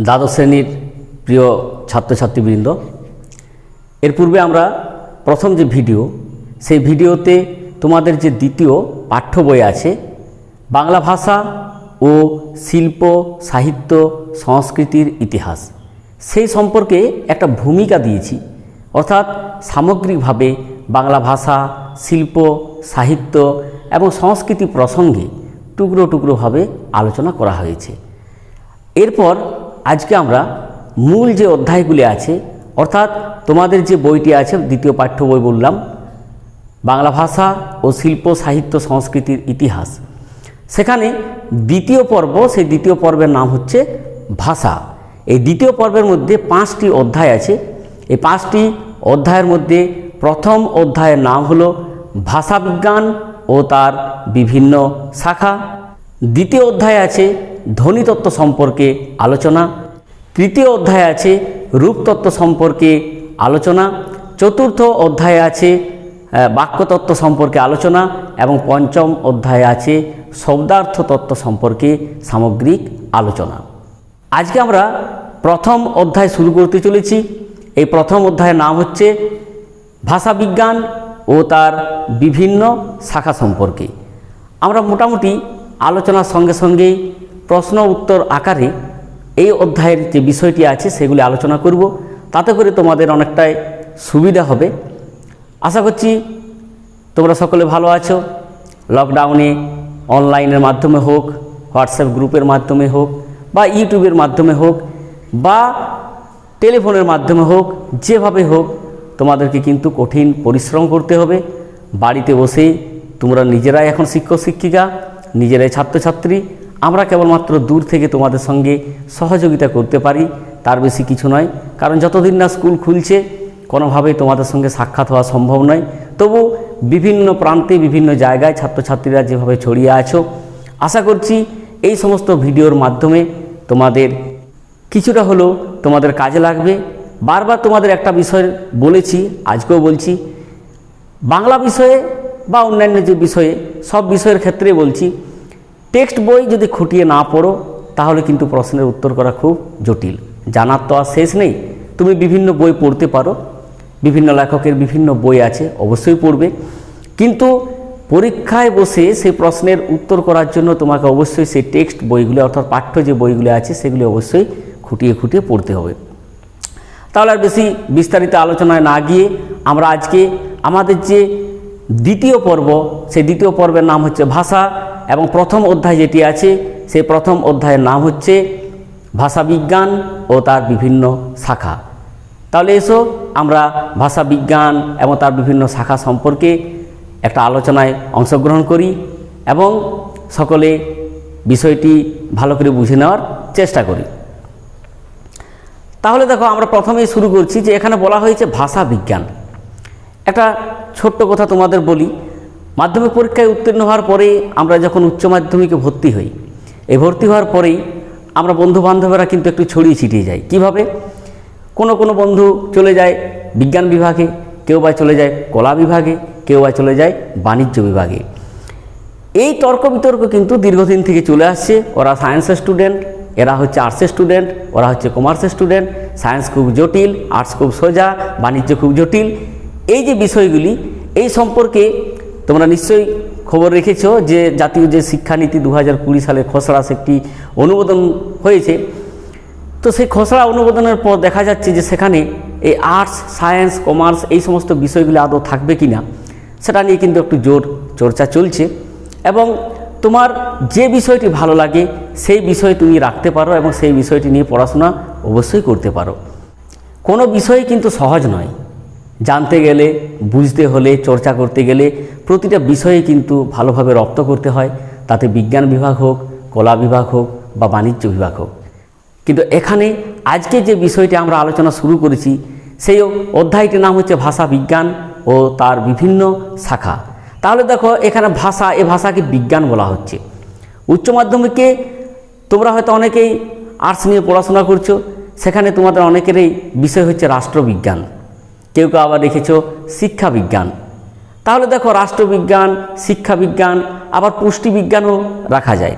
দ্বাদশ শ্রেণীর প্রিয় ছাত্রছাত্রীবৃন্দ, এর পূর্বে আমরা প্রথম যে ভিডিও, সেই ভিডিওতে তোমাদের যে দ্বিতীয় পাঠ্য বই আছে বাংলা ভাষা ও শিল্প সাহিত্য সংস্কৃতির ইতিহাস, সেই সম্পর্কে একটা ভূমিকা দিয়েছি। অর্থাৎ সামগ্রিকভাবে বাংলা ভাষা, শিল্প, সাহিত্য এবং সংস্কৃতি প্রসঙ্গে টুকরো টুকরোভাবে আলোচনা করা হয়েছে। এরপর আজকে আমরা মূল যে অধ্যায়গুলি আছে, অর্থাৎ তোমাদের যে বইটি আছে, দ্বিতীয় পাঠ্য বই বললাম, বাংলা ভাষা ও শিল্প সাহিত্য সংস্কৃতির ইতিহাস, সেখানে দ্বিতীয় পর্ব, সেই দ্বিতীয় পর্বের নাম হচ্ছে ভাষা। এই দ্বিতীয় পর্বের মধ্যে 5টি অধ্যায় আছে। এই 5টি অধ্যায়ের মধ্যে প্রথম অধ্যায়ের নাম হলো ভাষাবিজ্ঞান ও তার বিভিন্ন শাখা। দ্বিতীয় অধ্যায় আছে ধ্বনিতত্ত্ব সম্পর্কে আলোচনা। তৃতীয় অধ্যায় আছে রূপতত্ত্ব সম্পর্কে আলোচনা। চতুর্থ অধ্যায়ে আছে বাক্যতত্ত্ব সম্পর্কে আলোচনা এবং পঞ্চম অধ্যায়ে আছে শব্দার্থ তত্ত্ব সম্পর্কে সামগ্রিক আলোচনা। আজকে আমরা প্রথম অধ্যায় শুরু করতে চলেছি। এই প্রথম অধ্যায়ের নাম হচ্ছে ভাষাবিজ্ঞান ও তার বিভিন্ন শাখা সম্পর্কে। আমরা মোটামুটি আলোচনার সঙ্গে সঙ্গেই প্রশ্ন উত্তর আকারে এই অধ্যায়ের যে বিষয়টি আছে সেগুলি আলোচনা করব, তাতে করে তোমাদের অনেকটাই সুবিধা হবে। আশা করছি তোমরা সকলে ভালো আছো। লকডাউনে অনলাইনের মাধ্যমে হোক, হোয়াটসঅ্যাপ গ্রুপের মাধ্যমে হোক, বা ইউটিউবের মাধ্যমে হোক, বা টেলিফোনের মাধ্যমে হোক, যেভাবে হোক তোমাদেরকে কিন্তু কঠিন পরিশ্রম করতে হবে। বাড়িতে বসেই তোমরা নিজেরাই এখন শিক্ষক শিক্ষিকা, নিজেরাই ছাত্রছাত্রী। আমরা কেবলমাত্র দূর থেকে তোমাদের সঙ্গে সহযোগিতা করতে পারি, তার বেশি কিছু নয়। কারণ যতদিন না স্কুল খুলছে কোনোভাবেই তোমাদের সঙ্গে সাক্ষাৎ হওয়া সম্ভব নয়। তবু বিভিন্ন প্রান্তে, বিভিন্ন জায়গায় ছাত্রছাত্রীরা যেভাবে ছড়িয়ে আছো, আশা করছি এই সমস্ত ভিডিওর মাধ্যমে তোমাদের কিছুটা হলেও তোমাদের কাজে লাগবে। বারবার তোমাদের একটা বিষয় বলেছি, আজকেও বলছি, বাংলা বিষয়ে বা অন্যান্য যে বিষয়ে, সব বিষয়ের ক্ষেত্রে বলছি, টেক্সট বই যদি খুঁটিয়ে না পড়ো তাহলে কিন্তু প্রশ্নের উত্তর করা খুব জটিল। জানার তো আর শেষ নেই। তুমি বিভিন্ন বই পড়তে পারো, বিভিন্ন লেখকের বিভিন্ন বই আছে, অবশ্যই পড়বে, কিন্তু পরীক্ষায় বসে সেই প্রশ্নের উত্তর করার জন্য তোমাকে অবশ্যই সেই টেক্সট বইগুলি, অর্থাৎ পাঠ্য যে বইগুলি আছে সেগুলি অবশ্যই খুঁটিয়ে খুঁটিয়ে পড়তে হবে। তাহলে আর বেশি বিস্তারিত আলোচনায় না গিয়ে আমরা আজকে আমাদের যে দ্বিতীয় পর্ব, সেই দ্বিতীয় পর্বের নাম হচ্ছে ভাষা, এবং প্রথম অধ্যায় যেটি আছে সেই প্রথম অধ্যায়ের নাম হচ্ছে ভাষাবিজ্ঞান ও তার বিভিন্ন শাখা। তাহলে এসো আমরা ভাষাবিজ্ঞান এবং তার বিভিন্ন শাখা সম্পর্কে একটা আলোচনায় অংশগ্রহণ করি এবং সকলে বিষয়টি ভালো করে বুঝে নেওয়ার চেষ্টা করি। তাহলে দেখো, আমরা প্রথমেই শুরু করছি যে এখানে বলা হয়েছে ভাষাবিজ্ঞান। একটা ছোট্ট কথা তোমাদের বলি, মাধ্যমিক পরীক্ষায় উত্তীর্ণ হওয়ার পরেই আমরা যখন উচ্চ মাধ্যমিকে ভর্তি হই, এই ভর্তি হওয়ার পরেই আমরা বন্ধুবান্ধবেরা কিন্তু একটু ছড়িয়ে ছিটিয়ে যাই। কিভাবে? কোনো কোনো বন্ধু চলে যায় বিজ্ঞান বিভাগে, কেউ বা চলে যায় কলা বিভাগে, কেউ বা চলে যায় বাণিজ্য বিভাগে। এই তর্ক বিতর্ক কিন্তু দীর্ঘদিন থেকে চলে আসছে। ওরা সায়েন্সের স্টুডেন্ট, এরা হচ্ছে আর্টসের স্টুডেন্ট, ওরা হচ্ছে কমার্সের স্টুডেন্ট। সায়েন্স খুব জটিল, আর্টস খুব সোজা, বাণিজ্য খুব জটিল। এই যে বিষয়গুলি, এই সম্পর্কে তোমরা নিশ্চয়ই খবর রেখেছ যে জাতীয় যে শিক্ষানীতি 2020 সালে খসড়া একটি অনুমোদন হয়েছে। তো সেই খসড়া অনুমোদনের পর দেখা যাচ্ছে যে সেখানে এই আর্টস, সায়েন্স, কমার্স এই সমস্ত বিষয়গুলি আদৌ থাকবে কি না, সেটা নিয়ে কিন্তু একটু জোর চর্চা চলছে। এবং তোমার যে বিষয়টি ভালো লাগে সেই বিষয় তুমি রাখতে পারো এবং সেই বিষয়টি নিয়ে পড়াশোনা অবশ্যই করতে পারো। কোনো বিষয় কিন্তু সহজ নয়। জানতে গেলে, বুঝতে হলে, চর্চা করতে গেলে প্রতিটা বিষয়ে কিন্তু ভালোভাবে রপ্ত করতে হয়, তাতে বিজ্ঞান বিভাগ হোক, কলা বিভাগ হোক বা বাণিজ্য বিভাগ হোক। কিন্তু এখানে আজকে যে বিষয়টি আমরা আলোচনা শুরু করেছি, সেই অধ্যায়টির নাম হচ্ছে ভাষা বিজ্ঞান ও তার বিভিন্ন শাখা। তাহলে দেখো, এখানে ভাষা, এ ভাষাকে বিজ্ঞান বলা হচ্ছে। উচ্চ মাধ্যমিকে তোমরা হয়তো অনেকেই আর্টস নিয়ে পড়াশোনা করছো, সেখানে তোমাদের অনেকেরই বিষয় হচ্ছে রাষ্ট্রবিজ্ঞান। কেউ কেউ আবার রেখেছো শিক্ষাবিজ্ঞান। তাহলে দেখো রাষ্ট্রবিজ্ঞান, শিক্ষাবিজ্ঞান, আবার পুষ্টিবিজ্ঞানও রাখা যায়।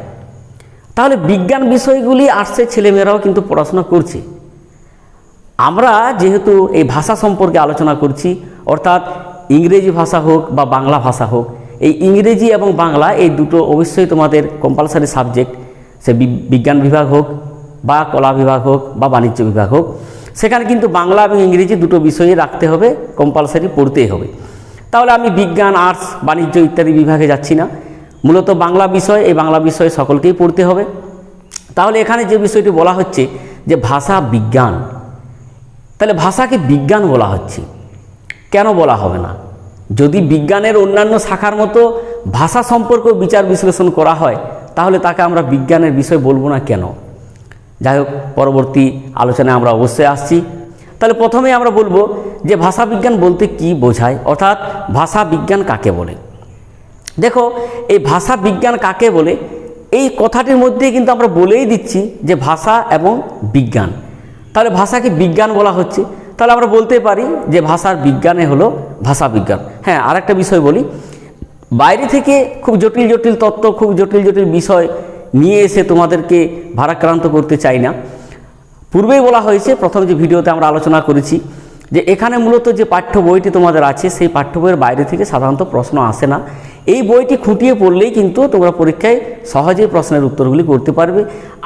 তাহলে বিজ্ঞান বিষয়গুলি আর্টসের ছেলেমেয়েরাও কিন্তু পড়াশোনা করছে। আমরা যেহেতু এই ভাষা সম্পর্কে আলোচনা করছি, অর্থাৎ ইংরেজি ভাষা হোক বা বাংলা ভাষা হোক, এই ইংরেজি এবং বাংলা এই দুটো অবশ্যই তোমাদের কম্পালসারি সাবজেক্ট, সে বিজ্ঞান বিভাগ হোক বা কলা বিভাগ হোক বা বাণিজ্য বিভাগ হোক, সেখানে কিন্তু বাংলা এবং ইংরেজি দুটো বিষয়ই রাখতে হবে, কম্পালসারি পড়তেই হবে। তাহলে আমি বিজ্ঞান, আর্টস, বাণিজ্য ইত্যাদি বিভাগে যাচ্ছি না, মূলত বাংলা বিষয়, এই বাংলা বিষয়ে সকলকেই পড়তে হবে। তাহলে এখানে যে বিষয়টি বলা হচ্ছে যে ভাষা বিজ্ঞান, তাহলে ভাষাকে বিজ্ঞান বলা হচ্ছে, কেন বলা হবে না? যদি বিজ্ঞানের অন্যান্য শাখার মতো ভাষা সম্পর্কেও বিচার বিশ্লেষণ করা হয়, তাহলে তাকে আমরা বিজ্ঞানের বিষয় বলবো না কেন? যাই হোক, পরবর্তী আলোচনায় আমরা অবশ্যই আসছি। তাহলে প্রথমে আমরা বলবো যে ভাষা বিজ্ঞান বলতে কি বোঝায়, অর্থাৎ ভাষা বিজ্ঞান কাকে বলে। দেখো, এই ভাষা বিজ্ঞান কাকে বলে এই কথাটির মধ্যে কিন্তু আমরা বলেই দিচ্ছি যে ভাষা এবং বিজ্ঞান। তাহলে ভাষাকে বিজ্ঞান বলা হচ্ছে, তাহলে আমরা বলতে পারি যে ভাষার বিজ্ঞানে হলো ভাষা বিজ্ঞান। হ্যাঁ, আরেকটা বিষয় বলি, বাইরে থেকে খুব জটিল জটিল তত্ত্ব, খুব জটিল জটিল বিষয় নিয়ে এসে তোমাদেরকে ভারাক্রান্ত করতে চাই না। পূর্বেই বলা হয়েছে, প্রথম যে ভিডিওতে আমরা আলোচনা করেছি, যে এখানে মূলত যে পাঠ্য বইটি তোমাদের আছে, সেই পাঠ্য বইয়ের বাইরে থেকে সাধারণত প্রশ্ন আসে না। এই বইটি খুঁটিয়ে পড়লেই কিন্তু তোমরা পরীক্ষায় সহজেই প্রশ্নের উত্তরগুলি করতে পারবে।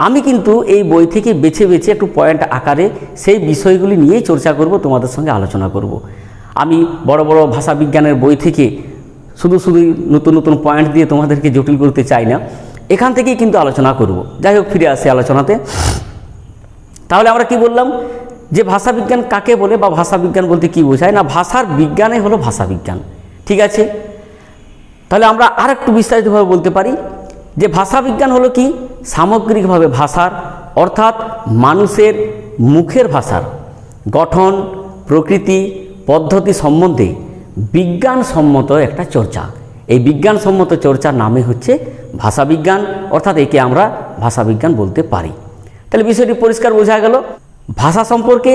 আমি কিন্তু এই বই থেকে বেছে বেছে একটু পয়েন্ট আকারে সেই বিষয়গুলি নিয়েই চর্চা করব, তোমাদের সঙ্গে আলোচনা করব। আমি বড় বড় ভাষা বিজ্ঞানের বই থেকে শুধু নতুন নতুন পয়েন্ট দিয়ে তোমাদেরকে জটিল করতে চাই না, এখান থেকেই কিন্তু আলোচনা করব। যাই হোক, ফিরে আসি আলোচনাতে। তাহলে আমরা কি বললাম যে ভাষা বিজ্ঞান কাকে বলে বা ভাষা বিজ্ঞান বলতে কি বোঝায়? না, ভাষার বিজ্ঞানে হলো ভাষা বিজ্ঞান। ঠিক আছে, তাহলে আমরা আর একটু বিস্তারিতভাবে বলতে পারি যে ভাষা বিজ্ঞান হলো কি? সামগ্রিকভাবে ভাষার, অর্থাৎ মানুষের মুখের ভাষার গঠন, প্রকৃতি, পদ্ধতি সম্বন্ধে বিজ্ঞানসম্মত একটা চর্চা। এই বিজ্ঞানসম্মত চর্চার নামে হচ্ছে ভাষা বিজ্ঞান, অর্থাৎ একে আমরা ভাষা বিজ্ঞান বলতে পারি। তাহলে বিষয়টি পরিষ্কার বোঝা গেল। ভাষা সম্পর্কে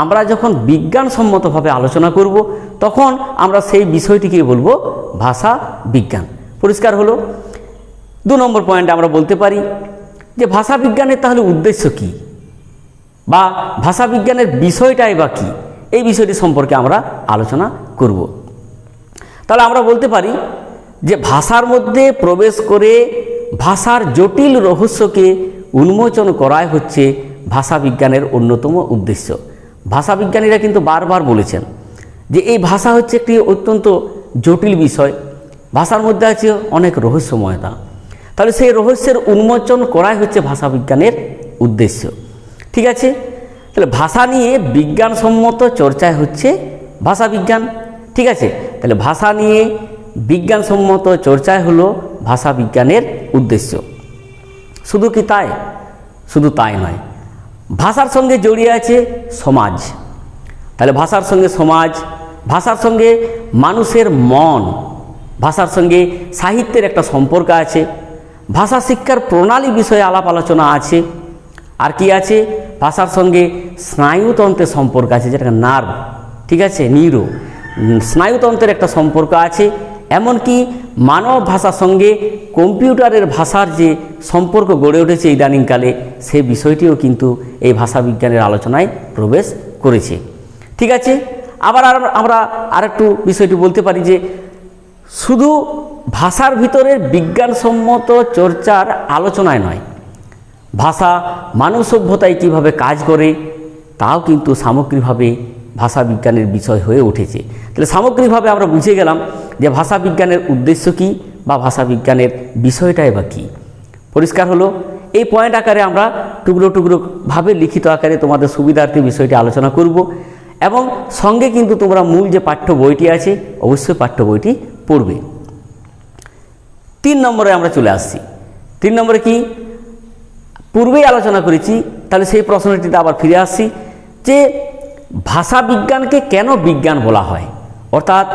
আমরা যখন বিজ্ঞানসম্মতভাবে আলোচনা করব, তখন আমরা সেই বিষয়টিকে বলবো ভাষা বিজ্ঞান। পরিষ্কার হলো। 2 নম্বর পয়েন্টে আমরা বলতে পারি যে ভাষা বিজ্ঞানের তাহলে উদ্দেশ্য কি, বা ভাষা বিজ্ঞানের বিষয়টাই বা কী, এই বিষয়টি সম্পর্কে আমরা আলোচনা করব। তাহলে আমরা বলতে পারি যে ভাষার মধ্যে প্রবেশ করে ভাষার জটিল রহস্যকে উন্মোচন করাই হচ্ছে ভাষা বিজ্ঞানের অন্যতম উদ্দেশ্য। ভাষাবিজ্ঞানীরা কিন্তু বারবার বলেছেন যে এই ভাষা হচ্ছে একটি অত্যন্ত জটিল বিষয়, ভাষার মধ্যে আছে অনেক রহস্যময়তা। তাহলে সেই রহস্যের উন্মোচন করাই হচ্ছে ভাষা বিজ্ঞানের উদ্দেশ্য। ঠিক আছে, তাহলে ভাষা নিয়ে বিজ্ঞানসম্মত চর্চায় হচ্ছে ভাষা বিজ্ঞান। ঠিক আছে, তাহলে ভাষা নিয়ে বিজ্ঞানসম্মত চর্চায় হলো ভাষা বিজ্ঞানের উদ্দেশ্য। শুধু কি তাই? শুধু তাই নয়, ভাষার সঙ্গে জড়িয়ে আছে সমাজ। তাহলে ভাষার সঙ্গে সমাজ, ভাষার সঙ্গে মানুষের মন, ভাষার সঙ্গে সাহিত্যের একটা সম্পর্ক আছে, ভাষা শিক্ষার প্রণালী বিষয়ে আলাপ আলোচনা আছে। আর কি আছে? ভাষার সঙ্গে স্নায়ুতন্ত্রের সম্পর্ক আছে, যেটা নার্ভ, ঠিক আছে, নিউরো, স্নায়ুতন্ত্রের একটা সম্পর্ক আছে। এমনকি মানব ভাষার সঙ্গে কম্পিউটারের ভাষার যে সম্পর্ক গড়ে উঠেছে ইদানিংকালে, সে বিষয়টিও কিন্তু এই ভাষা বিজ্ঞানের আলোচনায় প্রবেশ করেছে। ঠিক আছে, আবার আমরা আরেকটু বিষয়টি বলতে পারি যে শুধু ভাষার ভিতরের বিজ্ঞানসম্মত চর্চার আলোচনায় নয়, ভাষা মানব সভ্যতায় কীভাবে কাজ করে তাও কিন্তু সামগ্রিকভাবে ভাষা বিজ্ঞানের বিষয় হয়ে উঠেছে। তাহলে সামগ্রিকভাবে আমরা বুঝে গেলাম যে ভাষা বিজ্ঞানের উদ্দেশ্য কী বা ভাষা বিজ্ঞানের বিষয়টাই বা কী। পরিষ্কার হলো। এই পয়েন্ট আকারে আমরা টুকরো টুকরোভাবে লিখিত আকারে তোমাদের সুবিধার্থে বিষয়টি আলোচনা করব, এবং সঙ্গে কিন্তু তোমরা মূল যে পাঠ্য বইটি আছে অবশ্যই পাঠ্য বইটি পড়বে। 3 নম্বরে আমরা চলে আসছি। 3 নম্বরে কি? পূর্বেই আলোচনা করেছি, তাহলে সেই প্রশ্নটিতে আবার ফিরে আসছি যে ভাষা বিজ্ঞানকে কেন বিজ্ঞান বলা হয়, অর্থাৎ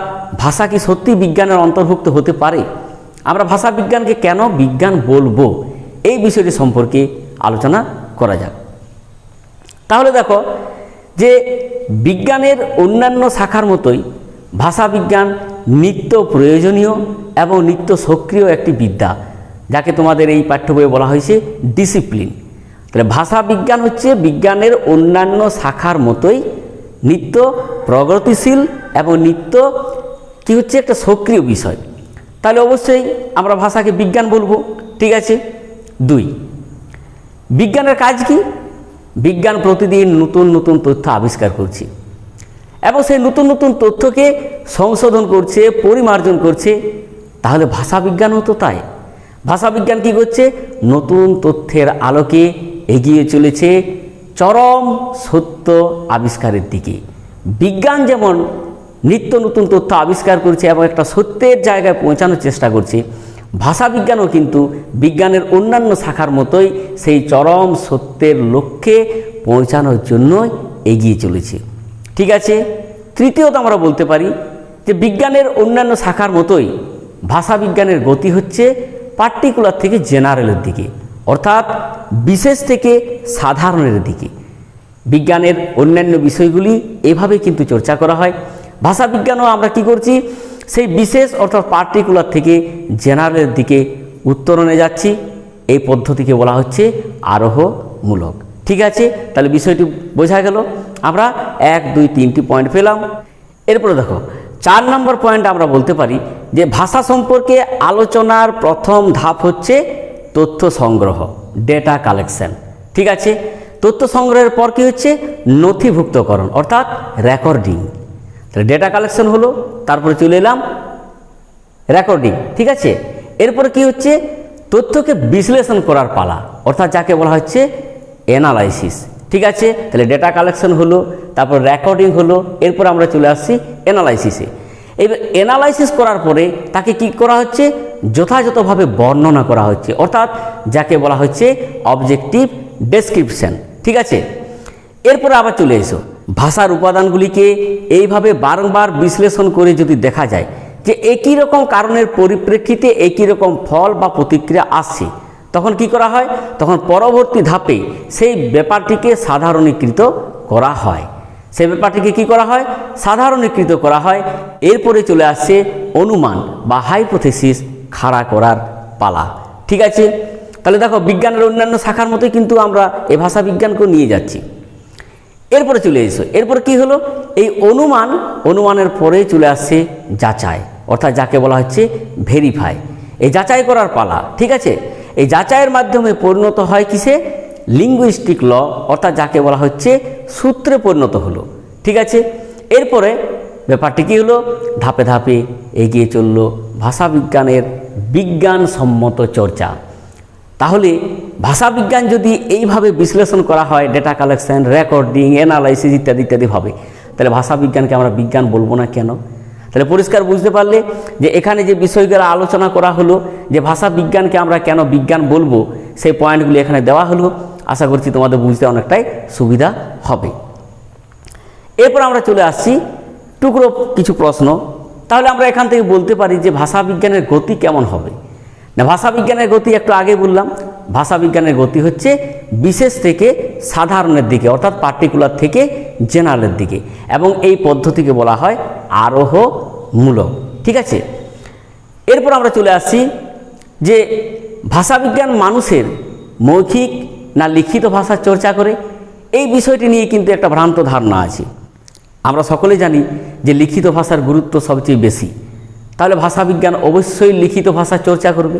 ভাষা কি সত্যি বিজ্ঞানের অন্তর্ভুক্ত হতে পারে? আমরা ভাষা বিজ্ঞানকে কেন বিজ্ঞান বলবো, এই বিষয়টি সম্পর্কে আলোচনা করা যাক। তাহলে দেখো যে বিজ্ঞানের অন্যান্য শাখার মতোই ভাষাবিজ্ঞান নিত্য প্রয়োজনীয় এবং নিত্য সক্রিয় একটি বিদ্যা, যাকে তোমাদের এই পাঠ্য বইয়ে বলা হয়েছে ডিসিপ্লিন। তাহলে ভাষাবিজ্ঞান হচ্ছে বিজ্ঞানের অন্যান্য শাখার মতোই নিত্য প্রগতিশীল এবং নিত্য কি হচ্ছে একটা সক্রিয় বিষয়। তাহলে অবশ্যই আমরা ভাষাকে বিজ্ঞান বলবো, ঠিক আছে। 2, বিজ্ঞানের কাজ কি? বিজ্ঞান প্রতিদিন নতুন নতুন তথ্য আবিষ্কার করছে এবং সেই নতুন নতুন তথ্যকে সংশোধন করছে, পরিমার্জন করছে। তাহলে ভাষাবিজ্ঞানও তো তাই। ভাষাবিজ্ঞান কি করছে? নতুন তথ্যের আলোকে এগিয়ে চলেছে চরম সত্য আবিষ্কারের দিকে। বিজ্ঞান যেমন নিত্য নতুন তথ্য আবিষ্কার করছে এবং একটা সত্যের জায়গায় পৌঁছানোর চেষ্টা করছে, ভাষাবিজ্ঞানও কিন্তু বিজ্ঞানের অন্যান্য শাখার মতোই সেই চরম সত্যের লক্ষ্যে পৌঁছানোর জন্য এগিয়ে চলেছে, ঠিক আছে। তৃতীয়ত আমরা বলতে পারি যে বিজ্ঞানের অন্যান্য শাখার মতোই ভাষাবিজ্ঞানের গতি হচ্ছে পার্টিকুলার থেকে জেনারেলের দিকে, অর্থাৎ বিশেষ থেকে সাধারণের দিকে। বিজ্ঞানের অন্যান্য বিষয়গুলি এভাবে কিন্তু চর্চা করা হয়। ভাষাবিজ্ঞানও আমরা কি করছি? সেই বিশেষ অর্থাৎ পার্টিকুলার থেকে জেনারেলের দিকে উত্তরণে যাচ্ছি। এই পদ্ধতিকে বলা হচ্ছে আরোহমূলক, ঠিক আছে। তাহলে বিষয়টি বোঝা গেল। আমরা 1, 2, 3টি পয়েন্ট পেলাম। এরপরে দেখো 4 নম্বর পয়েন্ট আমরা বলতে পারি যে ভাষা সম্পর্কে আলোচনার প্রথম ধাপ হচ্ছে তথ্য সংগ্রহ, ডেটা কালেকশন, ঠিক আছে। তথ্য সংগ্রহের পর কি হচ্ছে? নথিভুক্তকরণ অর্থাৎ রেকর্ডিং। তাহলে ডেটা কালেকশন হলো, তারপরে চলে এলাম রেকর্ডিং, ঠিক আছে। এরপরে কি হচ্ছে? তথ্যকে বিশ্লেষণ করার পালা, অর্থাৎ যাকে বলা হচ্ছে অ্যানালাইসিস, ঠিক আছে। তাহলে ডেটা কালেকশন হলো, তারপর রেকর্ডিং হলো, এরপর আমরা চলে আসছি অ্যানালাইসিসে। এবার অ্যানালাইসিস করার পরে তাকে কি করা হচ্ছে? যথাযথভাবে বর্ণনা করা হচ্ছে, অর্থাৎ যাকে বলা হচ্ছে অবজেক্টিভ ডেসক্রিপশন, ঠিক আছে। এরপরে আবার চলে এসো ভাষার উপাদানগুলিকে এইভাবে বারংবার বিশ্লেষণ করে যদি দেখা যায় যে একই রকম কারণের পরিপ্রেক্ষিতে একই রকম ফল বা প্রতিক্রিয়া আসছে, তখন কি করা হয়? তখন পরবর্তী ধাপে সেই ব্যাপারটিকে সাধারণীকৃত করা হয়। সেই ব্যাপারটিকে কি করা হয়? সাধারণীকৃত করা হয়। এরপরে চলে আসছে অনুমান বা হাইপোথেসিস খাড়া করার পালা, ঠিক আছে। তাহলে দেখো বিজ্ঞানের অন্যান্য শাখার মতোই কিন্তু আমরা এই ভাষা বিজ্ঞানকেও নিয়ে যাচ্ছি। এরপরে চলে এসো, এরপরে কি হলো? এই অনুমানের পরে চলে আসছে যাচাই, অর্থাৎ যাকে বলা হচ্ছে ভেরিফাই। এই যাচাই করার পালা, ঠিক আছে। এই যাচাইয়ের মাধ্যমে পরিণত হয় কিসে? লিঙ্গুইস্টিক ল, অর্থাৎ যাকে বলা হচ্ছে সূত্রে পরিণত হলো, ঠিক আছে। এরপরে ব্যাপারটি কী হলো? ধাপে ধাপে এগিয়ে চলল ভাষাবিজ্ঞানের বিজ্ঞানসম্মত চর্চা। তাহলে ভাষাবিজ্ঞান যদি এইভাবে বিশ্লেষণ করা হয়, ডেটা কালেকশন, রেকর্ডিং, অ্যানালাইসিস ইত্যাদি ইত্যাদিভাবে, তাহলে ভাষাবিজ্ঞানকে আমরা বিজ্ঞান বলবো না কেন? তাহলে পরিষ্কার বুঝতে পারলে যে এখানে যে বিষয়গুলো আলোচনা করা হলো, যে ভাষা বিজ্ঞানকে আমরা কেন বিজ্ঞান বলবো, সেই পয়েন্টগুলি এখানে দেওয়া হলো। আশা করছি তোমাদের বুঝতে অনেকটাই সুবিধা হবে। এরপর আমরা চলে আসছি টুকরো কিছু প্রশ্ন। তাহলে আমরা এখান থেকে বলতে পারি যে ভাষা বিজ্ঞানের গতি কেমন হবে না। ভাষা বিজ্ঞানের গতি একটু আগে বললাম, ভাষা বিজ্ঞানের গতি হচ্ছে বিশেষ থেকে সাধারণের দিকে, অর্থাৎ পার্টিকুলার থেকে জেনারেলের দিকে, এবং এই পদ্ধতিকে বলা হয় আরোহমূলক, ঠিক আছে। এরপর আমরা চলে আসছি যে ভাষাবিজ্ঞান মানুষের মৌখিক না লিখিত ভাষার চর্চা করে, এই বিষয়টি নিয়ে কিন্তু একটা ভ্রান্ত ধারণা আছে। আমরা সকলে জানি যে লিখিত ভাষার গুরুত্ব সবচেয়ে বেশি, তাহলে ভাষাবিজ্ঞান অবশ্যই লিখিত ভাষার চর্চা করবে।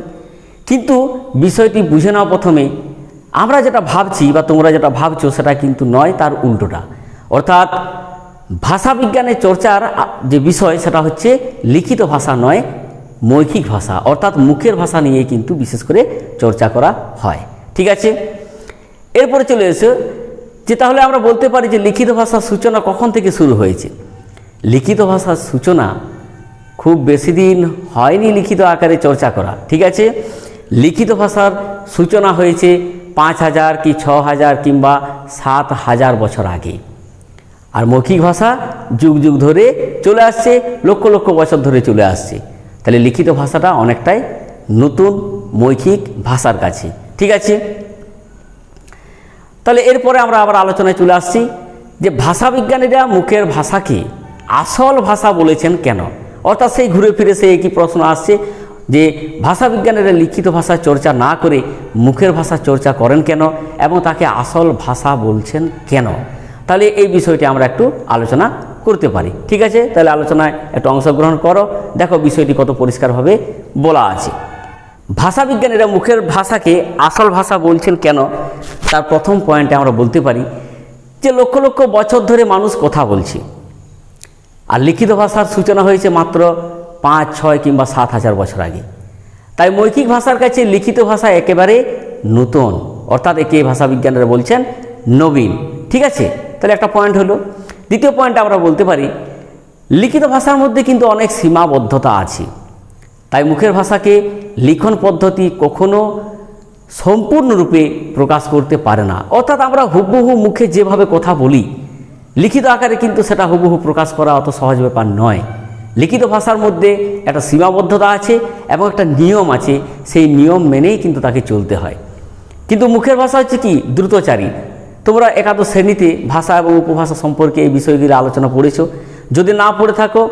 কিন্তু বিষয়টি বুঝে নাও, প্রথমে আমরা যেটা ভাবছি বা তোমরা যেটা ভাবছো সেটা কিন্তু নয়, তার উল্টোটা। অর্থাৎ ভাষাবিজ্ঞানের চর্চার যে বিষয় সেটা হচ্ছে লিখিত ভাষা নয়, মৌখিক ভাষা, অর্থাৎ মুখের ভাষা নিয়ে কিন্তু বিশেষ করে চর্চা করা হয়, ঠিক আছে। এরপরে চলে এসে যে তাহলে আমরা বলতে পারি যে লিখিত ভাষার সূচনা কখন থেকে শুরু হয়েছে। লিখিত ভাষার সূচনা খুব বেশি দিন হয়নি লিখিত আকারে চর্চা করা, ঠিক আছে। লিখিত ভাষার সূচনা হয়েছে 5000 কি 6000 কিংবা 7000 বছর আগে, আর মৌখিক ভাষা যুগ যুগ ধরে চলে আসছে, লক্ষ লক্ষ বছর ধরে চলে আসছে। তাহলে লিখিত ভাষাটা অনেকটাই নতুন মৌখিক ভাষার কাছে, ঠিক আছে। তাহলে এরপরে আমরা আবার আলোচনায় চলে আসছি যে ভাষাবিজ্ঞানীরা মুখের ভাষাকে আসল ভাষা বলেছেন কেন। অর্থাৎ সেই ঘুরে ফিরে সেই একই প্রশ্ন আসছে যে ভাষাবিজ্ঞানীরা লিখিত ভাষা চর্চা না করে মুখের ভাষা চর্চা করেন কেন এবং তাকে আসল ভাষা বলছেন কেন। তাহলে এই বিষয়টি আমরা একটু আলোচনা করতে পারি। ঠিক আছে, তাহলে আলোচনায় একটু অংশগ্রহণ করো, দেখো বিষয়টি কত পরিষ্কারভাবে বলা আছে। ভাষাবিজ্ঞানীরা মুখের ভাষাকে আসল ভাষা বলছেন কেন, তার প্রথম পয়েন্টে আমরা বলতে পারি যে লক্ষ লক্ষ বছর ধরে মানুষ কথা বলছে, আর লিখিত ভাষার সূচনা হয়েছে মাত্র 5, 6 কিংবা 7,000 বছর আগে। তাই মৌখিক ভাষার কাছে লিখিত ভাষা একেবারে নতুন, অর্থাৎ একে ভাষাবিজ্ঞানীরা বলছেন নবীন। ঠিক আছে, তাহলে একটা পয়েন্ট হলো। দ্বিতীয় পয়েন্ট আমরা বলতে পারি লিখিত ভাষার মধ্যে কিন্তু অনেক সীমাবদ্ধতা আছে, তাই মুখের ভাষাকে লিখন পদ্ধতি কখনো সম্পূর্ণরূপে প্রকাশ করতে পারে না। অর্থাৎ আমরা হুবহু মুখে যেভাবে কথা বলি লিখিত আকারে কিন্তু সেটা হুবহু প্রকাশ করা অত সহজ ব্যাপার নয়। লিখিত ভাষার মধ্যে একটা সীমাবদ্ধতা আছে এবং একটা নিয়ম আছে, সেই নিয়ম মেনেই কিন্তু তাকে চলতে হয়। কিন্তু মুখের ভাষা হচ্ছে কি দ্রুতচারী। তোমরা একাদশ শ্রেণীতে ভাষা এবং উপভাষা সম্পর্কে এই বিষয়গুলি আলোচনা পড়েছো, যদি না পড়ে থাকো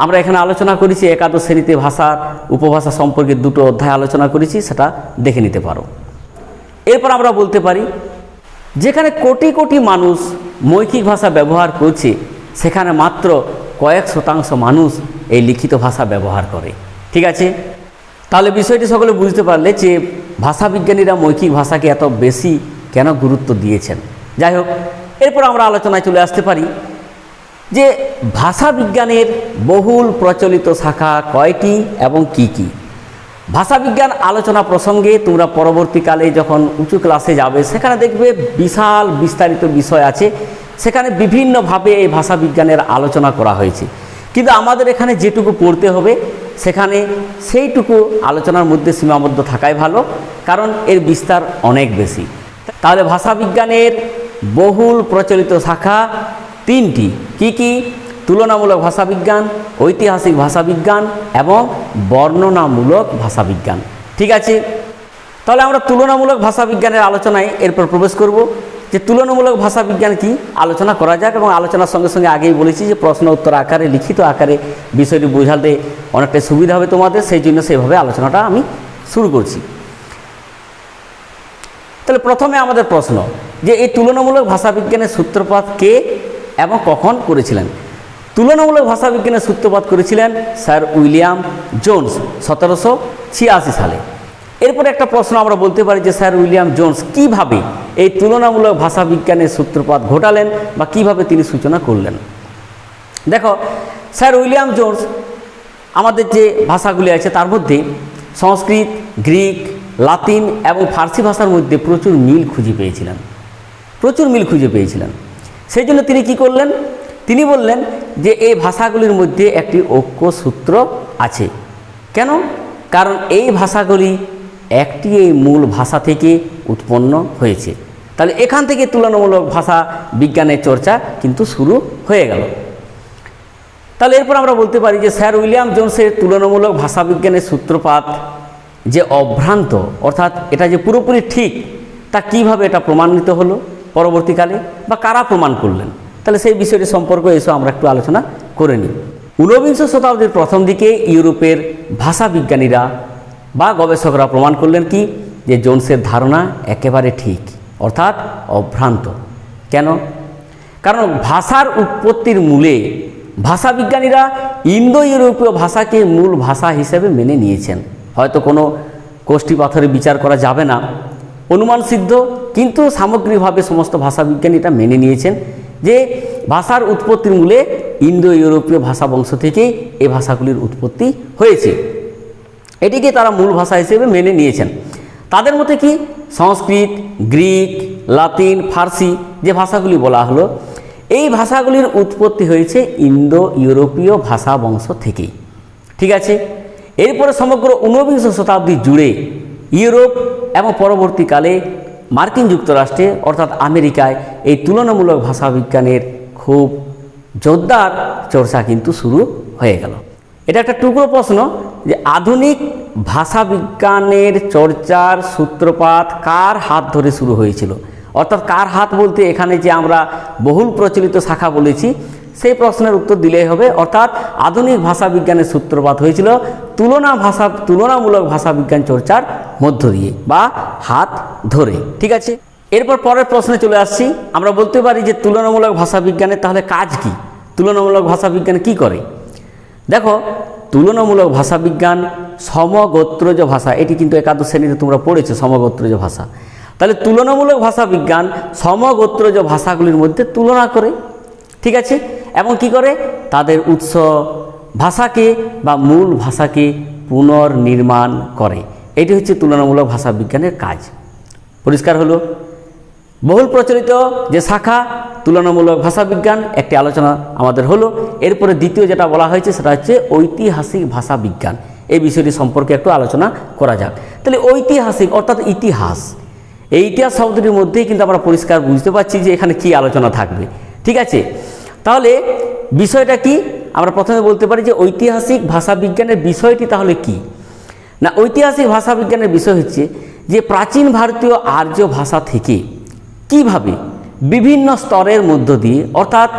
আমরা এখানে আলোচনা করেছি একাদশ শ্রেণীতে ভাষার উপভাষা সম্পর্কে 2টো অধ্যায় আলোচনা করেছি, সেটা দেখে নিতে পারো। এরপর আমরা বলতে পারি যেখানে কোটি কোটি মানুষ মৌখিক ভাষা ব্যবহার করছে সেখানে মাত্র কয়েক শতাংশ মানুষ এই লিখিত ভাষা ব্যবহার করে। ঠিক আছে, তাহলে বিষয়টি সকলে বুঝতে পারলে যে ভাষাবিজ্ঞানীরা মৌখিক ভাষাকে এত বেশি কেন গুরুত্ব দিয়েছেন। যাই হোক, এরপর আমরা আলোচনায় চলে আসতে পারি যে ভাষাবিজ্ঞানের বহুল প্রচলিত শাখা কয়টি এবং কি কি। ভাষাবিজ্ঞান আলোচনা প্রসঙ্গে তোমরা পরবর্তীকালে যখন উঁচু ক্লাসে যাবে সেখানে দেখবে বিশাল বিস্তারিত বিষয় আছে, সেখানে বিভিন্নভাবে এই ভাষাবিজ্ঞানের আলোচনা করা হয়েছে। কিন্তু আমাদের এখানে যেটুকু পড়তে হবে সেখানে সেইটুকু আলোচনার মধ্যে সীমাবদ্ধ থাকাই ভালো, কারণ এর বিস্তার অনেক বেশি। তাহলে ভাষাবিজ্ঞানের বহুল প্রচলিত শাখা 3টি। কি কি? তুলনামূলক ভাষাবিজ্ঞান, ঐতিহাসিক ভাষাবিজ্ঞান এবং বর্ণনামূলক ভাষাবিজ্ঞান। ঠিক আছে, তাহলে আমরা তুলনামূলক ভাষাবিজ্ঞানের আলোচনায় এরপর প্রবেশ করব যে তুলনামূলক ভাষাবিজ্ঞান কি আলোচনা করা যাক। এবং আলোচনার সঙ্গে সঙ্গে আগেই বলেছি যে প্রশ্ন উত্তর আকারে লিখিত আকারে বিষয়টি বোঝাতে অনেকটাই সুবিধা হবে তোমাদের, সেই জন্য সেইভাবে আলোচনাটা আমি শুরু করছি। তাহলে প্রথমে আমাদের প্রশ্ন যে এই তুলনামূলক ভাষাবিজ্ঞানের সূত্রপাত কে এবং কখন করেছিলেন। তুলনামূলক ভাষাবিজ্ঞানের সূত্রপাত করেছিলেন স্যার উইলিয়াম জোন্স 1786 সালে। এরপরে একটা প্রশ্ন আমরা বলতে পারি যে স্যার উইলিয়াম জোন্স কিভাবে এই তুলনামূলক ভাষাবিজ্ঞানের সূত্রপাত ঘটালেন বা কিভাবে তিনি সূচনা করলেন। দেখো, স্যার উইলিয়াম জোন্স আমাদের যে ভাষাগুলি আছে তার মধ্যে সংস্কৃত, গ্রিক, লাতিন এবং ফার্সি ভাষার মধ্যে প্রচুর মিল খুঁজে পেয়েছিলেন। সেই জন্য তিনি কি করলেন, তিনি বললেন যে এই ভাষাগুলির মধ্যে একটি ঐক্যসূত্র আছে। কেন? কারণ এই ভাষাগুলি একটি এই মূল ভাষা থেকে উৎপন্ন হয়েছে। তাহলে এখান থেকে তুলনামূলক ভাষা বিজ্ঞানের চর্চা কিন্তু শুরু হয়ে গেল। তাহলে এরপর আমরা বলতে পারি যে স্যার উইলিয়াম জোন্সের তুলনামূলক ভাষাবিজ্ঞানের সূত্রপাত যে অভ্রান্ত, অর্থাৎ এটা যে পুরোপুরি ঠিক, তা কিভাবে এটা প্রমাণিত হলো পরবর্তীকালে বা কারা প্রমাণ করলেন, তাহলে সেই বিষয়টি সম্পর্কে এসে আমরা একটু আলোচনা করে নিই। 19বিংশ শতাব্দীর প্রথম দিকে ইউরোপের ভাষাবিজ্ঞানীরা বা গবেষকরা প্রমাণ করলেন কি যে জোন্সের ধারণা একেবারে ঠিক, অর্থাৎ অভ্রান্ত। কেন? কারণ ভাষার উৎপত্তির মূলে ভাষাবিজ্ঞানীরা ইন্দো ইউরোপীয় ভাষাকে মূল ভাষা হিসেবে মেনে নিয়েছেন। হয়তো কোনো কোষ্ঠী পাথরে বিচার করা যাবে না, অনুমান সিদ্ধ, কিন্তু সামগ্রিকভাবে সমস্ত ভাষাবিজ্ঞানী এটা মেনে নিয়েছেন যে ভাষার উৎপত্তির মূলে ইন্দো ইউরোপীয় ভাষা বংশ থেকেই এই ভাষাগুলির উৎপত্তি হয়েছে, এটিকে তারা মূল ভাষা হিসেবে মেনে নিয়েছেন। তাদের মতে কি সংস্কৃত, গ্রিক, লাতিন, ফার্সি যে ভাষাগুলি বলা হলো, এই ভাষাগুলির উৎপত্তি হয়েছে ইন্দো ইউরোপীয় ভাষা বংশ থেকেই। ঠিক আছে, এরপরে সমগ্র 19বিংশ শতাব্দী জুড়ে ইউরোপ এবং পরবর্তীকালে মার্কিন যুক্তরাষ্ট্রে অর্থাৎ আমেরিকায় এই তুলনামূলক ভাষাবিজ্ঞানের খুব জোরদার চর্চা কিন্তু শুরু হয়ে গেল। এটা একটা টুকরো প্রশ্ন যে আধুনিক ভাষাবিজ্ঞানের চর্চার সূত্রপাত কার হাত ধরে শুরু হয়েছিল, অর্থাৎ কার হাত বলতে এখানে যে আমরা বহুল প্রচলিত শাখা বলেছি সেই প্রশ্নের উত্তর দিলেই হবে। অর্থাৎ আধুনিক ভাষাবিজ্ঞানের সূত্রপাত হয়েছিল তুলনামূলক ভাষাবিজ্ঞান চর্চার মধ্য দিয়ে বা হাত ধরে। ঠিক আছে, এরপর পরের প্রশ্নে চলে আসছি। আমরা বলতে পারি যে তুলনামূলক ভাষাবিজ্ঞানের তাহলে কাজ কি, তুলনামূলক ভাষাবিজ্ঞান কি করে। দেখো, তুলনামূলক ভাষাবিজ্ঞান সমগোত্রজ ভাষা, এটি কিন্তু একাদশ শ্রেণীতে তোমরা পড়েছো সমগোত্রজ ভাষা। তাহলে তুলনামূলক ভাষাবিজ্ঞান সমগোত্রজ ভাষাগুলির মধ্যে তুলনা করে, ঠিক আছে, এবং কি করে তাদের উৎস ভাষাকে বা মূল ভাষাকে পুনর্নির্মাণ করে। এটি হচ্ছে তুলনামূলক ভাষাবিজ্ঞানের কাজ। পরিষ্কার হলো? বহুল প্রচলিত যে শাখা তুলনামূলক ভাষাবিজ্ঞান একটি আলোচনা আমাদের হলো। এরপরে দ্বিতীয় যেটা বলা হয়েছে সেটা হচ্ছে ঐতিহাসিক ভাষাবিজ্ঞান। এই বিষয়টি সম্পর্কে একটু আলোচনা করা যাক। তাহলে ঐতিহাসিক অর্থাৎ ইতিহাস, এই ইতিহাস শব্দটির মধ্যেই কিন্তু আমরা পরিষ্কার বুঝতে পারছি যে এখানে কি আলোচনা থাকবে। ঠিক আছে, তাহলে বিষয়টা কি আমরা প্রথমে বলতে পারি যে ঐতিহাসিক ভাষাবিজ্ঞানের বিষয়টি তাহলে কি না, ঐতিহাসিক ভাষাবিজ্ঞানের বিষয় হচ্ছে যে প্রাচীন ভারতীয় আর্য ভাষা থেকে কিভাবে বিভিন্ন স্তরের মধ্য দিয়ে অর্থাৎ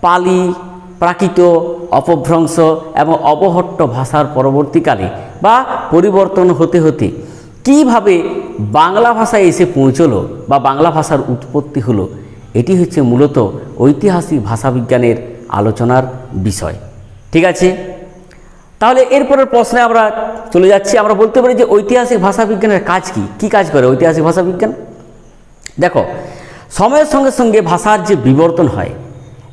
পালি, প্রাকৃত, অপভ্রংশ এবং অবহট্ট ভাষার পরবর্তীকালে বা পরিবর্তন হতে হতে কিভাবে বাংলা ভাষায় এসে পৌঁছলো বা বাংলা ভাষার উৎপত্তি হলো, এটি হচ্ছে মূলত ঐতিহাসিক ভাষাবিজ্ঞানের আলোচনার বিষয়। ঠিক আছে, তাহলে এরপরের প্রশ্নে আমরা চলে যাচ্ছি। আমরা বলতে পারি যে ঐতিহাসিক ভাষাবিজ্ঞানের কাজ কি, কি কাজ করে ঐতিহাসিক ভাষাবিজ্ঞান। দেখো, সময়ের সঙ্গে সঙ্গে ভাষার যে বিবর্তন হয়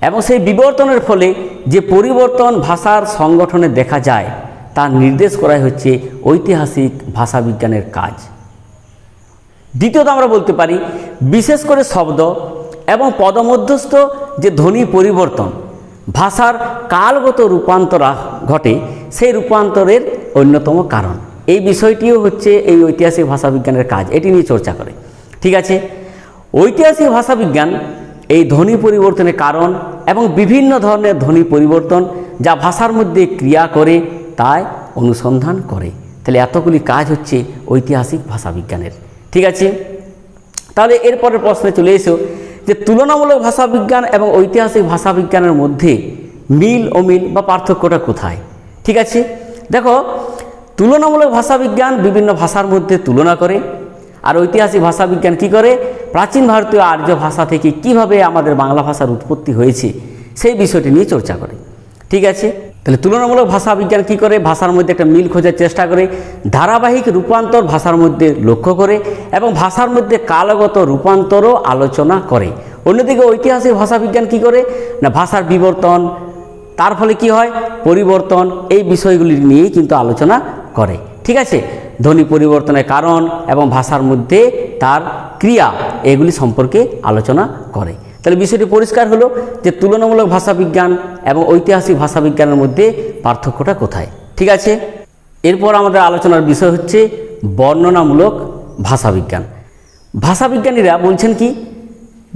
এবং সেই বিবর্তনের ফলে যে পরিবর্তন ভাষার সংগঠনে দেখা যায় তা নির্দেশ করাই হচ্ছে ঐতিহাসিক ভাষাবিজ্ঞানের কাজ। দ্বিতীয়ত আমরা বলতে পারি বিশেষ করে শব্দ এবং পদমধ্যস্থ যে ধ্বনি পরিবর্তন ভাষার কালগত রূপান্তর ঘটে, সেই রূপান্তরের অন্যতম কারণ। এই বিষয়টিও হচ্ছে এই ঐতিহাসিক ভাষাবিজ্ঞানের কাজ, এটি নিয়ে চর্চা করে। ঠিক আছে, ঐতিহাসিক ভাষাবিজ্ঞান এই ধ্বনি পরিবর্তনের কারণ এবং বিভিন্ন ধরনের ধ্বনি পরিবর্তন যা ভাষার মধ্যে ক্রিয়া করে তাই অনুসন্ধান করে। তাহলে এতগুলি কাজ হচ্ছে ঐতিহাসিক ভাষাবিজ্ঞানের। ঠিক আছে, তাহলে এরপরের প্রশ্নে চলে এসো যে তুলনামূলক ভাষাবিজ্ঞান এবং ঐতিহাসিক ভাষাবিজ্ঞানের মধ্যে মিল অমিল বা পার্থক্যটা কোথায়। ঠিক আছে, দেখো, তুলনামূলক ভাষাবিজ্ঞান বিভিন্ন ভাষার মধ্যে তুলনা করে, আর ঐতিহাসিক ভাষাবিজ্ঞান কি করে প্রাচীন ভারতীয় আর্য ভাষা থেকে কিভাবে আমাদের বাংলা ভাষার উৎপত্তি হয়েছে সেই বিষয়টি নিয়ে চর্চা করে। ঠিক আছে, তাহলে তুলনামূলক ভাষাবিজ্ঞান কি করে ভাষার মধ্যে একটা মিল খোঁজার চেষ্টা করে, ধারাবাহিক রূপান্তর ভাষার মধ্যে লক্ষ্য করে এবং ভাষার মধ্যে কালগত রূপান্তরও আলোচনা করে। অন্যদিকে ঐতিহাসিক ভাষাবিজ্ঞান কি করে না ভাষার বিবর্তন, তার ফলে কি হয় পরিবর্তন, এই বিষয়গুলি নিয়েই কিন্তু আলোচনা করে। ঠিক আছে, ধ্বনি পরিবর্তনের কারণ এবং ভাষার মধ্যে তার ক্রিয়া এগুলি সম্পর্কে আলোচনা করে। তাহলে বিষয়টি পরিষ্কার হলো যে তুলনামূলক ভাষাবিজ্ঞান এবং ঐতিহাসিক ভাষাবিজ্ঞানের মধ্যে পার্থক্যটা কোথায়। ঠিক আছে, এরপর আমাদের আলোচনার বিষয় হচ্ছে বর্ণনামূলক ভাষাবিজ্ঞান। ভাষাবিজ্ঞানীরা বলছেন কি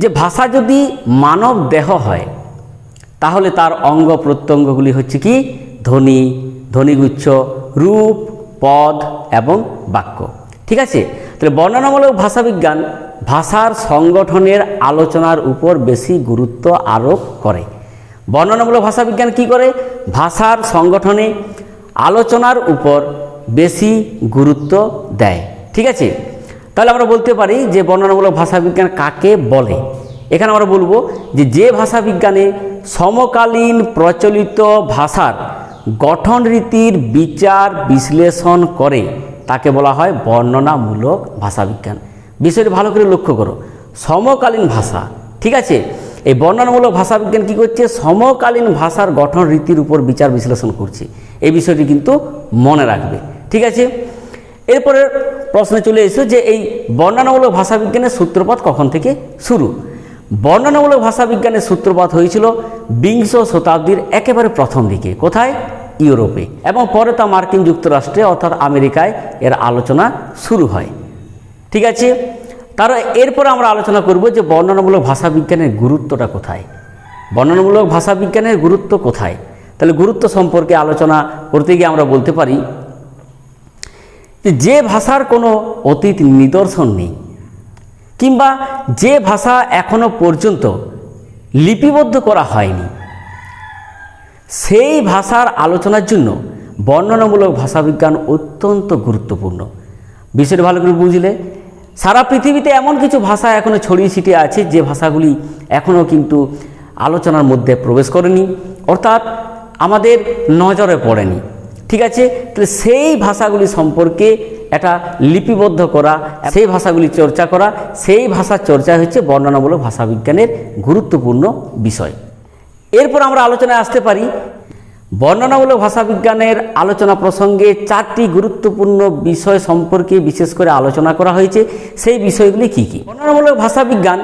যে ভাষা যদি মানব দেহ হয় তাহলে তার অঙ্গ প্রত্যঙ্গগুলি হচ্ছে কি ধ্বনি, ধ্বনিগুচ্ছ, রূপ, পদ এবং বাক্য। ঠিক আছে, তাহলে বর্ণনামূলক ভাষাবিজ্ঞান ভাষার সংগঠনের আলোচনার উপর বেশি গুরুত্ব আরোপ করে। বর্ণনামূলক ভাষাবিজ্ঞান কি করে ভাষার সংগঠনে আলোচনার উপর বেশি গুরুত্ব দেয়। ঠিক আছে, তাহলে আমরা বলতে পারি যে বর্ণনামূলক ভাষাবিজ্ঞান কাকে বলে। এখানে আমরা বলবো যে ভাষাবিজ্ঞানে সমকালীন প্রচলিত ভাষার গঠন রীতির বিচার বিশ্লেষণ করে তাকে বলা হয় বর্ণনামূলক ভাষাবিজ্ঞান। বিষয়টি ভালো করে লক্ষ্য করো, সমকালীন ভাষা। ঠিক আছে, এই বর্ণনামূলক ভাষাবিজ্ঞান কী করছে সমকালীন ভাষার গঠন রীতির উপর বিচার বিশ্লেষণ করছে, এই বিষয়টি কিন্তু মনে রাখবে। ঠিক আছে, এরপরে প্রশ্নে চলে এসো যে এই বর্ণনামূলক ভাষাবিজ্ঞানের সূত্রপাত কখন থেকে শুরু। বর্ণনামূলক ভাষাবিজ্ঞানের সূত্রপাত হয়েছিল বিংশ শতাব্দীর একেবারে প্রথম দিকে। কোথায়? ইউরোপে, এবং পরে তা মার্কিন যুক্তরাষ্ট্রে অর্থাৎ আমেরিকায় এর আলোচনা শুরু হয়। ঠিক আছে, তার এরপরে আমরা আলোচনা করব যে বর্ণনামূলক ভাষাবিজ্ঞানের গুরুত্বটা কোথায়। বর্ণনামূলক ভাষাবিজ্ঞানের গুরুত্ব কোথায়, তাহলে গুরুত্ব সম্পর্কে আলোচনা করতে গিয়ে আমরা বলতে পারি যে ভাষার কোনো অতীত নিদর্শন নেই কিংবা যে ভাষা এখনো পর্যন্ত লিপিবদ্ধ করা হয়নি, সেই ভাষার আলোচনার জন্য বর্ণনামূলক ভাষাবিজ্ঞান অত্যন্ত গুরুত্বপূর্ণ। বিষয়টা ভালো করে বুঝলে, সারা পৃথিবীতে এমন কিছু ভাষা এখনও ছড়িয়ে ছিটিয়ে আছে যে ভাষাগুলি এখনও কিন্তু আলোচনার মধ্যে প্রবেশ করেনি, অর্থাৎ আমাদের নজরে পড়েনি। ঠিক আছে, তাহলে সেই ভাষাগুলি সম্পর্কে একটা লিপিবদ্ধ করা, সেই ভাষাগুলি চর্চা করা, সেই ভাষার চর্চা হচ্ছে বর্ণনামূলক ভাষাবিজ্ঞানের গুরুত্বপূর্ণ বিষয়। এরপর আমরা আলোচনায় আসতে পারি বর্ণনামূলক ভাষাবিজ্ঞানের আলোচনা প্রসঙ্গে 4টি গুরুত্বপূর্ণ বিষয় সম্পর্কে বিশেষ করে আলোচনা করা হয়েছে। সেই বিষয়গুলি কি কি? বর্ণনামূলক ভাষাবিজ্ঞান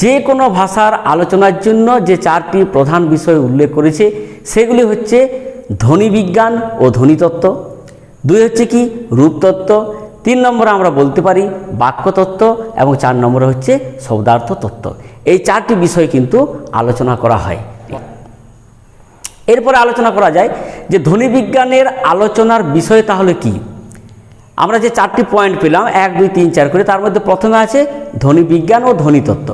যে কোনো ভাষার আলোচনার জন্য যে 4টি প্রধান বিষয় উল্লেখ করেছে সেগুলি হচ্ছে ধ্বনিবিজ্ঞান ও ধ্বনিতত্ত্ব, 2 হচ্ছে কি রূপতত্ত্ব, 3 নম্বরে আমরা বলতে পারি বাক্যতত্ত্ব এবং 4 নম্বরে হচ্ছে শব্দার্থ তত্ত্ব। এই 4টি বিষয় কিন্তু আলোচনা করা হয়। এরপরে আলোচনা করা যায় যে ধ্বনিবিজ্ঞানের আলোচনার বিষয় তাহলে কি। আমরা যে 4টি পয়েন্ট পেলাম 1, 2, 3, 4 করে, তার মধ্যে প্রথমে আছে ধ্বনিবিজ্ঞান ও ধ্বনিতত্ত্ব।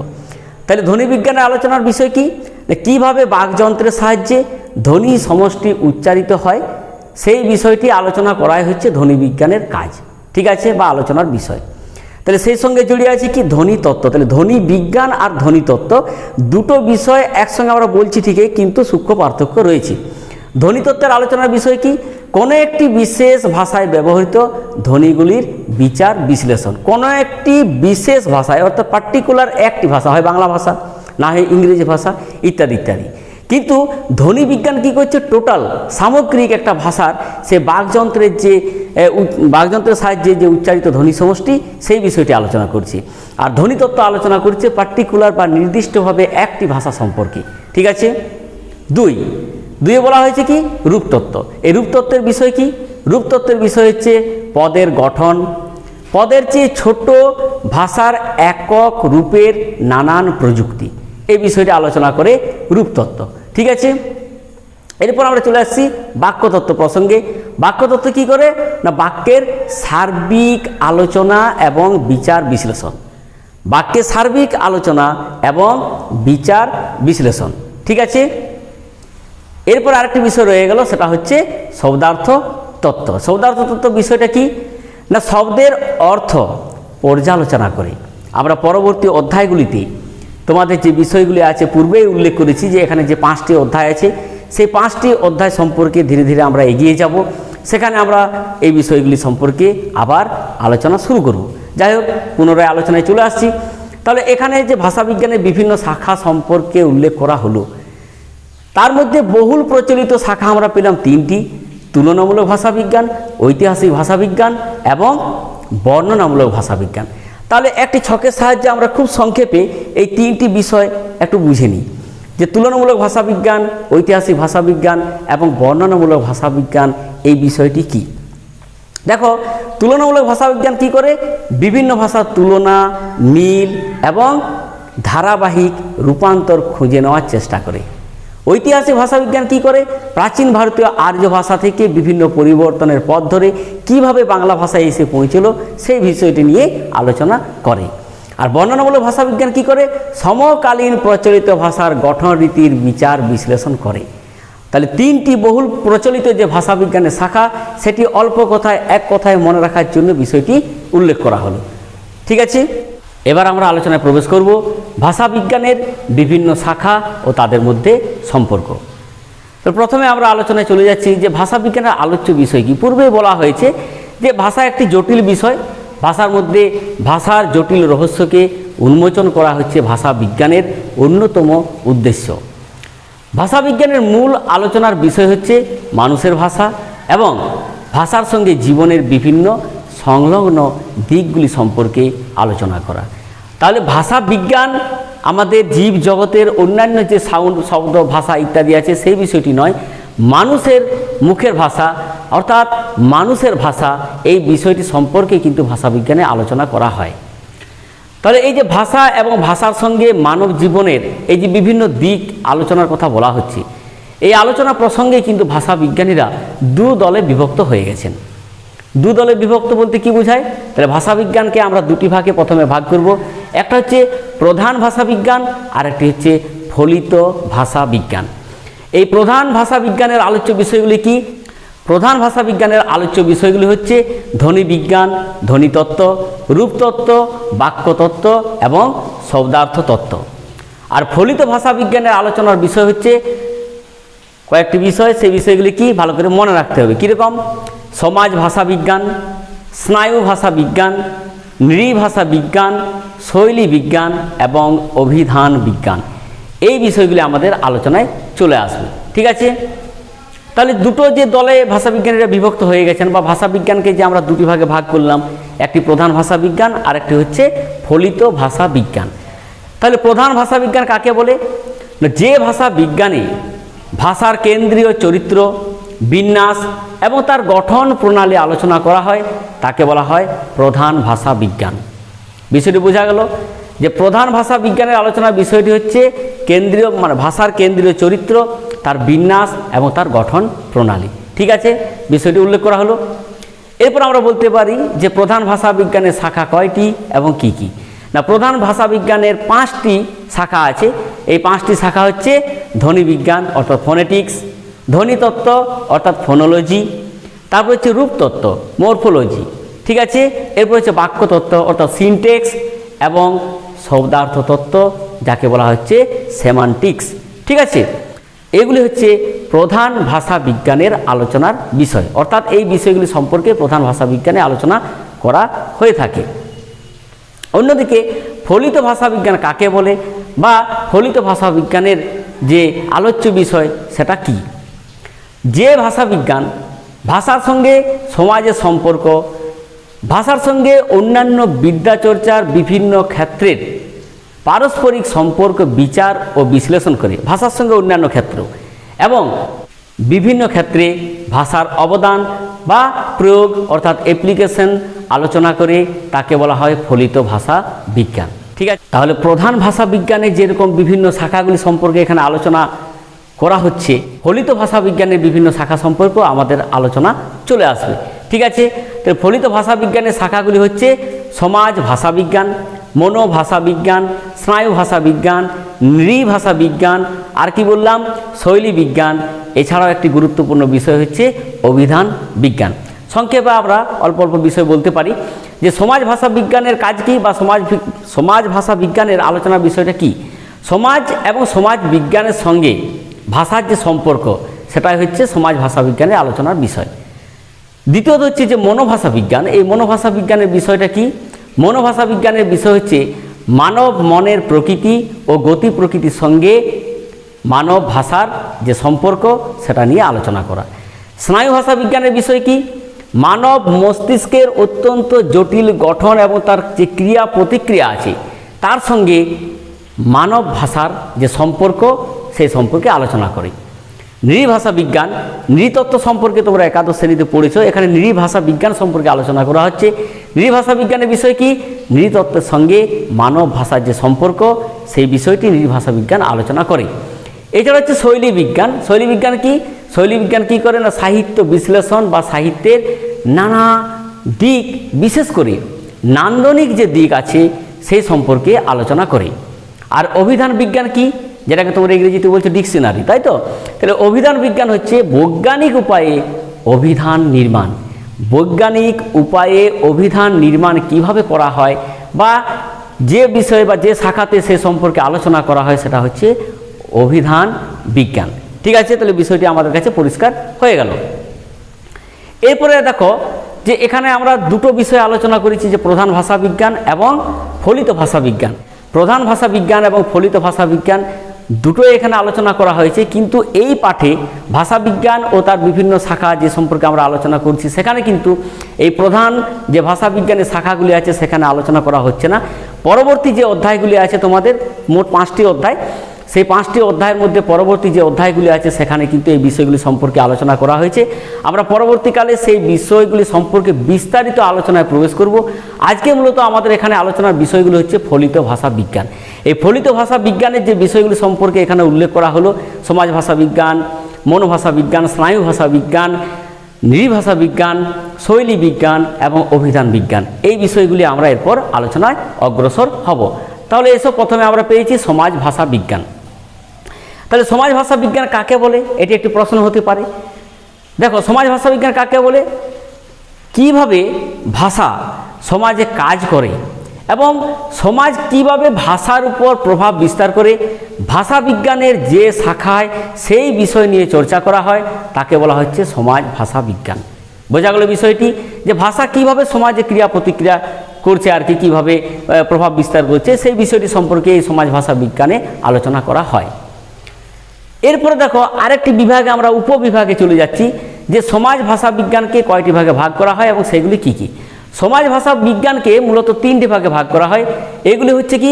তাহলে ধ্বনিবিজ্ঞানের আলোচনার বিষয় কি, কিভাবে বাকযন্ত্রের সাহায্যে ধ্বনি সমষ্টি উচ্চারিত হয়, সেই বিষয়টি আলোচনা করাই হচ্ছে ধ্বনিবিজ্ঞানের কাজ। ঠিক আছে, বা আলোচনার বিষয়। তাহলে সেই সঙ্গে জড়িয়ে আছে কি ধ্বনিতত্ত্ব। তাহলে ধ্বনি বিজ্ঞান আর ধ্বনিতত্ত্ব দুটো বিষয় একসঙ্গে আমরা বলছি ঠিকই, কিন্তু সূক্ষ্ম পার্থক্য রয়েছে। ধ্বনিতত্ত্বের আলোচনার বিষয় কি, কোনো একটি বিশেষ ভাষায় ব্যবহৃত ধ্বনিগুলির বিচার বিশ্লেষণ। কোনো একটি বিশেষ ভাষায়, অর্থাৎ পার্টিকুলার একটি ভাষা, হয় বাংলা ভাষা না হয় ইংরেজি ভাষা ইত্যাদি ইত্যাদি। কিন্তু ধ্বনি বিজ্ঞান কী করছে, টোটাল সামগ্রিক একটা ভাষার সে বাকযন্ত্রের সাহায্যে যে উচ্চারিত ধ্বনি সমষ্টি সেই বিষয়টি আলোচনা করছে। আর ধ্বনিতত্ত্ব আলোচনা করছে পার্টিকুলার বা নির্দিষ্টভাবে একটি ভাষা সম্পর্কে। ঠিক আছে, 2 বলা হয়েছে কি রূপতত্ত্ব। এই রূপতত্ত্বের বিষয় কি, রূপতত্ত্বের বিষয় হচ্ছে পদের গঠন, পদের চেয়ে ছোট ভাষার একক রূপের নানান প্রযুক্তি, এই বিষয়টি আলোচনা করে রূপতত্ত্ব। ঠিক আছে, এরপর আমরা চলে আসছি বাক্যতত্ত্ব প্রসঙ্গে। বাক্যতত্ত্ব কি করে না, বাক্যের সার্বিক আলোচনা এবং বিচার বিশ্লেষণ। বাক্যের সার্বিক আলোচনা এবং বিচার বিশ্লেষণ। ঠিক আছে, এরপর আরেকটি বিষয় রয়ে গেল, সেটা হচ্ছে শব্দার্থ তত্ত্ব। শব্দার্থ তত্ত্ব বিষয়টা কি না, শব্দের অর্থ পর্যালোচনা করে। আমরা পরবর্তী অধ্যায়গুলিতে তোমাদের যে বিষয়গুলি আছে পূর্বেই উল্লেখ করেছি যে এখানে যে 5টি অধ্যায় আছে, সেই 5টি অধ্যায় সম্পর্কে ধীরে ধীরে আমরা এগিয়ে যাব। সেখানে আমরা এই বিষয়গুলি সম্পর্কে আবার আলোচনা শুরু করব। যাই হোক, পুনরায় আলোচনায় চলে আসছি। তাহলে এখানে যে ভাষাবিজ্ঞানের বিভিন্ন শাখা সম্পর্কে উল্লেখ করা হলো, তার মধ্যে বহুল প্রচলিত শাখা আমরা পেলাম 3টি: তুলনামূলক ভাষাবিজ্ঞান, ঐতিহাসিক ভাষাবিজ্ঞান এবং বর্ণনামূলক ভাষাবিজ্ঞান। তাহলে একটি ছকের সাহায্যে আমরা খুব সংক্ষেপে এই 3টি বিষয় একটু বুঝে নিই যে তুলনামূলক ভাষাবিজ্ঞান, ঐতিহাসিক ভাষাবিজ্ঞান এবং বর্ণনামূলক ভাষাবিজ্ঞান এই বিষয়টি কি। দেখো, তুলনামূলক ভাষাবিজ্ঞান কি করে, বিভিন্ন ভাষার তুলনা, মিল এবং ধারাবাহিক রূপান্তর খুঁজে নেওয়ার চেষ্টা করে। ঐতিহাসিক ভাষাবিজ্ঞান কি করে, প্রাচীন ভারতীয় আর্য ভাষা থেকে বিভিন্ন পরিবর্তনের পথ ধরে কিভাবে বাংলা ভাষায় এসে পৌঁছলো সেই বিষয়টি নিয়ে আলোচনা করে। আর বর্ণনামূলক ভাষাবিজ্ঞান কি করে, সমকালীন প্রচলিত ভাষার গঠন রীতির বিচার বিশ্লেষণ করে। তাহলে 3টি বহুল প্রচলিত যে ভাষাবিজ্ঞানের শাখা, সেটি অল্প কথায় এক কথায় মনে রাখার জন্য বিষয়টি উল্লেখ করা হলো। ঠিক আছে, এবার আমরা আলোচনায় প্রবেশ করব ভাষাবিজ্ঞানের বিভিন্ন শাখা ও তাদের মধ্যে সম্পর্ক। তো প্রথমে আমরা আলোচনায় চলে যাচ্ছি যে ভাষাবিজ্ঞানের আলোচ্য বিষয় কি। পূর্বে বলা হয়েছে যে ভাষা একটি জটিল বিষয়, ভাষার মধ্যে ভাষার জটিল রহস্যকে উন্মোচন করা হচ্ছে ভাষাবিজ্ঞানের অন্যতম উদ্দেশ্য। ভাষাবিজ্ঞানের মূল আলোচনার বিষয় হচ্ছে মানুষের ভাষা এবং ভাষার সঙ্গে জীবনের বিভিন্ন সংলগ্ন দিকগুলি সম্পর্কে আলোচনা করা। তাহলে ভাষা বিজ্ঞান আমাদের জীব জগতের অন্যান্য যে শব্দ ভাষা ইত্যাদি আছে সেই বিষয়টি নয়, মানুষের মুখের ভাষা অর্থাৎ মানুষের ভাষা, এই বিষয়টি সম্পর্কে কিন্তু ভাষাবিজ্ঞানে আলোচনা করা হয়। তাহলে এই যে ভাষা এবং ভাষার সঙ্গে মানব জীবনের এই যে বিভিন্ন দিক আলোচনার কথা বলা হচ্ছে, এই আলোচনা প্রসঙ্গে কিন্তু ভাষাবিজ্ঞানীরা 2 দলে বিভক্ত হয়ে গেছেন। 2 দলে বিভক্ত বলতে কি বোঝায়, তাহলে ভাষাবিজ্ঞানকে আমরা 2টি ভাগে প্রথমে ভাগ করব। একটা হচ্ছে প্রধান ভাষা বিজ্ঞান আর একটি হচ্ছে ফলিত ভাষা বিজ্ঞান। এই প্রধান ভাষা বিজ্ঞানের আলোচ্য বিষয়গুলি কি? প্রধান ভাষা বিজ্ঞানের আলোচ্য বিষয়গুলি হচ্ছে ধ্বনি বিজ্ঞান, ধ্বনিতত্ত্ব, রূপতত্ত্ব, বাক্যতত্ত্ব এবং শব্দার্থ তত্ত্ব। আর ফলিত ভাষা বিজ্ঞানের আলোচনার বিষয় হচ্ছে কয়েকটি বিষয়, সেই বিষয়গুলি কি ভালো করে মনে রাখতে হবে। কীরকম? সমাজ ভাষা বিজ্ঞান, স্নায়ু ভাষা বিজ্ঞান, নৃভাষা বিজ্ঞান, শৈলী বিজ্ঞান এবং অভিধান বিজ্ঞান। এই বিষয়গুলি আমাদের আলোচনায় চলে আসবে। ঠিক আছে, তাহলে দুটো যে দলে ভাষাবিজ্ঞানীরা বিভক্ত হয়ে গেছেন, বা ভাষাবিজ্ঞানকে যে আমরা দুটি ভাগে ভাগ করলাম, একটি প্রধান ভাষা বিজ্ঞান আর একটি হচ্ছে ফলিত ভাষা বিজ্ঞান। তাহলে প্রধান ভাষা বিজ্ঞান কাকে বলে? যে ভাষা বিজ্ঞানে ভাষার কেন্দ্রীয় চরিত্র, বিন্যাস এবং তার গঠন প্রণালী আলোচনা করা হয় তাকে বলা হয় প্রধান ভাষা বিজ্ঞান। বিষয়টি বোঝা গেল যে প্রধান ভাষা বিজ্ঞানের আলোচনার বিষয়টি হচ্ছে কেন্দ্রীয়, মানে ভাষার কেন্দ্রীয় চরিত্র, তার বিন্যাস এবং তার গঠন প্রণালী। ঠিক আছে, বিষয়টি উল্লেখ করা হলো। এরপর আমরা বলতে পারি যে প্রধান ভাষা বিজ্ঞানের শাখা কয়টি এবং কি কি? না, প্রধান ভাষা বিজ্ঞানের 5টি শাখা আছে। এই 5টি শাখা হচ্ছে ধ্বনি বিজ্ঞান অর্থাৎ ফোনেটিক্স, ধ্বনিতত্ত্ব অর্থাৎ ফোনোলজি, তারপর হচ্ছে রূপতত্ত্ব মরফোলজি। ঠিক আছে, এরপর হচ্ছে বাক্যতত্ত্ব অর্থাৎ সিনটেক্স এবং শব্দার্থ তত্ত্ব যাকে বলা হচ্ছে সেমান্টিক্স। ঠিক আছে, এগুলি হচ্ছে প্রধান ভাষা বিজ্ঞানের আলোচনার বিষয়, অর্থাৎ এই বিষয়গুলি সম্পর্কে প্রধান ভাষা বিজ্ঞানে আলোচনা করা হয়ে থাকে। অন্যদিকে ফলিত ভাষা বিজ্ঞান কাকে বলে, বা ফলিত ভাষা বিজ্ঞানের যে আলোচ্য বিষয় সেটা কি? যে ভাষা বিজ্ঞান ভাষার সঙ্গে সমাজের সম্পর্ক, ভাষার সঙ্গে অন্যান্য বিদ্যাচর্চার বিভিন্ন ক্ষেত্রের পারস্পরিক সম্পর্ক বিচার ও বিশ্লেষণ করে, ভাষার সঙ্গে অন্যান্য ক্ষেত্র এবং বিভিন্ন ক্ষেত্রে ভাষার অবদান বা প্রয়োগ অর্থাৎ অ্যাপ্লিকেশন আলোচনা করে তাকে বলা হয় ফলিত ভাষা বিজ্ঞান। ঠিক আছে, তাহলে প্রধান ভাষা বিজ্ঞানের যেরকম বিভিন্ন শাখাগুলি সম্পর্কে এখানে আলোচনা করা হচ্ছে, ফলিত ভাষা বিজ্ঞানের বিভিন্ন শাখা সম্পর্কে আমাদের আলোচনা চলে আসবে। ঠিক আছে, তো ফলিত ভাষা বিজ্ঞানের শাখাগুলি হচ্ছে সমাজ ভাষা বিজ্ঞান, মনোভাষা বিজ্ঞান, স্নায়ু ভাষা বিজ্ঞান, নৃভাষা বিজ্ঞান, আর কি বললাম, শৈলী বিজ্ঞান। এছাড়াও একটি গুরুত্বপূর্ণ বিষয় হচ্ছে অভিধান বিজ্ঞান। সংক্ষেপে আমরা অল্প অল্প বিষয় বলতে পারি যে সমাজ ভাষা বিজ্ঞানের কাজ কী, বা সমাজ ভাষা বিজ্ঞানের আলোচনার বিষয়টা কি। সমাজ এবং সমাজ বিজ্ঞানের সঙ্গে ভাষার যে সম্পর্ক সেটাই হচ্ছে সমাজ ভাষা বিজ্ঞানের আলোচনার বিষয়। দ্বিতীয়ত হচ্ছে যে মনোভাষা বিজ্ঞান। এই মনোভাষা বিজ্ঞানের বিষয়টা কি? মনোভাষা বিজ্ঞানের বিষয় হচ্ছে মানব মনের প্রকৃতি ও গতি প্রকৃতির সঙ্গে মানব ভাষার যে সম্পর্ক সেটা নিয়ে আলোচনা করা। স্নায়ু ভাষা বিজ্ঞানের বিষয় কি? মানব মস্তিষ্কের অত্যন্ত জটিল গঠন এবং তার যে ক্রিয়া প্রতিক্রিয়া আছে তার সঙ্গে মানব ভাষার যে সম্পর্ক সেই সম্পর্কে আলোচনা করে। নৃভাষা বিজ্ঞান, নৃতত্ত্ব সম্পর্কে তোমরা একাদশ শ্রেণীতে পড়েছো, এখানে নৃভাষা বিজ্ঞান সম্পর্কে আলোচনা করা হচ্ছে। নৃভাষা বিজ্ঞানের বিষয় কি? নৃতত্ত্বের সঙ্গে মানব ভাষার যে সম্পর্ক সেই বিষয়টি নৃভাষা বিজ্ঞান আলোচনা করে। এছাড়া হচ্ছে শৈলী বিজ্ঞান। শৈলী বিজ্ঞান কি? শৈলী বিজ্ঞান কী করে না, সাহিত্য বিশ্লেষণ বা সাহিত্যের নানা দিক, বিশেষ করে নান্দনিক যে দিক আছে সেই সম্পর্কে আলোচনা করে। আর অভিধান বিজ্ঞান কি? যেটাকে তোমরা ইংরেজিতে বলছো ডিকশনারি, তাই তো? তাহলে অভিধান বিজ্ঞান হচ্ছে বৈজ্ঞানিক উপায়ে অভিধান নির্মাণ। বৈজ্ঞানিক উপায়ে অভিধান নির্মাণ কিভাবে করা হয় বা যে বিষয় বা যে শাখাতে সে সম্পর্কে আলোচনা করা হয় সেটা হচ্ছে অভিধান বিজ্ঞান। ঠিক আছে, তাহলে বিষয়টি আমাদের কাছে পরিষ্কার হয়ে গেল। এরপরে দেখো যে এখানে আমরা দুটো বিষয় আলোচনা করেছি, যে প্রধান ভাষা বিজ্ঞান এবং ফলিত ভাষা বিজ্ঞান। প্রধান ভাষা বিজ্ঞান এবং ফলিত ভাষা বিজ্ঞান দুটোই এখানে আলোচনা করা হয়েছে, কিন্তু এই পাঠে ভাষা বিজ্ঞান ও তার বিভিন্ন শাখা যে সম্পর্কে আমরা আলোচনা করছি সেখানে কিন্তু এই প্রধান যে ভাষা বিজ্ঞানের শাখাগুলি আছে সেখানে আলোচনা করা হচ্ছে না। পরবর্তী যে অধ্যায়গুলি আছে তোমাদের মোট 5টি অধ্যায়, সেই 5টি অধ্যায়ের মধ্যে পরবর্তী যে অধ্যায়গুলি আছে সেখানে কিন্তু এই বিষয়গুলি সম্পর্কে আলোচনা করা হয়েছে। আমরা পরবর্তীকালে সেই বিষয়গুলি সম্পর্কে বিস্তারিত আলোচনায় প্রবেশ করব। আজকে মূলত আমাদের এখানে আলোচনার বিষয়গুলো হচ্ছে ফলিত ভাষা বিজ্ঞান। এই ফলিত ভাষা বিজ্ঞানের যে বিষয়গুলি সম্পর্কে এখানে উল্লেখ করা হলো, সমাজ ভাষা বিজ্ঞান, মনোভাষা বিজ্ঞান, স্নায়ু ভাষা বিজ্ঞান, নৃভাষা বিজ্ঞান, শৈলী বিজ্ঞান এবং অভিধান বিজ্ঞান, এই বিষয়গুলি আমরা এরপর আলোচনায় অগ্রসর হব। তাহলে এসব প্রথমে আমরা পেয়েছি সমাজ ভাষা বিজ্ঞান। তাহলে সমাজ ভাষা বিজ্ঞান কাকে বলে, এটি একটি প্রশ্ন হতে পারে। দেখো, সমাজ ভাষা বিজ্ঞান কাকে বলে, কিভাবে ভাষা সমাজে কাজ করে এবং সমাজ কিভাবে ভাষার উপর প্রভাব বিস্তার করে, ভাষা বিজ্ঞানের যে শাখায় সেই বিষয় নিয়ে চর্চা করা হয় তাকে বলা হচ্ছে সমাজ ভাষা বিজ্ঞান। বোঝা গেল বিষয়টি, যে ভাষা কিভাবে সমাজে ক্রিয়া প্রতিক্রিয়া করছে আর কি, কীভাবে প্রভাব বিস্তার করছে, সেই বিষয়টি সম্পর্কে এই সমাজ ভাষা বিজ্ঞানে আলোচনা করা হয়। এরপরে দেখো, আরেকটি বিভাগে আমরা উপবিভাগে চলে যাচ্ছি, যে সমাজ ভাষা বিজ্ঞানকে কয়টি ভাগে ভাগ করা হয় এবং সেগুলি কি কি। সমাজ ভাষা বিজ্ঞানকে মূলত তিনটি ভাগে ভাগ করা হয়। এগুলি হচ্ছে কি,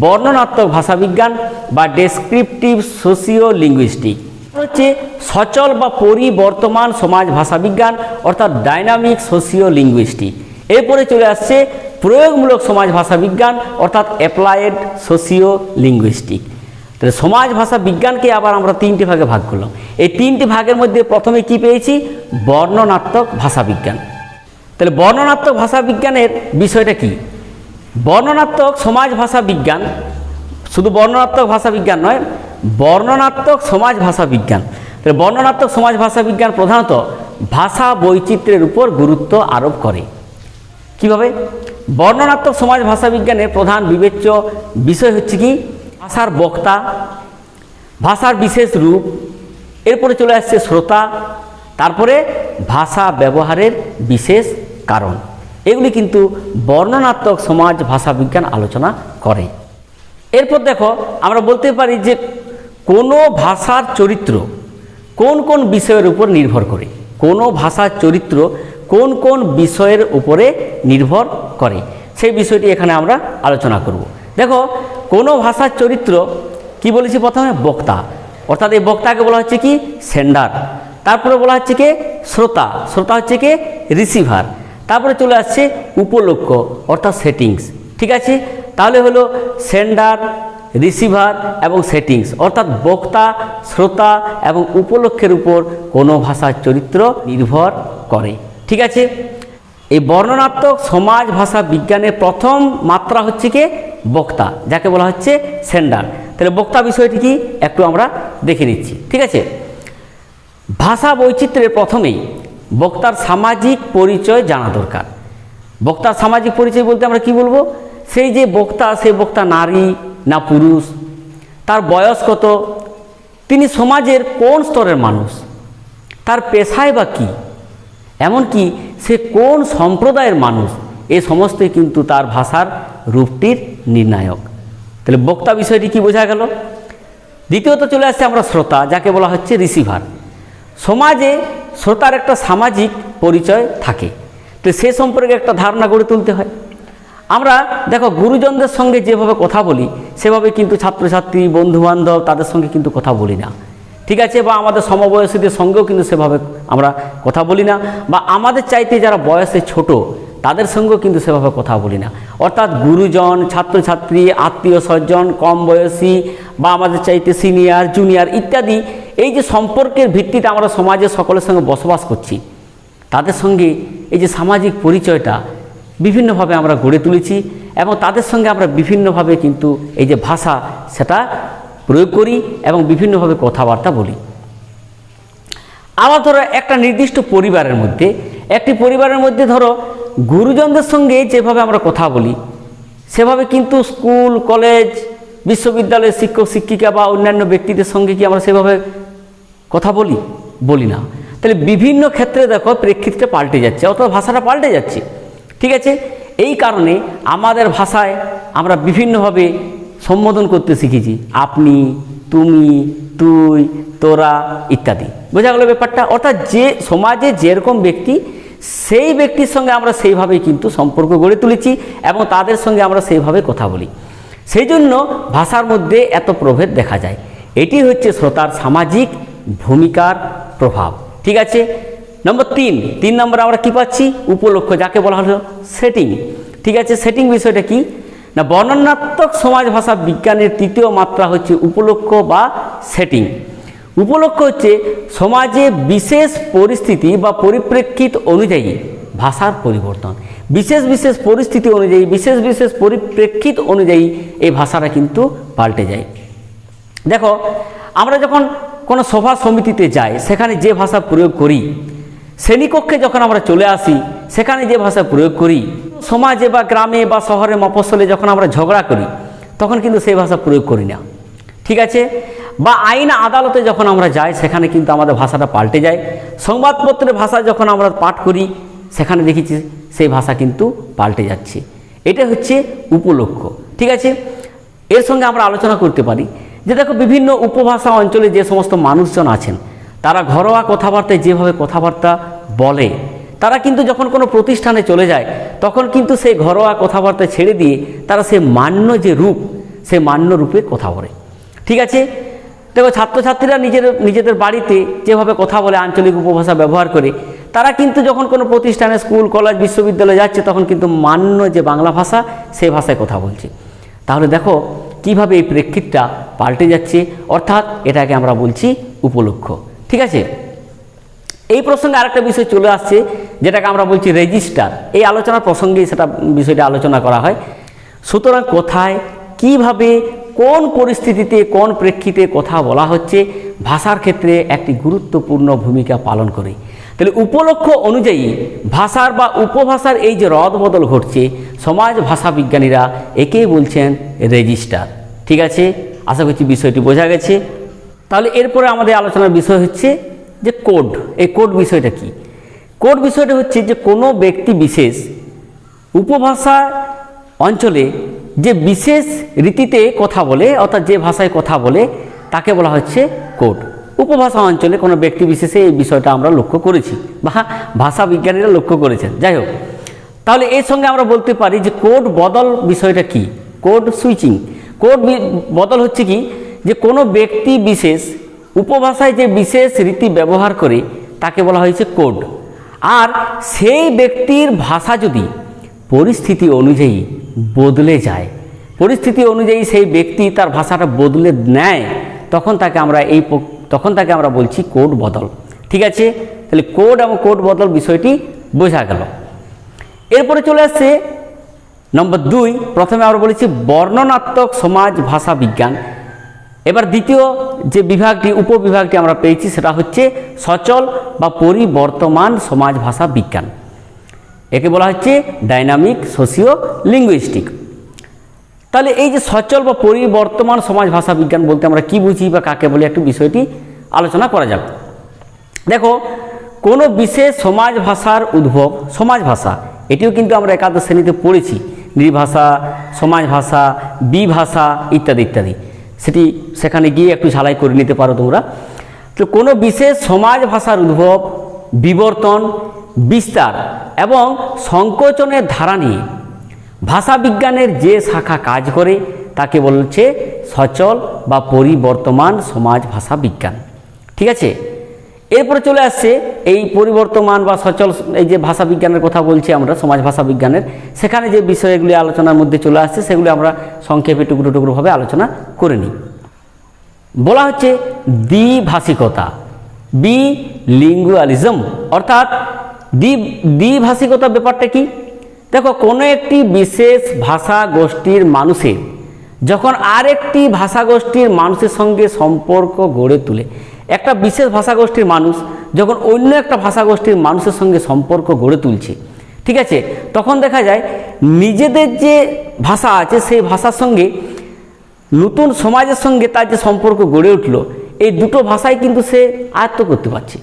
বর্ণনাত্মক ভাষা বিজ্ঞান বা ডেসক্রিপটিভ সোশিও লিঙ্গুইস্টিক, হচ্ছে সচল বা পরিবর্তমান সমাজ ভাষা বিজ্ঞান অর্থাৎ ডাইনামিক সোশিও লিঙ্গুইস্টিক। এরপরে চলে আসছে প্রয়োগমূলক সমাজ ভাষা বিজ্ঞান অর্থাৎ অ্যাপ্লায়েড সোশিও লিঙ্গুইস্টিক। তাহলে সমাজ ভাষা বিজ্ঞানকে আবার আমরা তিনটি ভাগে ভাগ করলাম। এই তিনটি ভাগের মধ্যে প্রথমে কি পেয়েছি, বর্ণনাত্মক ভাষা বিজ্ঞান। তাহলে বর্ণনাত্মক ভাষা বিজ্ঞানের বিষয়টা কি, বর্ণনাত্মক সমাজ ভাষা বিজ্ঞান, শুধু বর্ণনাত্মক ভাষা বিজ্ঞান নয়, বর্ণনাত্মক সমাজ ভাষা বিজ্ঞান। তাহলে বর্ণনাত্মক সমাজ ভাষা বিজ্ঞান প্রধানত ভাষা বৈচিত্র্যের উপর গুরুত্ব আরোপ করে। কিভাবে, বর্ণনাত্মক সমাজ ভাষা বিজ্ঞানের প্রধান বিবেচ্য বিষয় হচ্ছে কি, ভাষার বক্তা, ভাষার বিশেষ রূপ, এরপরে চলে আসছে শ্রোতা, তারপরে ভাষা ব্যবহারের বিশেষ কারণ। এগুলি কিন্তু বর্ণনাত্মক সমাজ ভাষা বিজ্ঞান আলোচনা করে। এরপর দেখো, আমরা বলতে পারি যে কোনো ভাষার চরিত্র কোন কোন বিষয়ের উপর নির্ভর করে, কোনো ভাষার চরিত্র কোন কোন বিষয়ের উপরে নির্ভর করে, সেই বিষয়টি এখানে আমরা আলোচনা করব। দেখো, কোনো ভাষার চরিত্র কি বলেছি, প্রথমে বক্তা, অর্থাৎ এই বক্তাকে বলা হচ্ছে কি, সেন্ডার। তারপরে বলা হচ্ছে কি শ্রোতা, শ্রোতা হচ্ছে কি রিসিভার। তারপরে চলে আসছে উপলক্ষ অর্থাৎ সেটিংস। ঠিক আছে, তাহলে হলো সেন্ডার, রিসিভার এবং সেটিংস, অর্থাৎ বক্তা, শ্রোতা এবং উপলক্ষের উপর কোনো ভাষার চরিত্র নির্ভর করে। ঠিক আছে, এই বর্ণনাত্মক সমাজ ভাষা বিজ্ঞানের প্রথম মাত্রা হচ্ছে কি বক্তা, যাকে বলা হচ্ছে সেন্ডার। তাহলে বক্তা বিষয়টি কি একটু আমরা দেখে নিচ্ছি। ঠিক আছে, ভাষা বৈচিত্র্যের প্রথমেই বক্তার সামাজিক পরিচয় জানা দরকার। বক্তার সামাজিক পরিচয় বলতে আমরা কি বলবো, সেই যে বক্তা, সেই বক্তা নারী না পুরুষ, তার বয়স কত, তিনি সমাজের কোন স্তরের মানুষ, তার পেশায় বা কী, এমনকি সে কোন সম্প্রদায়ের মানুষ, এ সমস্তই কিন্তু তার ভাষার রূপটির নির্ণায়ক। তাহলে বক্তা বিষয়টি কি বোঝা গেল। দ্বিতীয়ত চলে আসছে আমরা শ্রোতা, যাকে বলা হচ্ছে রিসিভার। সমাজে শ্রোতার একটা সামাজিক পরিচয় থাকে, তো সে সম্পর্কে একটা ধারণা গড়ে তুলতে হয়। আমরা দেখো, গুরুজনদের সঙ্গে যেভাবে কথা বলি সেভাবে কিন্তু ছাত্রছাত্রী, বন্ধুবান্ধব তাদের সঙ্গে কিন্তু কথা বলি না। ঠিক আছে, বা আমাদের সমবয়সীদের সঙ্গেও কিন্তু সেভাবে আমরা কথা বলি না, বা আমাদের চাইতে যারা বয়সে ছোট তাদের সঙ্গেও কিন্তু সেভাবে কথা বলি না। অর্থাৎ গুরুজন, ছাত্রছাত্রী, আত্মীয় স্বজন, কম বয়সী বা আমাদের চাইতে সিনিয়র, জুনিয়র ইত্যাদি, এই যে সম্পর্কের ভিত্তিতে আমরা সমাজে সকলের সঙ্গে বসবাস করছি, তাদের সঙ্গে এই যে সামাজিক পরিচয়টা বিভিন্নভাবে আমরা গড়ে তুলেছি এবং তাদের সঙ্গে আমরা বিভিন্নভাবে কিন্তু এই যে ভাষা সেটা প্রয়োগ করি এবং বিভিন্নভাবে কথাবার্তা বলি। আবার ধরো একটা নির্দিষ্ট পরিবারের মধ্যে, একটি পরিবারের মধ্যে ধরো গুরুজনদের সঙ্গে যেভাবে আমরা কথা বলি সেভাবে কিন্তু স্কুল, কলেজ, বিশ্ববিদ্যালয়ের শিক্ষক শিক্ষিকা বা অন্যান্য ব্যক্তিদের সঙ্গে কি আমরা সেভাবে কথা বলি না। তাহলে বিভিন্ন ক্ষেত্রে দেখো প্রেক্ষিতটা পাল্টে যাচ্ছে, অথবা ভাষাটা পাল্টে যাচ্ছে। ঠিক আছে, এই কারণে আমাদের ভাষায় আমরা বিভিন্নভাবে সম্বোধন করতে শিখেছি, আপনি, তুমি, তুই, তোরা ইত্যাদি। বোঝা গেল ব্যাপারটা। অর্থাৎ যে সমাজে যেরকম ব্যক্তি, সেই ব্যক্তির সঙ্গে আমরা সেইভাবেই কিন্তু সম্পর্ক গড়ে তুলেছি এবং তাদের সঙ্গে আমরা সেইভাবে কথা বলি। সেই জন্য ভাষার মধ্যে এত প্রভেদ দেখা যায়। এটি হচ্ছে শ্রোতার সামাজিক ভূমিকার প্রভাব। ঠিক আছে, নম্বর 3 নম্বরে আমরা কি পাচ্ছি, উপলক্ষ, যাকে বলা হলো সেটিং। ঠিক আছে, সেটিং বিষয়টা কি না, বর্ণনাত্মক সমাজ ভাষা বিজ্ঞানের তৃতীয় মাত্রা হচ্ছে উপলক্ষ বা সেটিং। উপলক্ষ হচ্ছে সমাজে বিশেষ পরিস্থিতি বা পরিপ্রেক্ষিত অনুযায়ী ভাষার পরিবর্তন। বিশেষ বিশেষ পরিস্থিতি অনুযায়ী, বিশেষ বিশেষ পরিপ্রেক্ষিত অনুযায়ী এই ভাষাটা কিন্তু পাল্টে যায়। দেখো, আমরা যখন কোনো সভা সমিতিতে যাই, সেখানে যে ভাষা প্রয়োগ করি, শ্রেণীকক্ষে যখন আমরা চলে আসি, সেখানে যে ভাষা প্রয়োগ করি, সমাজে বা গ্রামে বা শহরে মফস্বলে যখন আমরা ঝগড়া করি, তখন কিন্তু সেই ভাষা প্রয়োগ করি না। ঠিক আছে? বা আইন আদালতে যখন আমরা যাই, সেখানে কিন্তু আমাদের ভাষাটা পাল্টে যায়। সংবাদপত্রের ভাষা যখন আমরা পাঠ করি, সেখানে দেখেছি সেই ভাষা কিন্তু পাল্টে যাচ্ছে। এটা হচ্ছে উপলক্ষ। ঠিক আছে? এর সঙ্গে আমরা আলোচনা করতে পারি যে দেখো, বিভিন্ন উপভাষা অঞ্চলে যে সমস্ত মানুষজন আছেন, তারা ঘরোয়া কথাবার্তায় যেভাবে কথাবার্তা বলে, তারা কিন্তু যখন কোনো প্রতিষ্ঠানে চলে যায়, তখন কিন্তু সেই ঘরোয়া কথাবার্তা ছেড়ে দিয়ে তারা সেই মান্য যে রূপ, সেই মান্য রূপে কথা বলে। ঠিক আছে? দেখো, ছাত্রছাত্রীরা নিজেদের বাড়িতে যেভাবে কথা বলে, আঞ্চলিক উপভাষা ব্যবহার করে, তারা কিন্তু যখন কোনো প্রতিষ্ঠানে, স্কুল, কলেজ, বিশ্ববিদ্যালয়ে যাচ্ছে, তখন কিন্তু মান্য যে বাংলা ভাষা, সেই ভাষায় কথা বলছে। তাহলে দেখো কিভাবে এই প্রেক্ষিতটা পাল্টে যাচ্ছে, অর্থাৎ এটাকে আমরা বলছি উপলক্ষ। ঠিক আছে? এই প্রসঙ্গে আরেকটা বিষয় চলে আসছে, যেটাকে আমরা বলছি রেজিস্টার। এই আলোচনার প্রসঙ্গেই বিষয়টা আলোচনা করা হয়। সুতরাং কোথায়, কিভাবে, কোন পরিস্থিতিতে, কোন প্রেক্ষিতে কথা বলা হচ্ছে, ভাষার ক্ষেত্রে একটি গুরুত্বপূর্ণ ভূমিকা পালন করে। তাহলে উপলক্ষ অনুযায়ী ভাষার বা উপভাষার এই যে রদবদল ঘটছে, সমাজ ভাষা বিজ্ঞানীরা একেই বলছেন রেজিস্টার। ঠিক আছে? আশা করছি বিষয়টি বোঝা গেছে। তাহলে এরপরে আমাদের আলোচনার বিষয় হচ্ছে যে কোড। এই কোড বিষয়টা কি? কোড বিষয়টা হচ্ছে যে কোনো ব্যক্তি বিশেষ উপভাষা অঞ্চলে যে বিশেষ রীতিতে কথা বলে, অর্থাৎ যে ভাষায় কথা বলে, তাকে বলা হচ্ছে কোড। উপভাষা অঞ্চলে কোনো ব্যক্তি বিশেষে এই বিষয়টা আমরা লক্ষ্য করেছি, বা ভাষা বিজ্ঞানীরা লক্ষ্য করেছেন। যাই হোক, তাহলে এর সঙ্গে আমরা বলতে পারি যে কোড বদল বিষয়টা কি? Code switching. কোড বদল হচ্ছে কি, যে কোনো ব্যক্তি বিশেষ উপভাষায় যে বিশেষ রীতি ব্যবহার করে, তাকে বলা হয়েছে কোড। আর সেই ব্যক্তির ভাষা যদি পরিস্থিতি অনুযায়ী বদলে যায়, পরিস্থিতি অনুযায়ী সেই ব্যক্তি তার ভাষাটা বদলে নেয়, তখন তাকে আমরা বলছি কোড বদল। ঠিক আছে? তাহলে কোড এবং কোড বদল বিষয়টি বোঝা গেল। এরপরে চলে আসছে নম্বর 2। প্রথমে আমরা বলেছি বর্ণনাত্মক সমাজ ভাষা বিজ্ঞান। এবার দ্বিতীয় যে বিভাগটি, উপবিভাগটি আমরা পেয়েছি, সেটা হচ্ছে সচল বা পরিবর্তমান সমাজ ভাষা বিজ্ঞান। একে বলা হচ্ছে ডাইনামিক সোশিও লিঙ্গুইস্টিক। তাহলে এই যে সচল বা পরিবর্তমান সমাজ ভাষা বিজ্ঞান বলতে আমরা কি বুঝি বা কাকে বলি, একটু বিষয়টি আলোচনা করা যাক। দেখো, কোনো বিশেষ সমাজ ভাষার উদ্ভব, সমাজ ভাষা, এটিও কিন্তু আমরা একাদশ শ্রেণীতে পড়েছি, নৃভাষা, সমাজ ভাষা, বিভাষা ইত্যাদি ইত্যাদি। সেখানে গিয়ে একটু ঝালাই করে নিতে পারো তোমরা। তো কোনো বিশেষ সমাজ ভাষার উদ্ভব, বিবর্তন, বিস্তার এবং সংকোচনের ধারা নিয়ে ভাষা বিজ্ঞানের যে শাখা কাজ করে, তাকে বলছে সচল বা পরিবর্তমান সমাজ ভাষা বিজ্ঞান। ঠিক আছে? এরপরে চলে আসছে এই পরিবর্তমান বা সচল, এই যে ভাষা বিজ্ঞানের কথা বলছি আমরা, সমাজ ভাষা বিজ্ঞানের, সেখানে যে বিষয়গুলি আলোচনার মধ্যে চলে আসছে, সেগুলি আমরা সংক্ষেপে টুকরো টুকরোভাবে আলোচনা করে নিই। বলা হচ্ছে দ্বিভাষিকতা, বিলিঙ্গুয়ালিজম, অর্থাৎ দ্বিভাষিকতা ব্যাপারটা কি? দেখো, কোনো একটি বিশেষ ভাষা গোষ্ঠীর মানুষের যখন আরেকটি ভাষা গোষ্ঠীর মানুষের সঙ্গে সম্পর্ক গড়ে তোলে, একটা বিশেষ ভাষা গোষ্ঠীর মানুষ যখন অন্য একটা ভাষা গোষ্ঠীর মানুষের সঙ্গে সম্পর্ক গড়ে তুলছে, ঠিক আছে, তখন দেখা যায় নিজেদের যে ভাষা আছে সেই ভাষার সঙ্গে নতুন সমাজের সঙ্গে তার যে সম্পর্ক গড়ে উঠলো, এই দুটো ভাষাই কিন্তু সে আয়ত্ত করতে পারছে।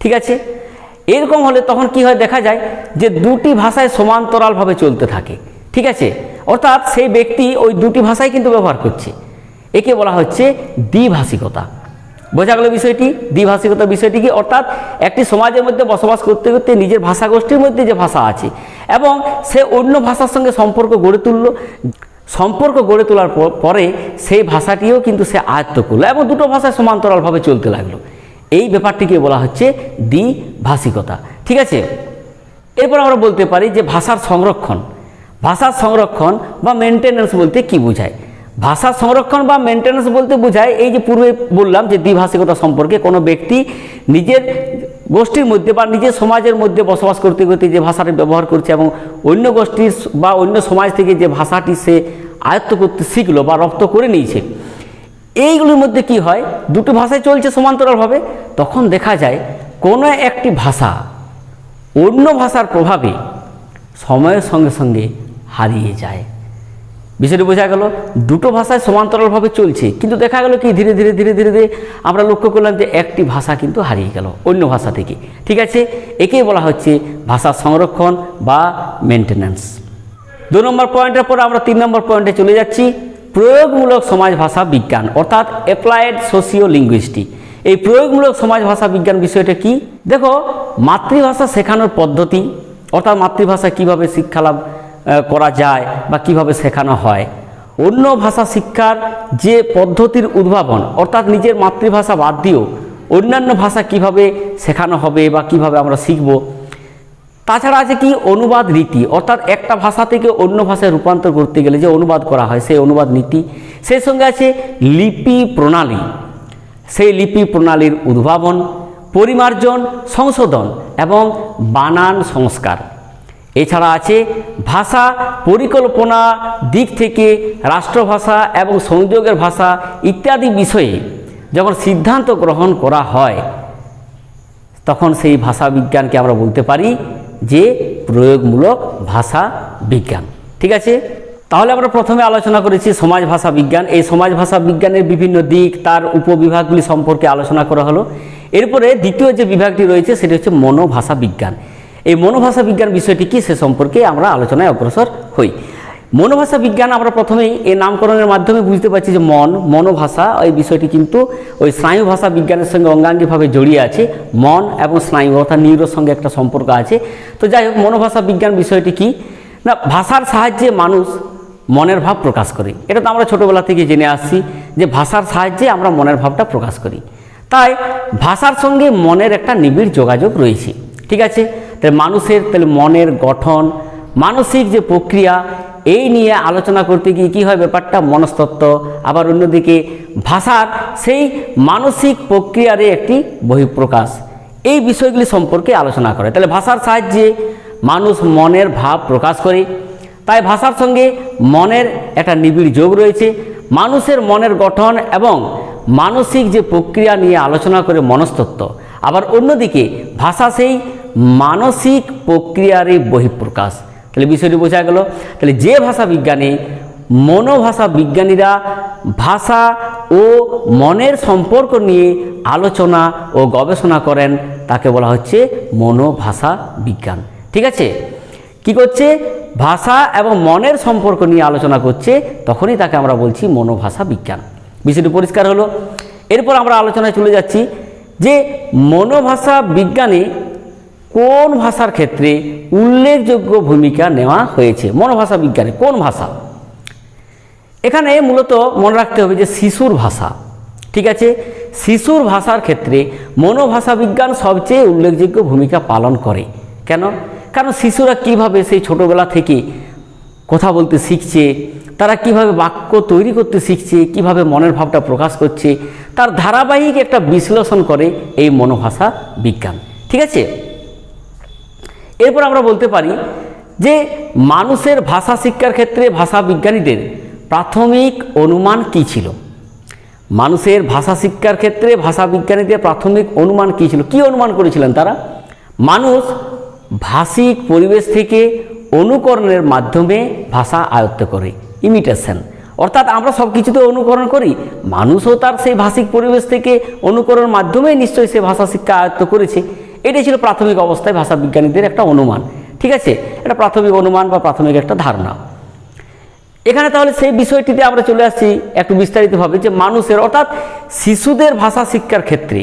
ঠিক আছে? এরকম হলে তখন কি হয়, দেখা যায় যে দুটি ভাষায় সমান্তরালভাবে চলতে থাকে। ঠিক আছে? অর্থাৎ সেই ব্যক্তি ওই দুটি ভাষাই কিন্তু ব্যবহার করছে। একে বলা হচ্ছে দ্বিভাষিকতা। বোঝা গেল বিষয়টি? দ্বিভাষিকতা বিষয়টি কি? অর্থাৎ একটি সমাজের মধ্যে বসবাস করতে করতে নিজের ভাষা গোষ্ঠীর মধ্যে যে ভাষা আছে এবং সে অন্য ভাষার সঙ্গে সম্পর্ক গড়ে তুললো, সম্পর্ক গড়ে তোলার পরে সেই ভাষাটিও কিন্তু সে আয়ত্ত করলো এবং দুটো ভাষায় সমান্তরালভাবে চলতে লাগলো। এই ব্যাপারটিকে বলা হচ্ছে দ্বিভাষিকতা। ঠিক আছে? এরপর আমরা বলতে পারি যে ভাষার সংরক্ষণ। ভাষার সংরক্ষণ বা মেনটেন্যান্স বলতে কি বোঝায়? ভাষা সংরক্ষণ বা মেনটেন্যান্স বলতে বোঝায় এই যে পূর্বে বললাম যে দ্বিভাষিকতা সম্পর্কে, কোনো ব্যক্তি নিজের গোষ্ঠীর মধ্যে বা নিজের সমাজের মধ্যে বসবাস করতে করতে যে ভাষাটি ব্যবহার করছে এবং অন্য গোষ্ঠীর বা অন্য সমাজ থেকে যে ভাষাটি সে আয়ত্ত করতে শিখলো বা রপ্ত করে নিয়েছে, এইগুলির মধ্যে কি হয়, দুটো ভাষায় চলছে সমান্তরালভাবে, তখন দেখা যায় কোনো একটি ভাষা অন্য ভাষার প্রভাবে সময়ের সঙ্গে সঙ্গে হারিয়ে যায়। বিষয়টি বোঝা গেল, দুটো ভাষায় সমান্তরালভাবে চলছে, কিন্তু দেখা গেল কি ধীরে ধীরে ধীরে ধীরে ধীরে আমরা লক্ষ্য করলাম যে একটি ভাষা কিন্তু হারিয়ে গেল অন্য ভাষা থেকে। ঠিক আছে, একেই বলা হচ্ছে ভাষা সংরক্ষণ বা মেনটেন্যান্স। 2 নম্বর পয়েন্টের পর আমরা 3 নম্বর পয়েন্টে চলে যাচ্ছি, প্রয়োগমূলক সমাজ ভাষা বিজ্ঞান অর্থাৎ অ্যাপ্লায়েড সোশিও লিঙ্গুইস্টিক। এই প্রয়োগমূলক সমাজ ভাষা বিজ্ঞান বিষয়টা কি? দেখো, মাতৃভাষা শেখানোর পদ্ধতি অর্থাৎ মাতৃভাষা কিভাবে শিক্ষালাভ করা যায় বা কিভাবে শেখানো হয়, অন্য ভাষা শিক্ষার যে পদ্ধতির উদ্ভাবন অর্থাৎ নিজের মাতৃভাষা বাদ দিয়েও অন্যান্য ভাষা কিভাবে শেখানো হবে বা কিভাবে আমরা শিখব। তাছাড়া আছে কি অনুবাদ রীতি অর্থাৎ একটা ভাষা থেকে অন্য ভাষায় রূপান্তর করতে গেলে যে অনুবাদ করা হয় সেই অনুবাদ নীতি। সেই সঙ্গে আছে লিপি প্রণালী, সেই লিপি প্রণালীর উদ্ভাবন, পরিমার্জন, সংশোধন এবং বানান সংস্কার। এছাড়া আছে ভাষা পরিকল্পনা দিক থেকে রাষ্ট্রভাষা এবং সংযোগের ভাষা ইত্যাদি বিষয়ে যখন সিদ্ধান্ত গ্রহণ করা হয় তখন সেই ভাষা বিজ্ঞানকে আমরা বলতে পারি যে প্রয়োগমূলক ভাষা বিজ্ঞান। ঠিক আছে, তাহলে আমরা প্রথমে আলোচনা করেছি সমাজ ভাষা বিজ্ঞান। এই সমাজ ভাষা বিজ্ঞানের বিভিন্ন দিক, তার উপবিভাগগুলি সম্পর্কে আলোচনা করা হলো। এরপরে দ্বিতীয় যে বিভাগটি রয়েছে সেটি হচ্ছে মনোভাষা বিজ্ঞান। এই মনোভাষা বিজ্ঞান বিষয়টি কি সে সম্পর্কে আমরা আলোচনায় অগ্রসর হই। মনোভাষা বিজ্ঞান আমরা প্রথমেই এই নামকরণের মাধ্যমে বুঝতে পারছি যে মনোভাষা এই বিষয়টি কিন্তু ওই স্নায়ু ভাষা বিজ্ঞানের সঙ্গে অঙ্গাঙ্গিভাবে জড়িয়ে আছে। মন এবং স্নায়ু অর্থাৎ নিউরোর সঙ্গে একটা সম্পর্ক আছে। তো যাই হোক, মনোভাষা বিজ্ঞান বিষয়টি কি না, ভাষার সাহায্যে মানুষ মনের ভাব প্রকাশ করে। এটা তো আমরা ছোটোবেলা থেকে জেনে আসছি যে ভাষার সাহায্যে আমরা মনের ভাবটা প্রকাশ করি। তাই ভাষার সঙ্গে মনের একটা নিবিড় যোগাযোগ রয়েছে। ঠিক আছে, তাহলে মানুষের মনের গঠন, মানসিক যে প্রক্রিয়া, এই নিয়ে আলোচনা করতে গিয়ে কী হয়, ব্যাপারটা মনস্তত্ত্ব, আবার অন্যদিকে ভাষার সেই মানসিক প্রক্রিয়ার একটি বহিঃপ্রকাশ, এই বিষয়গুলি সম্পর্কে আলোচনা করে। তাহলে ভাষার সাহায্যে মানুষ মনের ভাব প্রকাশ করে, তাই ভাষার সঙ্গে মনের একটা নিবিড় যোগ রয়েছে। মানুষের মনের গঠন এবং মানসিক যে প্রক্রিয়া নিয়ে আলোচনা করে মনস্তত্ত্ব, আবার অন্যদিকে ভাষা সেই মানসিক প্রক্রিয়ারই বহিঃপ্রকাশ। তাহলে বিষয়টি বোঝা গেল। তাহলে যে ভাষা বিজ্ঞানে মনোভাষা বিজ্ঞানীরা ভাষা ও মনের সম্পর্ক নিয়ে আলোচনা ও গবেষণা করেন তাকে বলা হচ্ছে মনোভাষা বিজ্ঞান। ঠিক আছে, কি করছে, ভাষা এবং মনের সম্পর্ক নিয়ে আলোচনা করছে, তখনই তাকে আমরা বলছি মনোভাষা বিজ্ঞান। বিষয়টি পরিষ্কার হলো। এরপর আমরা আলোচনায় চলে যাচ্ছি যে মনোভাষা বিজ্ঞানে কোন ভাষার ক্ষেত্রে উল্লেখযোগ্য ভূমিকা নেওয়া হয়েছে। মনোভাষা বিজ্ঞানে কোন ভাষা, এখানে মূলত মনে রাখতে হবে যে শিশুর ভাষা। ঠিক আছে, শিশুর ভাষার ক্ষেত্রে মনোভাষা বিজ্ঞান সবচেয়ে উল্লেখযোগ্য ভূমিকা পালন করে। কেন? কারণ শিশুরা কিভাবে সেই ছোটোবেলা থেকে কথা বলতে শিখছে, তারা কিভাবে বাক্য তৈরি করতে শিখছে, কিভাবে মনের ভাবটা প্রকাশ করছে, তার ধারাবাহিক একটা বিশ্লেষণ করে এই মনোভাষা বিজ্ঞান। ঠিক আছে, এরপর আমরা বলতে পারি যে মানুষের ভাষা শিক্ষার ক্ষেত্রে ভাষা বিজ্ঞানীদের প্রাথমিক অনুমান কী ছিল। মানুষের ভাষা শিক্ষার ক্ষেত্রে ভাষা বিজ্ঞানীদের প্রাথমিক অনুমান কী ছিল, কী অনুমান করেছিলেন তারা? মানুষ ভাষিক পরিবেশ থেকে অনুকরণের মাধ্যমে ভাষা আয়ত্ত করে, ইমিটেশন। অর্থাৎ আমরা সব কিছুতে অনুকরণ করি, মানুষও তার সেই ভাষিক পরিবেশ থেকে অনুকরণের মাধ্যমে নিশ্চয়ই সে ভাষা শিক্ষা আয়ত্ত করেছে। এটাই ছিল প্রাথমিক অবস্থায় ভাষা বিজ্ঞানীদের একটা অনুমান। ঠিক আছে, এটা প্রাথমিক অনুমান বা প্রাথমিক একটা ধারণা। এখানে তাহলে সেই বিষয়টিতে আমরা চলে আসছি একটু বিস্তারিতভাবে যে মানুষের অর্থাৎ শিশুদের ভাষা শিক্ষার ক্ষেত্রে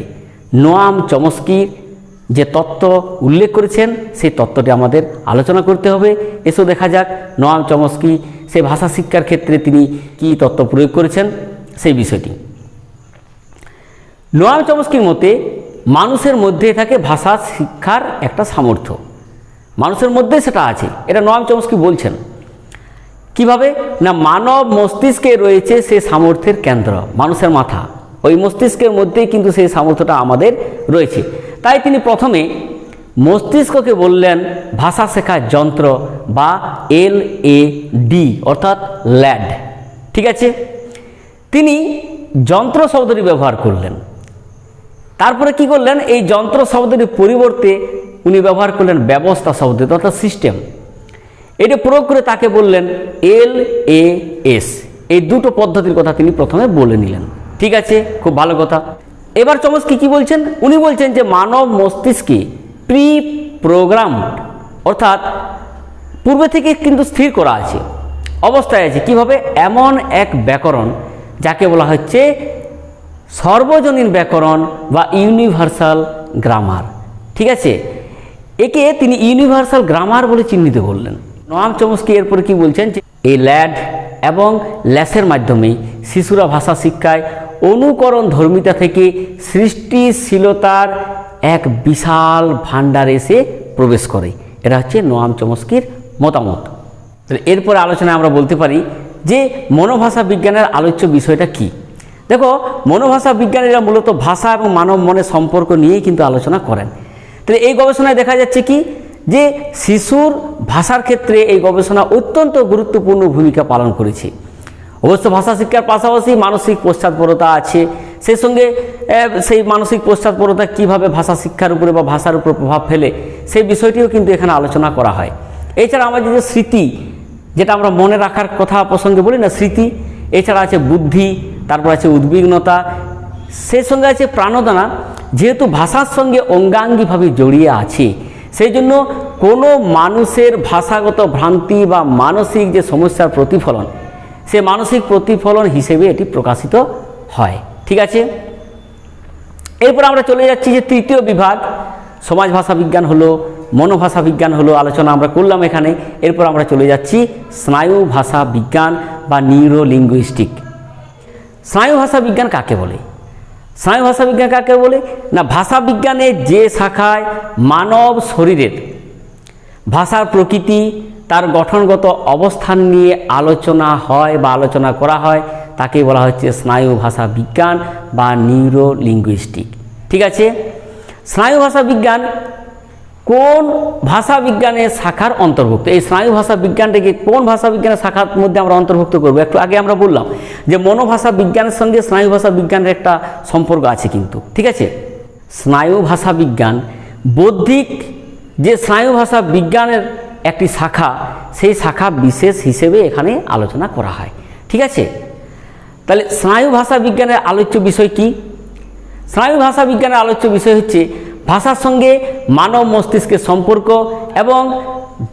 নোয়াম চমস্কির যে তত্ত্ব উল্লেখ করেছেন সেই তত্ত্বটি আমাদের আলোচনা করতে হবে। এসো দেখা যাক নোয়াম চমস্কি সেই ভাষা শিক্ষার ক্ষেত্রে তিনি কি তত্ত্ব প্রয়োগ করেছেন সেই বিষয়টি। নোয়াম চমস্কির মতে মানুষের মধ্যে থাকে ভাষা শিক্ষার একটা সামর্থ্য, মানুষের মধ্যে সেটা আছে, এটা নোয়াম চমস্কি বলছেন। কিভাবে না মানব মস্তিষ্কে রয়েছে সেই সামর্থ্যের কেন্দ্র, মানুষের মাথা, ওই মস্তিষ্কের মধ্যেই কিন্তু সেই সামর্থ্যটা আমাদের রয়েছে। তাই তিনি প্রথমে মস্তিষ্ককে বললেন ভাষা শেখার যন্ত্র বা LAD অর্থাৎ ল্যাড। ঠিক আছে, তিনি যন্ত্র শব্দটি ব্যবহার করলেন। তারপরে কি করলেন, এই যন্ত্র শব্দটির পরিবর্তে উনি ব্যবহার করলেন ব্যবস্থা শব্দটি অর্থাৎ সিস্টেম। এটা প্রয়োগ করে তাকে বললেন LAS। এই দুটো পদ্ধতির কথা তিনি প্রথমে বলে নিলেন। ঠিক আছে, খুব ভালো কথা। এবার চমস্কি কি বলছেন, উনি বলছেন যে মানব মস্তিষ্কে প্রি প্রোগ্রামড অর্থাৎ পূর্বে থেকে কিন্তু স্থির করা আছে, অবস্থায় আছে কিভাবে, এমন এক ব্যাকরণ যাকে বলা হচ্ছে সর্বজনীন ব্যাকরণ বা ইউনিভার্সাল গ্রামার। ঠিক আছে, একে তিনি ইউনিভার্সাল গ্রামার বলে চিহ্নিত করলেন। নোয়াম চমস্কি এরপরে কি বলছেন যে এই ল্যাড এবং ল্যাসের মাধ্যমে শিশুরা ভাষা শিক্ষায় অনুকরণ ধর্মিতা থেকে সৃষ্টিশীলতার এক বিশাল ভাণ্ডার এসে প্রবেশ করে। এটা হচ্ছে নোয়াম চমস্কির মতামত। তাহলে এরপরে আলোচনায় আমরা বলতে পারি যে মনোভাষা বিজ্ঞানের আলোচ্য বিষয়টা কি। দেখো, মনোভাষা বিজ্ঞানীরা মূলত ভাষা এবং মানব মনের সম্পর্ক নিয়েই কিন্তু আলোচনা করেন। তাহলে এই গবেষণায় দেখা যাচ্ছে কি যে শিশুর ভাষার ক্ষেত্রে এই গবেষণা অত্যন্ত গুরুত্বপূর্ণ ভূমিকা পালন করেছে। অবশ্য ভাষা শিক্ষার পাশাপাশি মানসিক পশ্চাৎপরতা আছে, সেই সঙ্গে সেই মানসিক পশ্চাৎপরতা কীভাবে ভাষা শিক্ষার উপরে বা ভাষার উপর প্রভাব ফেলে সেই বিষয়টিও কিন্তু এখানে আলোচনা করা হয়। এছাড়া আমাদের যে স্মৃতি, যেটা আমরা মনে রাখার কথা প্রসঙ্গে বলি না, স্মৃতি, এছাড়া আছে বুদ্ধি, তারপর আছে উদ্বিগ্নতা, সেই সঙ্গে আছে প্রাণোদনা। যেহেতু ভাষার সঙ্গে অঙ্গাঙ্গিভাবে জড়িয়ে আছে, সেই জন্য কোনো মানুষের ভাষাগত ভ্রান্তি বা মানসিক যে সমস্যার প্রতিফলন, সে মানসিক প্রতিফলন হিসেবে এটি প্রকাশিত হয়। ঠিক আছে, এরপর আমরা চলে যাচ্ছি যে তৃতীয় বিভাগ সমাজ ভাষা বিজ্ঞান হলো, মনোভাষা বিজ্ঞান হলো, আলোচনা আমরা করলাম এখানে। এরপর আমরা চলে যাচ্ছি স্নায়ু ভাষা বিজ্ঞান বা নিউরো লিঙ্গুইস্টিক। স্নায়ু ভাষা বিজ্ঞান কাকে বলে? স্নায়ু ভাষা বিজ্ঞান কাকে বলে না, ভাষা বিজ্ঞানের যে শাখায় মানব শরীরের ভাষার প্রকৃতি, তার গঠনগত অবস্থান নিয়ে আলোচনা হয় বা আলোচনা করা হয়, তাকে বলা হচ্ছে স্নায়ু ভাষা বিজ্ঞান বা নিউরো লিঙ্গুইস্টিক। ঠিক আছে, স্নায়ু ভাষা বিজ্ঞান কোন ভাষা বিজ্ঞানের শাখার অন্তর্ভুক্ত? এই স্নায়ু ভাষা বিজ্ঞানটাকে কোন ভাষা বিজ্ঞানের শাখার মধ্যে আমরা অন্তর্ভুক্ত করব? একটু আগে আমরা বললাম যে মনোভাষা বিজ্ঞানের সঙ্গে স্নায়ু ভাষা বিজ্ঞানের একটা সম্পর্ক আছে কিন্তু। ঠিক আছে, স্নায়ু ভাষা বিজ্ঞান বৌদ্ধিক যে স্নায়ু ভাষা বিজ্ঞানের একটি শাখা, সেই শাখা বিশেষ হিসেবে এখানে আলোচনা করা হয়। ঠিক আছে, তাহলে স্নায়ু ভাষা বিজ্ঞানের আলোচ্য বিষয় কি? স্নায়ু ভাষা বিজ্ঞানের আলোচ্য বিষয় হচ্ছে ভাষার সঙ্গে মানব মস্তিষ্কের সম্পর্ক এবং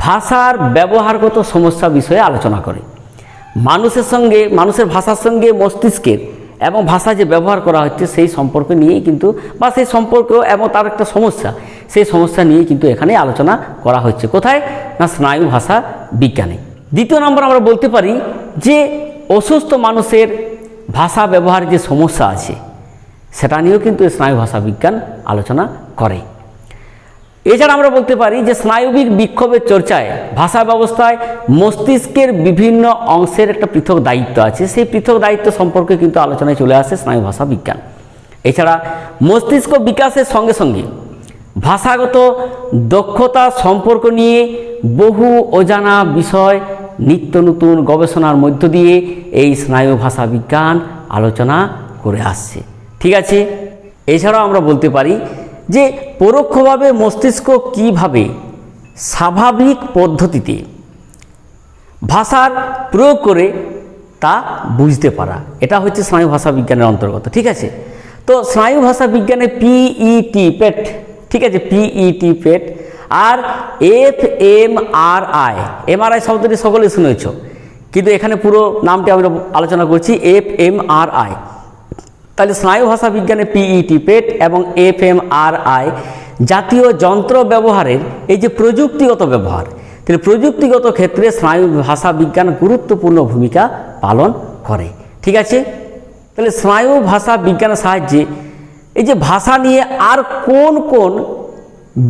ভাষার ব্যবহারগত সমস্যা বিষয়ে আলোচনা করে। মানুষের ভাষার সঙ্গে মস্তিষ্কের এবং ভাষা যে ব্যবহার করা হচ্ছে সেই সম্পর্ক নিয়েই কিন্তু, বা সেই সম্পর্ক এবং তার একটা সমস্যা, সেই সমস্যা নিয়েই কিন্তু এখানে আলোচনা করা হচ্ছে। কোথায় না, স্নায়ু ভাষা বিজ্ঞানে। দ্বিতীয় নম্বর আমরা বলতে পারি যে অসুস্থ মানুষের ভাষা ব্যবহার যে সমস্যা আছে, সেটা নিয়েও কিন্তু স্নায়ু ভাষা বিজ্ঞান আলোচনা করে। এছাড়া আমরা বলতে পারি যে স্নায়বিক বিক্ষোভের চর্চায় ভাষা ব্যবস্থায় মস্তিষ্কের বিভিন্ন অংশের একটা পৃথক দায়িত্ব আছে, সেই পৃথক দায়িত্ব সম্পর্কে কিন্তু আলোচনায় চলে আসে স্নায়ু ভাষা বিজ্ঞান। এছাড়া মস্তিষ্ক বিকাশের সঙ্গে সঙ্গে ভাষাগত দক্ষতা সম্পর্ক নিয়ে বহু অজানা বিষয় নিত্য নতুন গবেষণার মধ্য দিয়ে এই স্নায়ু ভাষা বিজ্ঞান আলোচনা করে আসছে। ঠিক আছে, এছাড়াও আমরা বলতে পারি যে পরোক্ষভাবে মস্তিষ্ক কিভাবে স্বাভাবিক পদ্ধতিতে ভাষার প্রয়োগ করে তা বুঝতে পারা, এটা হচ্ছে স্নায়ু ভাষা বিজ্ঞানের অন্তর্গত। ঠিক আছে, তো স্নায়ু ভাষা বিজ্ঞানে পিইটি পেট, ঠিক আছে, পিইটি পেট আর এফএমআরআই, এমআরআই শব্দটি সকলে শুনেছ, কিন্তু এখানে পুরো নামটি আমরা আলোচনা করছি এফএমআরআই। তাহলে স্নায়ু ভাষা বিজ্ঞানে পিইটি পেট এবং এফএমআরআই জাতীয় যন্ত্র ব্যবহারের এই যে প্রযুক্তিগত ব্যবহার, তাহলে প্রযুক্তিগত ক্ষেত্রে স্নায়ু ভাষা বিজ্ঞান গুরুত্বপূর্ণ ভূমিকা পালন করে। ঠিক আছে, তাহলে স্নায়ু ভাষা বিজ্ঞানের সাহায্যে এই যে ভাষা নিয়ে আর কোন কোন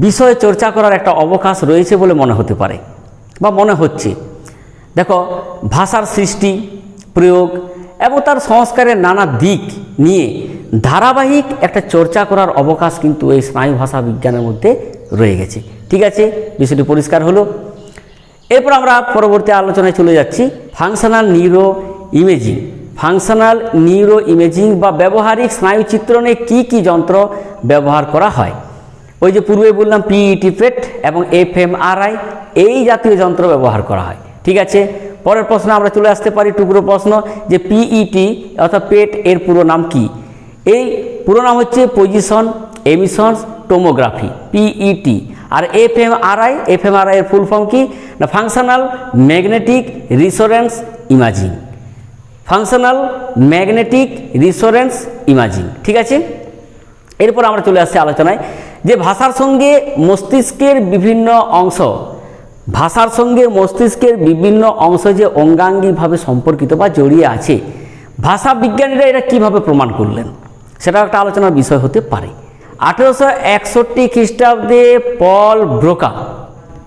বিষয়ে চর্চা করার একটা অবকাশ রয়েছে বলে মনে হতে পারে বা মনে হচ্ছে, দেখো ভাষার সৃষ্টি, প্রয়োগ এবং তার সংস্কারের নানা দিক নিয়ে ধারাবাহিক একটা চর্চা করার অবকাশ কিন্তু এই স্নায়ু ভাষা বিজ্ঞানের মধ্যে রয়ে গেছে। ঠিক আছে, বিষয়টি পরিষ্কার হলো। এরপর আমরা পরবর্তী আলোচনায় চলে যাচ্ছি functional neuro imaging. Functional neuro imaging বা ব্যবহারিক স্নায়ু চিত্রণে কি কি যন্ত্র ব্যবহার করা হয়? ওই যে পূর্বে বললাম পিইটি পেট এবং এফএমআরআই, এই জাতীয় যন্ত্র ব্যবহার করা হয়। ঠিক আছে, পরের প্রশ্ন আমরা চলে আসতে পারি, টুকরো প্রশ্ন, যে পিইটি অর্থাৎ পেট এর পুরো নাম কি? এই পুরো নাম হচ্ছে পজিশন এমিশন টোমোগ্রাফি, পিইটি। আর এফএমআরআই, এফএমআরআই এর ফুল ফর্ম কি না? Functional magnetic resonance imaging, functional magnetic resonance imaging. ঠিক আছে, এরপর আমরা চলে আসছি আলোচনায় যে ভাষার সঙ্গে মস্তিষ্কের বিভিন্ন অংশ, ভাষার সঙ্গে মস্তিষ্কের বিভিন্ন অংশ যে অঙ্গাঙ্গিভাবে সম্পর্কিত বা জড়িয়ে আছে, ভাষা বিজ্ঞানীরা এটা কিভাবে প্রমাণ করলেন সেটা একটা আলোচনার বিষয় হতে পারে। 1861 খ্রিস্টাব্দে পল ব্রোকা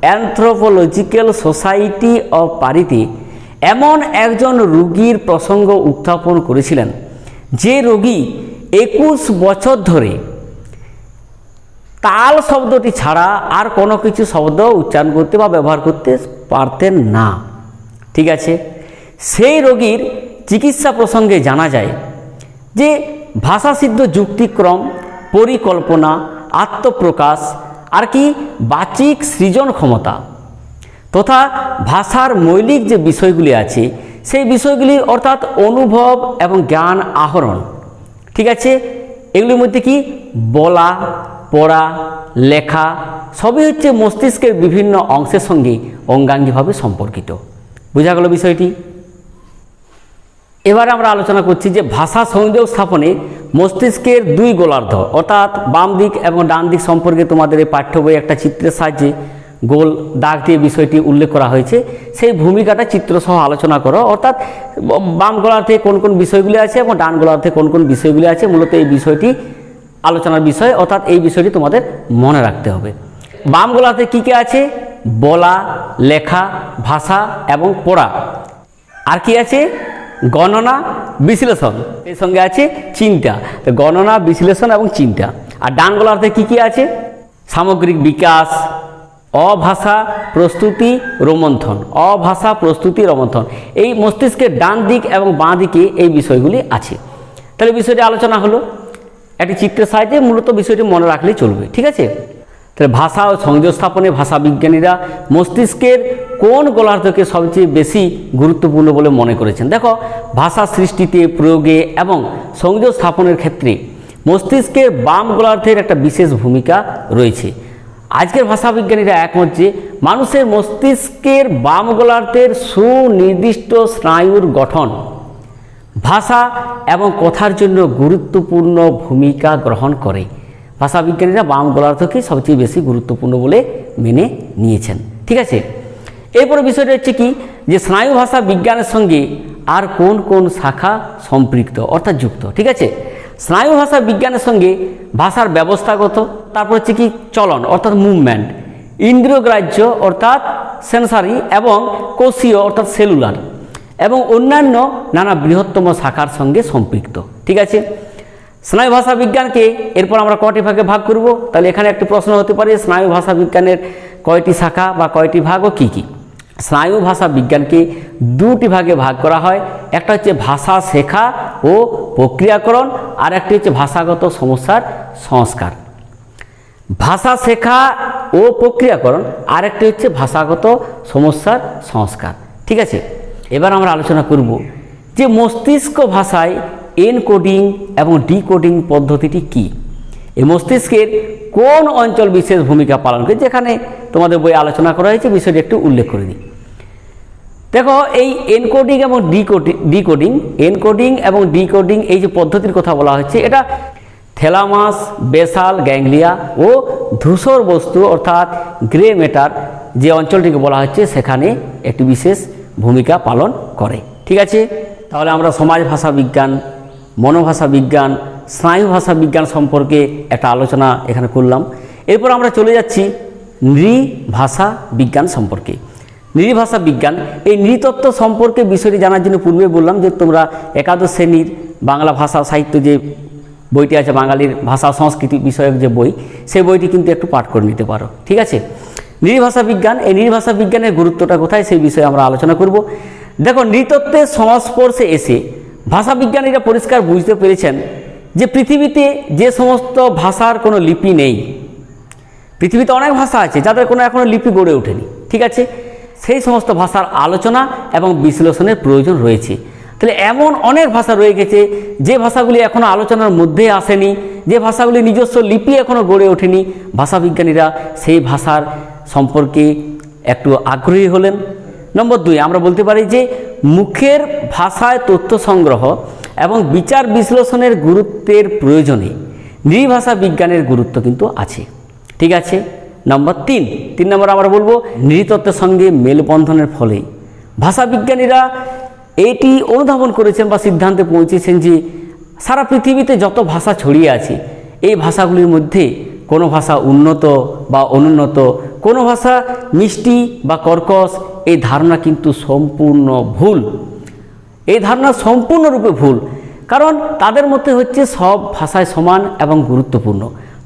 অ্যানথ্রোপোলজিক্যাল সোসাইটি অফ প্যারিতে এমন একজন রোগীর প্রসঙ্গ উত্থাপন করেছিলেন যে রোগী 21 বছর ধরে তাল শব্দটি ছাড়া আর কোনো কিছু শব্দ উচ্চারণ করতে বা ব্যবহার করতে পারতেন না। ঠিক আছে, সেই রোগীর চিকিৎসা প্রসঙ্গে জানা যায় যে ভাষাসিদ্ধ যুক্তিক্রম, পরিকল্পনা, আত্মপ্রকাশ আর কি বাচিক সৃজন ক্ষমতা তথা ভাষার মৌলিক যে বিষয়গুলি আছে সেই বিষয়গুলি অর্থাৎ অনুভব এবং জ্ঞান আহরণ, ঠিক আছে, এগুলির মধ্যে কি বলা, পড়া, লেখা সবই হচ্ছে মস্তিষ্কের বিভিন্ন অংশের সঙ্গে অঙ্গাঙ্গিভাবে সম্পর্কিত। বোঝা গেল বিষয়টি? এবারে আমরা আলোচনা করছি যে ভাষা সংযোগ স্থাপনে মস্তিষ্কের দুই গোলার্ধ অর্থাৎ বাম দিক এবং ডান দিক সম্পর্কে তোমাদের এই পাঠ্য বই একটা চিত্রের সাহায্যে গোল দাগ দিয়ে বিষয়টি উল্লেখ করা হয়েছে। সেই ভূমিকাটা চিত্রসহ আলোচনা করো, অর্থাৎ বাম গোলার্ধে কোন কোন বিষয়গুলি আছে এবং ডান গোলার্ধে কোন কোন বিষয়গুলি আছে, মূলত এই বিষয়টি আলোচনার বিষয়, অর্থাৎ এই বিষয়টি তোমাদের মনে রাখতে হবে। বাম গোলার্ধে কী কী আছে? বলা, লেখা, ভাষা এবং পড়া। আর কি আছে? গণনা, বিশ্লেষণ, এর সঙ্গে আছে চিন্তা। তো গণনা, বিশ্লেষণ এবং চিন্তা। আর ডান গোলার্ধে কী কী আছে? সামগ্রিক বিকাশ, অভাষা প্রস্তুতি, রোমন্থন, অভাষা প্রস্তুতি, রোমন্থন। এই মস্তিষ্কের ডান দিক এবং বাঁ দিকে এই বিষয়গুলি আছে। তাহলে বিষয়টি আলোচনা হলো একটি চিত্রের সাহায্যে, মূলত বিষয়টি মনে রাখলেই চলবে। ঠিক আছে, তাহলে ভাষা ও সংযোগ স্থাপনে ভাষা বিজ্ঞানীরা মস্তিষ্কের কোন গোলার্ধকে সবচেয়ে বেশি গুরুত্বপূর্ণ বলে মনে করেছেন? দেখো, ভাষা সৃষ্টিতে, প্রয়োগে এবং সংযোগ স্থাপনের ক্ষেত্রে মস্তিষ্কের বাম গোলার্ধের একটা বিশেষ ভূমিকা রয়েছে। আজকের ভাষাবিজ্ঞানীরা একমত যে মানুষের মস্তিষ্কের বাম গোলার্ধের সুনির্দিষ্ট স্নায়ুর গঠন ভাষা এবং কথার জন্য গুরুত্বপূর্ণ ভূমিকা গ্রহণ করে। ভাষাবিজ্ঞানীরা বাম গোলার্ধকে সবচেয়ে বেশি গুরুত্বপূর্ণ বলে মেনে নিয়েছেন। ঠিক আছে, এরপরে বিষয়টা হচ্ছে কি যে স্নায়ু ভাষা বিজ্ঞানের সঙ্গে আর কোন কোন শাখা সম্পৃক্ত অর্থাৎ যুক্ত। ঠিক আছে, স্নায়ু ভাষা বিজ্ঞানের সঙ্গে ভাষার ব্যবস্থাগত, তারপর হচ্ছে কি চলন অর্থাৎ মুভমেন্ট, ইন্দ্রিয়গ্রাহ্য অর্থাৎ সেন্সারি এবং কোষীয় অর্থাৎ সেলুলার এবং অন্যান্য নানা বৃহত্তম শাখার সঙ্গে সম্পৃক্ত। ঠিক আছে, স্নায়ু ভাষা বিজ্ঞানকে এরপর আমরা কয়টি ভাগে ভাগ করব? তাহলে এখানে একটি প্রশ্ন হতে পারে, স্নায়ু ভাষা বিজ্ঞানের কয়টি শাখা বা কয়টি ভাগ ও কী কী? স্নায়ু ভাষা বিজ্ঞানকে দুটি ভাগে ভাগ করা হয়। একটা হচ্ছে ভাষা শেখা ও প্রক্রিয়াকরণ, আর একটি হচ্ছে ভাষাগত সমস্যার সংস্কার। ভাষা শেখা ও প্রক্রিয়াকরণ, আর একটি হচ্ছে ভাষাগত সমস্যার সংস্কার। ঠিক আছে, এবার আমরা আলোচনা করব যে মস্তিষ্ক ভাষায় এনকোডিং এবং ডিকোডিং পদ্ধতিটি কি, এই মস্তিষ্কের কোন অঞ্চল বিশেষ ভূমিকা পালন করে, যেখানে তোমাদের বই আলোচনা করা হয়েছে, বিষয়টি একটু উল্লেখ করে দিই। দেখো, এই এনকোডিং এবং এনকোডিং এবং ডিকোডিং এই যে পদ্ধতির কথা বলা হচ্ছে, এটা থ্যালামাস, বেসাল গ্যাংলিয়া ও ধূসর বস্তু অর্থাৎ গ্রে ম্যাটার যে অঞ্চলটিকে বলা হচ্ছে সেখানে একটি বিশেষ ভূমিকা পালন করে। ঠিক আছে, তাহলে আমরা সমাজ ভাষা বিজ্ঞান, মনোভাষা বিজ্ঞান, স্নায়ু ভাষা বিজ্ঞান সম্পর্কে একটা আলোচনা এখানে করলাম। এরপর আমরা চলে যাচ্ছি নৃভাষা বিজ্ঞান সম্পর্কে। নৃভাষা বিজ্ঞান, এই নৃতত্ত্ব সম্পর্কে বিষয়টি জানার জন্য পূর্বে বললাম যে তোমরা একাদশ শ্রেণীর বাংলা ভাষা সাহিত্য যে বইটি আছে, বাঙালির ভাষা সংস্কৃতি বিষয়ক যে বই, সেই বইটি কিন্তু একটু পাঠ করে নিতে পারো। ঠিক আছে, নৃভাষা বিজ্ঞান, এই নৃভাষা বিজ্ঞানের গুরুত্বটা কোথায় সেই বিষয়ে আমরা আলোচনা করব। দেখো, নৃতত্ত্বের সংস্পর্শে এসে ভাষাবিজ্ঞানীরা পরিষ্কার বুঝতে পেরেছেন যে পৃথিবীতে যে সমস্ত ভাষার কোনো লিপি নেই, পৃথিবীতে অনেক ভাষা আছে যাদের কোনো এখনও লিপি গড়ে ওঠেনি, ঠিক আছে, সেই সমস্ত ভাষার আলোচনা এবং বিশ্লেষণের প্রয়োজন রয়েছে। তাহলে এমন অনেক ভাষা রয়ে গেছে যে ভাষাগুলি এখনও আলোচনার মধ্যে আসেনি, যে ভাষাগুলি নিজস্ব লিপি এখনও গড়ে ওঠেনি। ভাষাবিজ্ঞানীরা সেই ভাষার সম্পর্কে একটু আগ্রহী হলেন। নম্বর 2, আমরা বলতে পারি যে মুখের ভাষায় তথ্য সংগ্রহ এবং বিচার বিশ্লেষণের গুরুত্বের প্রয়োজনে নৃভাষা বিজ্ঞানের গুরুত্ব কিন্তু আছে। ঠিক আছে, নম্বর 3 নম্বর আমরা বলবো নৃতত্ত্বের সঙ্গে মেলবন্ধনের ফলে ভাষাবিজ্ঞানীরা এটি অনুধাবন করেছেন বা সিদ্ধান্তে পৌঁছেছেন যে সারা পৃথিবীতে যত ভাষা ছড়িয়ে আছে, এই ভাষাগুলির মধ্যে কোনো ভাষা উন্নত বা অনুন্নত, কোনো ভাষা মিষ্টি বা কর্কশ, এই ধারণা কিন্তু সম্পূর্ণ ভুল। এই ধারণা সম্পূর্ণরূপে ভুল, কারণ তাদের মধ্যে হচ্ছে সব ভাষায় সমান এবং গুরুত্বপূর্ণ,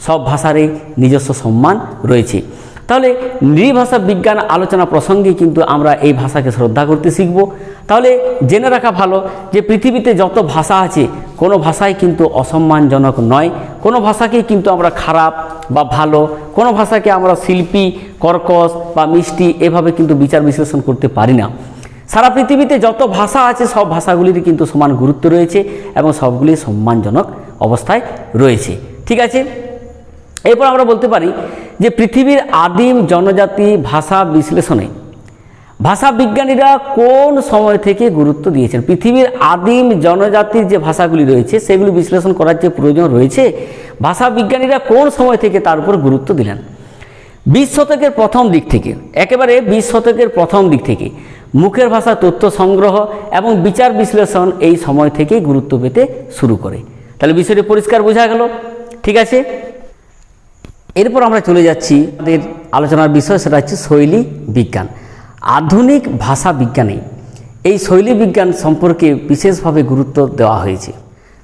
সব ভাষারই নিজস্ব সম্মান রয়েছে। তাহলে নৃভাষা বিজ্ঞান আলোচনা প্রসঙ্গে কিন্তু আমরা এই ভাষাকে শ্রদ্ধা করতে শিখব। তাহলে জেনে রাখা ভালো যে পৃথিবীতে যত ভাষা আছে কোনো ভাষাই কিন্তু অসম্মানজনক নয়, কোনো ভাষাকেই কিন্তু আমরা খারাপ বা ভালো, কোনো ভাষাকে আমরা শিল্পী, কর্কশ বা মিষ্টি এভাবে কিন্তু বিচার বিশ্লেষণ করতে পারি না। সারা পৃথিবীতে যত ভাষা আছে সব ভাষাগুলিরই কিন্তু সমান গুরুত্ব রয়েছে এবং সবগুলি সম্মানজনক অবস্থায় রয়েছে। ঠিক আছে, এরপর আমরা বলতে পারি যে পৃথিবীর আদিম জনজাতি ভাষা বিশ্লেষণে ভাষাবিজ্ঞানীরা কোন সময় থেকে গুরুত্ব দিয়েছেন। পৃথিবীর আদিম জনজাতির যে ভাষাগুলি রয়েছে সেগুলি বিশ্লেষণ করার যে প্রয়োজন রয়েছে, ভাষাবিজ্ঞানীরা কোন সময় থেকে তার উপর গুরুত্ব দিলেন। 20 শতকের প্রথম দিক থেকে, একেবারে 20 শতকের প্রথম দিক থেকে মুখের ভাষা তথ্য সংগ্রহ এবং বিচার বিশ্লেষণ এই সময় থেকেই গুরুত্ব পেতে শুরু করে। তাহলে বিষয়টি পরিষ্কার বোঝা গেল। ঠিক আছে, এরপর আমরা চলে যাচ্ছি আমাদের আলোচনার বিষয়, সেটা হচ্ছে শৈলী বিজ্ঞান। আধুনিক ভাষা বিজ্ঞানে এই শৈলী বিজ্ঞান সম্পর্কে বিশেষভাবে গুরুত্ব দেওয়া হয়েছে।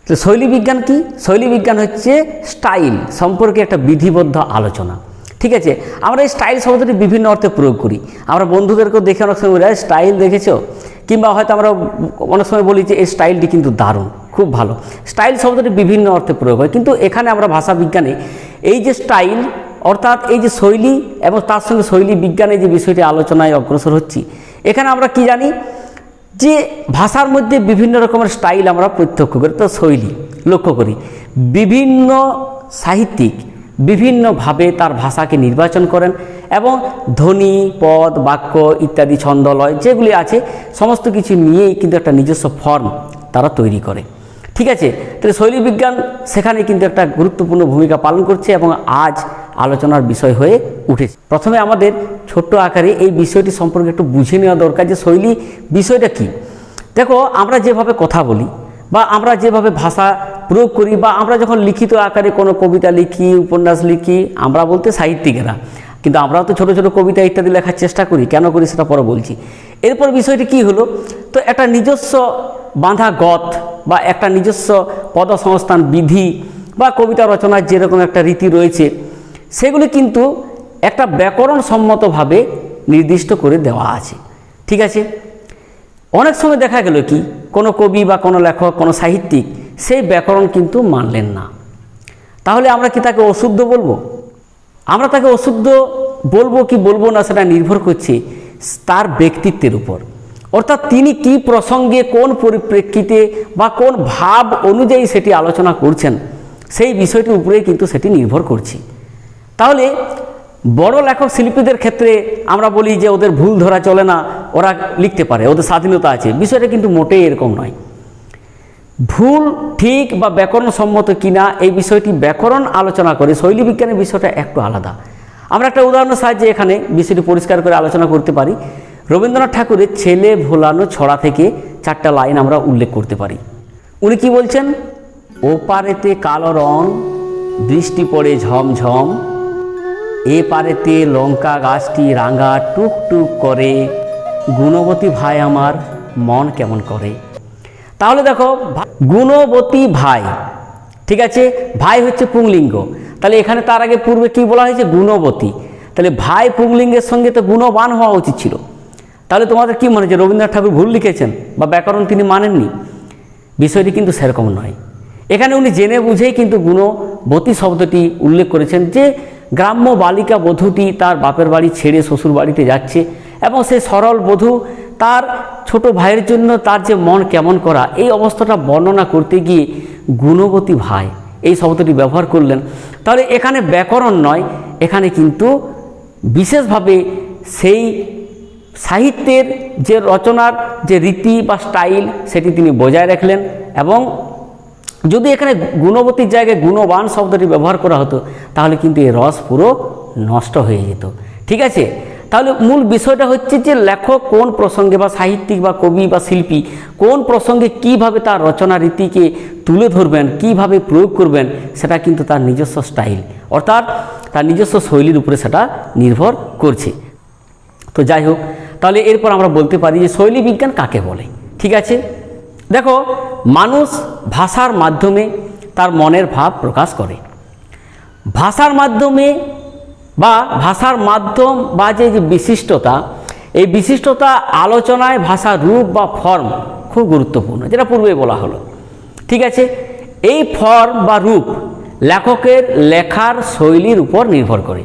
তো শৈলী বিজ্ঞান কি? শৈলী বিজ্ঞান হচ্ছে স্টাইল সম্পর্কে একটা বিধিবদ্ধ আলোচনা। ঠিক আছে, আমরা এই স্টাইল শব্দটি বিভিন্ন অর্থে প্রয়োগ করি। আমরা বন্ধুদেরকেও দেখে অনেক সময় বলি স্টাইল দেখেছো, কিংবা হয়তো আমরা অনেক সময় বলি যে এই স্টাইলটি কিন্তু দারুণ, খুব ভালো। স্টাইল শব্দটি বিভিন্ন অর্থে প্রয়োগ হয়, কিন্তু এখানে আমরা ভাষা বিজ্ঞানে এই যে স্টাইল অর্থাৎ এই যে শৈলী এবং তার সঙ্গে শৈলী বিজ্ঞানে যে বিষয়টি আলোচনায় অগ্রসর হচ্ছি, এখানে আমরা কি জানি যে ভাষার মধ্যে বিভিন্ন রকমের স্টাইল আমরা প্রত্যক্ষ করি, তো শৈলী লক্ষ্য করি। বিভিন্ন সাহিত্যিক বিভিন্নভাবে তার ভাষাকে নির্বাচন করেন এবং ধ্বনি, পদ, বাক্য ইত্যাদি ছন্দলয় যেগুলি আছে সমস্ত কিছু নিয়েই কিন্তু একটা নিজস্ব ফর্ম তারা তৈরি করে। ঠিক আছে, তাহলে শৈলী বিজ্ঞান সেখানে কিন্তু একটা গুরুত্বপূর্ণ ভূমিকা পালন করছে এবং আজ আলোচনার বিষয় হয়ে উঠেছে। প্রথমে আমাদের ছোট্ট আকারে এই বিষয়টি সম্পর্কে একটু বুঝে নেওয়া দরকার যে শৈলী বিষয়টা কি। দেখো, আমরা যেভাবে কথা বলি বা আমরা যেভাবে ভাষা প্রয়োগ করি বা আমরা যখন লিখিত আকারে কোনো কবিতা লিখি, উপন্যাস লিখি, আমরা বলতে সাহিত্যিকেরা, কিন্তু আমরাও তো ছোটো ছোটো কবিতা ইত্যাদি লেখার চেষ্টা করি, কেন করি সেটা পরে বলছি। এরপর বিষয়টি কি হলো, তো একটা নিজস্ব বাঁধা গত বা একটা নিজস্ব পদসংস্থান বিধি বা কবিতা রচনার যেরকম একটা রীতি রয়েছে সেগুলি কিন্তু একটা ব্যাকরণসম্মতভাবে নির্দিষ্ট করে দেওয়া আছে। ঠিক আছে, অনেক সময় দেখা গেল কি কোনো কবি বা কোনো লেখক, কোনো সাহিত্যিক সেই ব্যাকরণ কিন্তু মানলেন না, তাহলে আমরা কি তাকে অশুদ্ধ বলবো? আমরা তাকে অশুদ্ধ বলবো কি বলবো না সেটা নির্ভর করছে তার ব্যক্তিত্বের উপর, অর্থাৎ তিনি কি প্রসঙ্গে কোন পরিপ্রেক্ষিতে বা কোন ভাব অনুযায়ী সেটি আলোচনা করছেন সেই বিষয়টির উপরেই কিন্তু সেটি নির্ভর করছে। তাহলে বড় লেখক শিল্পীদের ক্ষেত্রে আমরা বলি যে ওদের ভুল ধরা চলে না, ওরা লিখতে পারে, ওদের স্বাধীনতা আছে, বিষয়টা কিন্তু মোটেই এরকম নয়। ভুল ঠিক বা ব্যাকরণসম্মত কিনা এই বিষয়টি ব্যাকরণ আলোচনা করে, শৈলী বিজ্ঞানের বিষয়টা একটু আলাদা। আমরা একটা উদাহরণের সাহায্যে এখানে বিষয়টি পরিষ্কার করে আলোচনা করতে পারি। রবীন্দ্রনাথ ঠাকুরের ছেলে ভোলানো ছড়া থেকে 4টা লাইন আমরা উল্লেখ করতে পারি। উনি কি বলছেন? ওপারেতে কালো রং বৃষ্টি পড়ে ঝমঝম, এ পারেতে লঙ্কা গাছটি রাঙা টুক টুক করে, গুণবতী ভাই আমার মন কেমন করে। তাহলে দেখো গুণবতী ভাই, ঠিক আছে, ভাই হচ্ছে পুংলিঙ্গ, তাহলে এখানে তার আগে পূর্বে কি বলা হয়েছে, গুণবতী, তাহলে ভাই পুংলিঙ্গের সঙ্গে তো গুণবান হওয়া উচিত ছিল। তাহলে তোমাদের কি মনে হচ্ছে রবীন্দ্রনাথ ঠাকুর ভুল লিখেছেন বা ব্যাকরণ তিনি মানেননি? বিষয়টি কিন্তু সেরকম নয়। এখানে উনি জেনে বুঝেই কিন্তু গুণবতী শব্দটি উল্লেখ করেছেন, যে গ্রাম্য বালিকা বধূটি তার বাপের বাড়ি ছেড়ে শ্বশুর বাড়িতে যাচ্ছে এবং সেই সরল বধূ তার ছোট ভাইয়ের জন্য তার যে মন কেমন করা, এই অবস্থাটা বর্ণনা করতে গিয়ে গুণবতী ভাই এই শব্দটি ব্যবহার করলেন। তাহলে এখানে ব্যাকরণ নয়, এখানে কিন্তু বিশেষভাবে সেই সাহিত্যের যে রচনার যে রীতি বা স্টাইল সেটি তিনি বজায় রাখলেন। এবং যদি এখানে গুণবতীর জায়গায় গুণবান শব্দটি ব্যবহার করা হতো তাহলে কিন্তু এই রস পুরো নষ্ট হয়ে যেত। ঠিক আছে, তাহলে মূল বিষয়টা হচ্ছে যে লেখক কোন প্রসঙ্গে বা সাহিত্যিক বা কবি বা শিল্পী কোন প্রসঙ্গে কিভাবে তার রচনা রীতিকে তুলে ধরবেন, কিভাবে প্রয়োগ করবেন, সেটা কিন্তু তার নিজস্ব স্টাইল অর্থাৎ তার নিজস্ব শৈলীর উপরে সেটা নির্ভর করছে। তো যাই হোক, তাহলে এরপর আমরা বলতে পারি যে শৈলী বিজ্ঞান কাকে বলে। ঠিক আছে, দেখো মানুষ ভাষার মাধ্যমে তার মনের ভাব প্রকাশ করে। ভাষার মাধ্যমে বা ভাষার মাধ্যম বা যে বিশিষ্টতা, এই বিশিষ্টতা আলোচনায় ভাষার রূপ বা ফর্ম খুব গুরুত্বপূর্ণ, যেটা পূর্বে বলা হলো। ঠিক আছে, এই ফর্ম বা রূপ লেখকের লেখার শৈলীর উপর নির্ভর করে।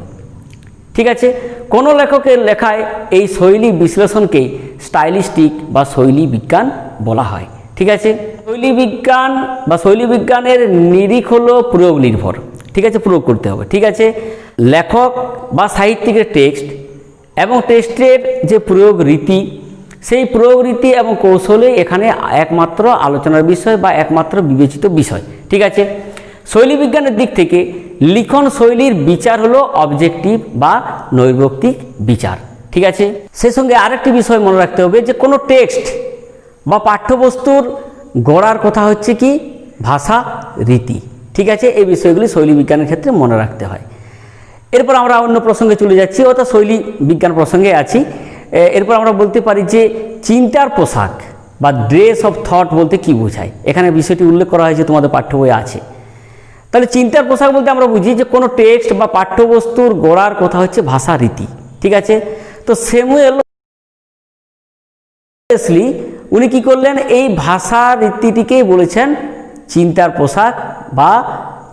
ঠিক আছে, কোনো লেখকের লেখায় এই শৈলী বিশ্লেষণকে স্টাইলিস্টিক বা শৈলী বিজ্ঞান বলা হয়। ঠিক আছে, শৈলী বিজ্ঞান বা শৈলী বিজ্ঞানের নিরিখ হলো প্রয়োগ নির্ভর। ঠিক আছে, প্রয়োগ করতে হবে। ঠিক আছে, লেখক বা সাহিত্যিকের টেক্সট এবং টেক্সটের যে প্রয়োগ রীতি, সেই প্রয়োগ রীতি এবং কৌশলে এখানে একমাত্র আলোচনার বিষয় বা একমাত্র বিবেচিত বিষয়। ঠিক আছে, শৈলী বিজ্ঞানের দিক থেকে লিখন শৈলীর বিচার হলো অবজেক্টিভ বা নৈর্ব্যক্তিক বিচার। ঠিক আছে, সে সঙ্গে আরেকটি বিষয় মনে রাখতে হবে যে কোনো টেক্সট বা পাঠ্যবস্তুর গড়ার কথা হচ্ছে কি, ভাষা রীতি। ঠিক আছে, এই বিষয়গুলি শৈলী বিজ্ঞানের ক্ষেত্রে মনে রাখতে হয়। এরপর আমরা অন্য প্রসঙ্গে চলে যাচ্ছি, অর্থাৎ শৈলী বিজ্ঞান প্রসঙ্গে আছি। এরপর আমরা বলতে পারি যে চিন্তার পোশাক বা ড্রেস অফ থট বলতে কি বোঝায়, এখানে বিষয়টি উল্লেখ করা হয়েছে, তোমাদের পাঠ্য বইয়ে আছে। তাহলে চিন্তার পোশাক বলতে আমরা বুঝি যে কোনো টেক্সট বা পাঠ্যবস্তুর গড়ার কথা হচ্ছে ভাষা রীতি। ঠিক আছে, তো স্যামুয়েল উনি কি করলেন, এই ভাষা রীতিটিকেই বলেছেন চিন্তার পোশাক বা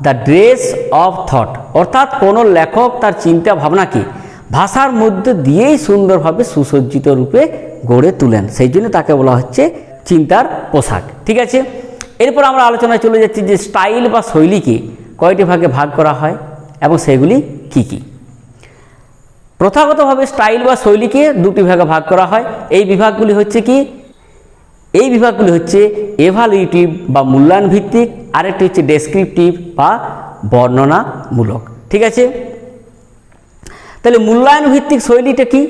দ্য ড্রেস অফ থট, অর্থাৎ কোনো লেখক তার চিন্তা ভাবনাকে ভাষার মধ্যে দিয়েই সুন্দরভাবে সুসজ্জিত রূপে গড়ে তুলেন, সেই জন্য তাকে বলা হচ্ছে চিন্তার পোশাক। ঠিক আছে, এরপর আমরা আলোচনায় চলে যাচ্ছি যে স্টাইল বা শৈলীকে কয়টি ভাগে ভাগ করা হয় এবং সেগুলি কি কি। প্রথাগতভাবে স্টাইল বা শৈলীকে দুটি ভাগে ভাগ করা হয়। এই বিভাগগুলি হচ্ছে কি, এই বিভাগগুলি হচ্ছে এভালুয়েটিভ বা মূল্যায়ন ভিত্তিক, আরেকটি হচ্ছে ডেসক্রিপটিভ বা বর্ণনামূলক। ঠিক আছে, তাহলে মূল্যায়ন ভিত্তিক শৈলীটা কি,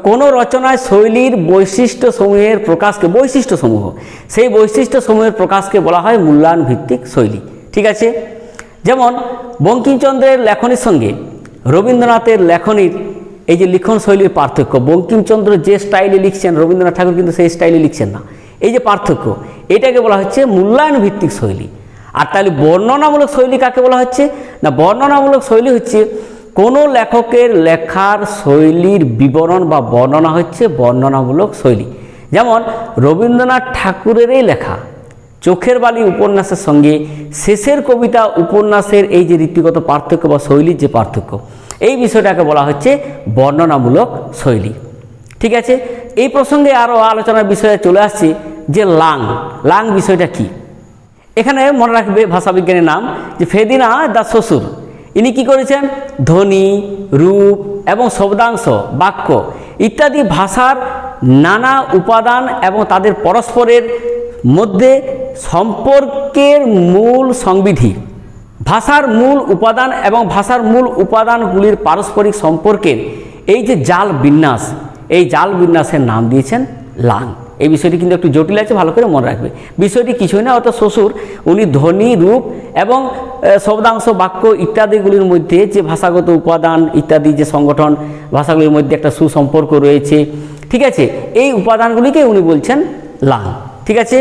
কোনো রচনায় শৈলীর বৈশিষ্ট্যসমূহের প্রকাশকে, বৈশিষ্ট্যসমূহ, সেই বৈশিষ্ট্যসমূহের প্রকাশকে বলা হয় মূল্যায়ন ভিত্তিক শৈলী। ঠিক আছে, যেমন বঙ্কিমচন্দ্রের লেখনীর সঙ্গে রবীন্দ্রনাথের লেখনীর এই যে লিখন শৈলীর পার্থক্য, বঙ্কিমচন্দ্র যে স্টাইলে লিখছেন রবীন্দ্রনাথ ঠাকুর কিন্তু সেই স্টাইলে লিখছেন না, এই যে পার্থক্য, এটাকে বলা হচ্ছে মূল্যায়ন ভিত্তিক শৈলী। আর তাহলে বর্ণনামূলক শৈলী কাকে বলা হচ্ছে না, বর্ণনামূলক শৈলী হচ্ছে কোনো লেখকের লেখার শৈলীর বিবরণ বা বর্ণনা হচ্ছে বর্ণনামূলক শৈলী। যেমন রবীন্দ্রনাথ ঠাকুরেরই লেখা চোখের বালি উপন্যাসের সঙ্গে শেষের কবিতা উপন্যাসের এই যে রীতিগত পার্থক্য বা শৈলীর যে পার্থক্য, এই বিষয়টাকে বলা হচ্ছে বর্ণনামূলক শৈলী। ঠিক আছে, এই প্রসঙ্গে আরও আলোচনার বিষয়ে চলে আসছে যে লাং বিষয়টা কি। এখানে মনে রাখবে ভাষাবিজ্ঞানের নাম যে ফেদিনান্দ দাস শ্বশুর, ইনি কি করেছেন, ধ্বনি, রূপ এবং শব্দাংশ, বাক্য ইত্যাদি ভাষার নানা উপাদান এবং তাদের পরস্পরের মধ্যে সম্পর্কের মূল সংবিধি, ভাষার মূল উপাদান এবং ভাষার মূল উপাদানগুলির পারস্পরিক সম্পর্কের এই যে জাল বিন্যাস, এই জাল বিন্যাসের নাম দিয়েছেন লাং। এই বিষয়টি কিন্তু একটু জটিল আছে, ভালো করে মনে রাখবে। বিষয়টি কিছুই না, অর্থাৎ শ্বশুর উনি ধ্বনি, রূপ এবং শব্দাংশ, বাক্য ইত্যাদিগুলির মধ্যে যে ভাষাগত উপাদান ইত্যাদি যে সংগঠন, ভাষাগুলির মধ্যে একটা সুসম্পর্ক রয়েছে, ঠিক আছে, এই উপাদানগুলিকে উনি বলছেন লাং। ঠিক আছে,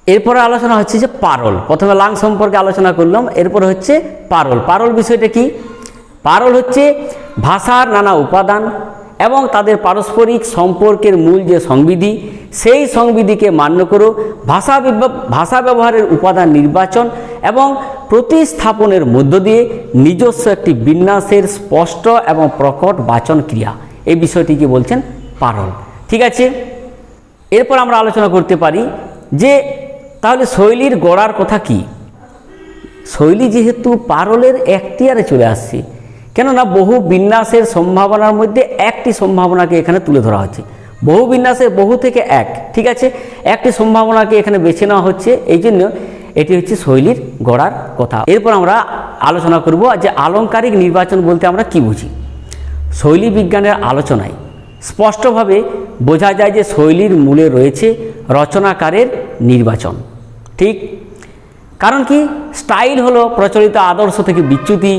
এরপরে আলোচনা হচ্ছে যে পারল। প্রথমে লাং সম্পর্কে আলোচনা করলাম, এরপরে হচ্ছে পারল। পারল বিষয়টা কি? পারল হচ্ছে ভাষার নানা উপাদান এবং তাদের পারস্পরিক সম্পর্কের মূল যে সংবিধি, সেই সংবিধিকে মান্য করো ভাষা ব্যবহারের উপাদান নির্বাচন এবং প্রতিস্থাপনের মধ্য দিয়ে নিজস্ব একটি বিন্যাসের স্পষ্ট এবং প্রকট বাচন ক্রিয়া, এই বিষয়টিকে বলছেন পারল। ঠিক আছে, এরপর আমরা আলোচনা করতে পারি যে তাহলে শৈলীর গড়ার কথা কি। শৈলী যেহেতু পারলের এখতিয়ারে চলে আসছে, কেননা বহু বিন্যাসের সম্ভাবনার মধ্যে একটি সম্ভাবনাকে এখানে তুলে ধরা হচ্ছে। বহু বিন্যাসের বহু থেকে এক, ঠিক আছে, একটি সম্ভাবনাকে এখানে বেছে নেওয়া হচ্ছে, এই জন্য এটি হচ্ছে শৈলীর গড়ার কথা। এরপর আমরা আলোচনা করব যে আলংকারিক নির্বাচন বলতে আমরা কি বুঝি। শৈলী বিজ্ঞানের আলোচনায় স্পষ্টভাবে বোঝা যায় যে শৈলীর মূলে রয়েছে রচনাকারের নির্বাচন। ঠিক, কারণ কি, স্টাইল হলো প্রচলিত আদর্শ থেকে বিচ্যুতি,